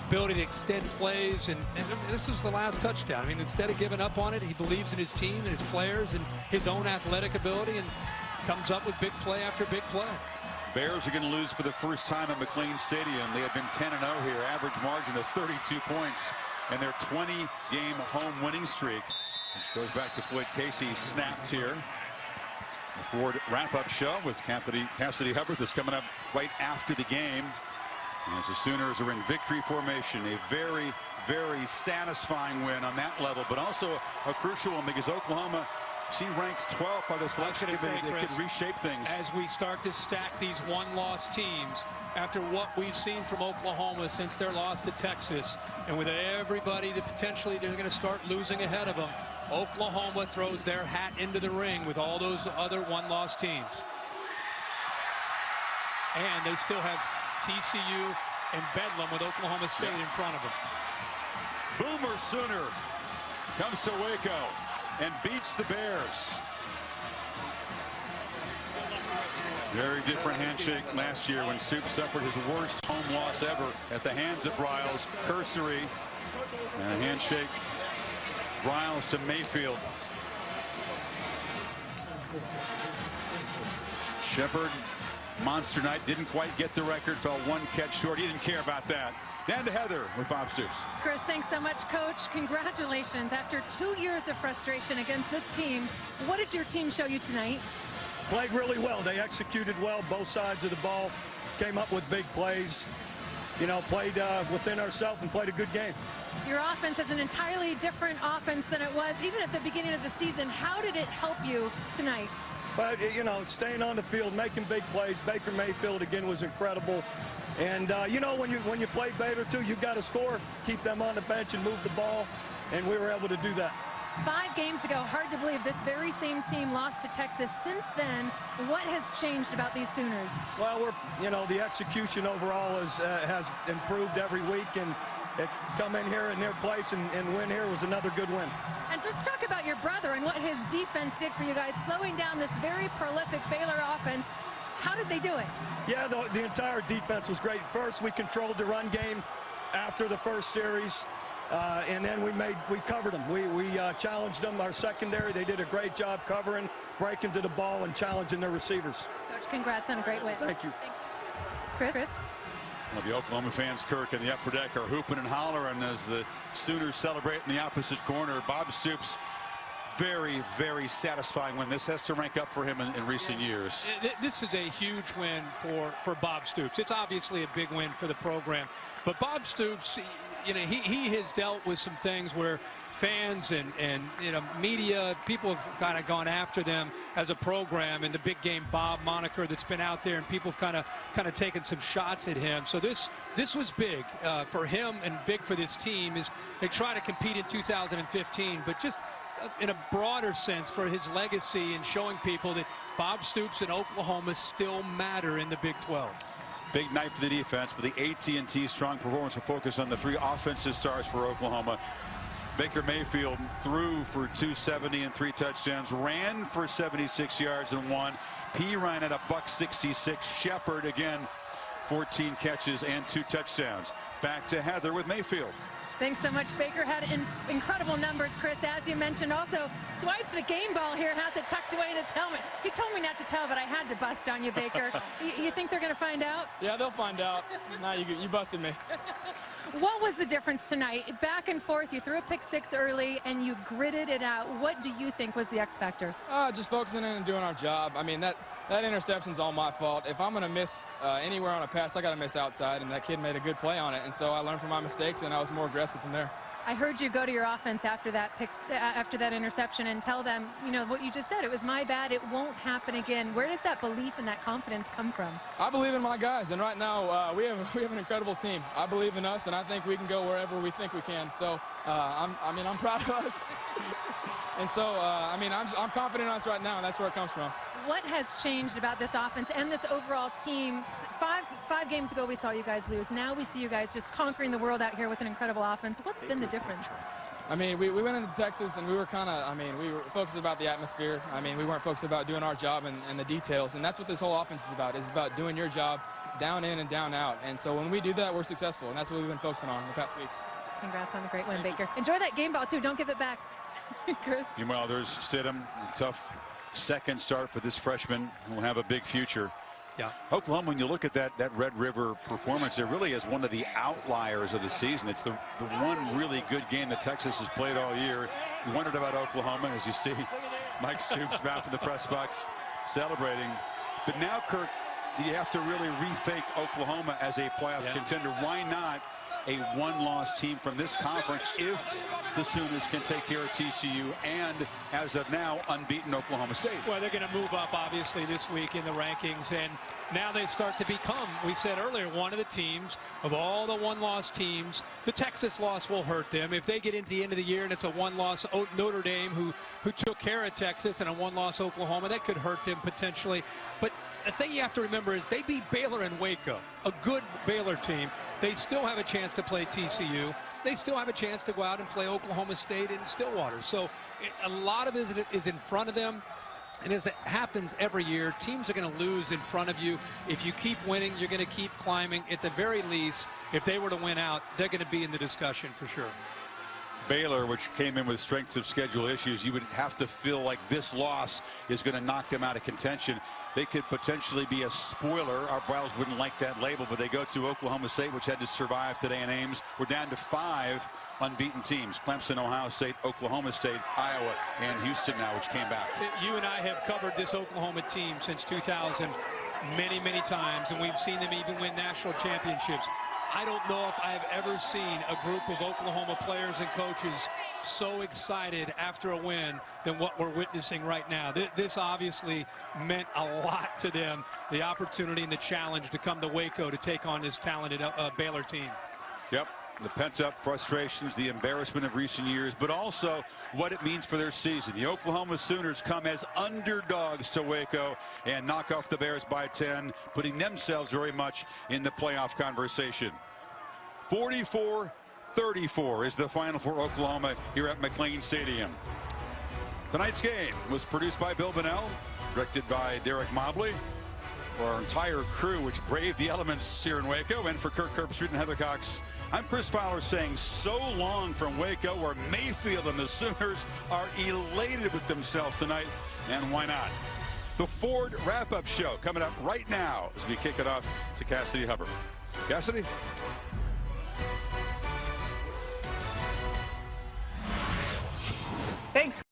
ability to extend plays, and this is the last touchdown. I mean, instead of giving up on it, he believes in his team and his players and his own athletic ability and comes up with big play after big play. Bears are going to lose for the first time at McLean Stadium. They had been 10-0 here, average margin of 32 points, and their 20-game home winning streak, which goes back to Floyd Casey, snapped here. The Ford wrap-up show with Cassidy Hubbard is coming up right after the game. As the Sooners are in victory formation, a very, very satisfying win on that level, but also a crucial one because Oklahoma, she ranked 12th by the selection committee. That could reshape things. As we start to stack these one-loss teams, after what we've seen from Oklahoma since their loss to Texas, and with everybody that potentially they're going to start losing ahead of them, Oklahoma throws their hat into the ring with all those other one-loss teams. And they still have TCU and Bedlam with Oklahoma State in front of them. Boomer Sooner comes to Waco and beats the Bears. Very different handshake last year when Soup suffered his worst home loss ever at the hands of Briles. Cursory and a handshake. Briles to Mayfield. Shepard, monster night, didn't quite get the record, fell one catch short. He didn't care about that. Down to Heather with Bob Stoops. Chris, thanks so much, Coach. Congratulations. After 2 years of frustration against this team, what did your team show you tonight? Played really well. They executed well, both sides of the ball, came up with big plays, you know, played within ourselves and played a good game. Your offense is an entirely different offense than it was even at the beginning of the season. How did it help you tonight? But, you know, staying on the field, making big plays. Baker Mayfield, again, was incredible. And, you know, when you play Baylor, too, you've got to score, keep them on the bench and move the ball, and we were able to do that. 5 games ago, hard to believe this very same team lost to Texas. Since then, what has changed about these Sooners? Well, you know, the execution overall has improved every week, and come in here in their place and win here was another good win. And let's talk about your brother and what his defense did for you guys, slowing down this very prolific Baylor offense. How did they do it? Yeah, the entire defense was great. First, we controlled the run game after the first series. And then we covered them. We challenged them. Our secondary, they did a great job covering, breaking to the ball, and challenging their receivers. Coach, congrats on a great win. Thank you. Thank you. Chris? Well, the Oklahoma fans, Kirk, in the upper deck are hooping and hollering as the Sooners celebrate in the opposite corner. Bob Stoops, very, very satisfying win. This has to rank up for him in recent years. This is a huge win for Bob Stoops. It's obviously a big win for the program. But Bob Stoops, you know, he has dealt with some things where fans and you know, media, people have kind of gone after them as a program, and the big game Bob moniker that's been out there, and people have kind of taken some shots at him. So this was big for him and big for this team. Is they try to compete in 2015, but just in a broader sense for his legacy and showing people that Bob Stoops and Oklahoma still matter in the Big 12. Big night for the defense, but the AT&T strong performance will focus on the 3 offensive stars for Oklahoma. Baker Mayfield threw for 270 and 3 touchdowns, ran for 76 yards and 1. He ran at a $166. Shepard, again, 14 catches and 2 touchdowns. Back to Heather with Mayfield. Thanks so much. Baker had incredible numbers, Chris. As you mentioned, also swiped the game ball here, has it tucked away in his helmet. He told me not to tell, but I had to bust on you, Baker. You think they're going to find out? Yeah, they'll find out. Nah, you busted me. What was the difference tonight? Back and forth, you threw a pick 6 early, and you gritted it out. What do you think was the X factor? Just focusing in and doing our job. I mean, That interception's all my fault. If I'm going to miss anywhere on a pass, I got to miss outside, and that kid made a good play on it. And so I learned from my mistakes, and I was more aggressive from there. I heard you go to your offense after that interception and tell them, you know, what you just said. It was my bad. It won't happen again. Where does that belief and that confidence come from? I believe in my guys, and right now we have an incredible team. I believe in us, and I think we can go wherever we think we can. So I'm proud of us. And so I'm confident in us right now, and that's where it comes from. What has changed about this offense and this overall team? Five games ago, we saw you guys lose. Now we see you guys just conquering the world out here with an incredible offense. What's been the difference? I mean, we went into Texas, and we were we were focused about the atmosphere. I mean, we weren't focused about doing our job and the details. And that's what this whole offense is about. It's about doing your job down in and down out. And so when we do that, we're successful. And that's what we've been focusing on the past weeks. Congrats on the great win, Baker. Enjoy that game ball, too. Don't give it back. Chris. Meanwhile, there's Stidham, a tough second start for this freshman who will have a big future. Yeah. Oklahoma, when you look at that Red River performance, it really is one of the outliers of the season. It's the one really good game that Texas has played all year. You wondered about Oklahoma, as you see Mike Stoops back in the press box celebrating. But now, Kirk, you have to really rethink Oklahoma as a playoff contender. Why not a one-loss team from this conference if the Sooners can take care of TCU and, as of now, unbeaten Oklahoma State? Well, they're going to move up, obviously, this week in the rankings, and now they start to become, we said earlier, one of the teams of all the one-loss teams. The Texas loss will hurt them. If they get into the end of the year and it's a one-loss Notre Dame who took care of Texas and a one-loss Oklahoma, that could hurt them potentially. But the thing you have to remember is they beat Baylor and Waco, a good Baylor team. They still have a chance to play TCU. They still have a chance to go out and play Oklahoma State in Stillwater. So a lot of it is in front of them. And as it happens every year, teams are going to lose in front of you. If you keep winning, you're going to keep climbing. At the very least, if they were to win out, they're going to be in the discussion for sure. Baylor, which came in with strengths of schedule issues, you would have to feel like this loss is going to knock them out of contention. They could potentially be a spoiler. Our Browns wouldn't like that label, but they go to Oklahoma State, which had to survive today in Ames. We're down to 5 unbeaten teams: Clemson, Ohio State, Oklahoma State, Iowa, and Houston now, which came back. You and I have covered this Oklahoma team since 2000 many, many times, and we've seen them even win national championships. I don't know if I've ever seen a group of Oklahoma players and coaches so excited after a win than what we're witnessing right now. This obviously meant a lot to them, the opportunity and the challenge to come to Waco to take on this talented Baylor team. Yep. The pent-up frustrations, the embarrassment of recent years, but also what it means for their season. The Oklahoma Sooners come as underdogs to Waco and knock off the Bears by 10, putting themselves very much in the playoff conversation. 44-34 is the final for Oklahoma here at McLean Stadium. Tonight's game was produced by Bill Bonnell, directed by Derek Mobley. For our entire crew, which braved the elements here in Waco, and for Kirk Herbstreit and Heather Cox, I'm Chris Fowler saying so long from Waco, where Mayfield and the Sooners are elated with themselves tonight, and why not? The Ford wrap-up show coming up right now as we kick it off to Cassidy Hubbard. Cassidy?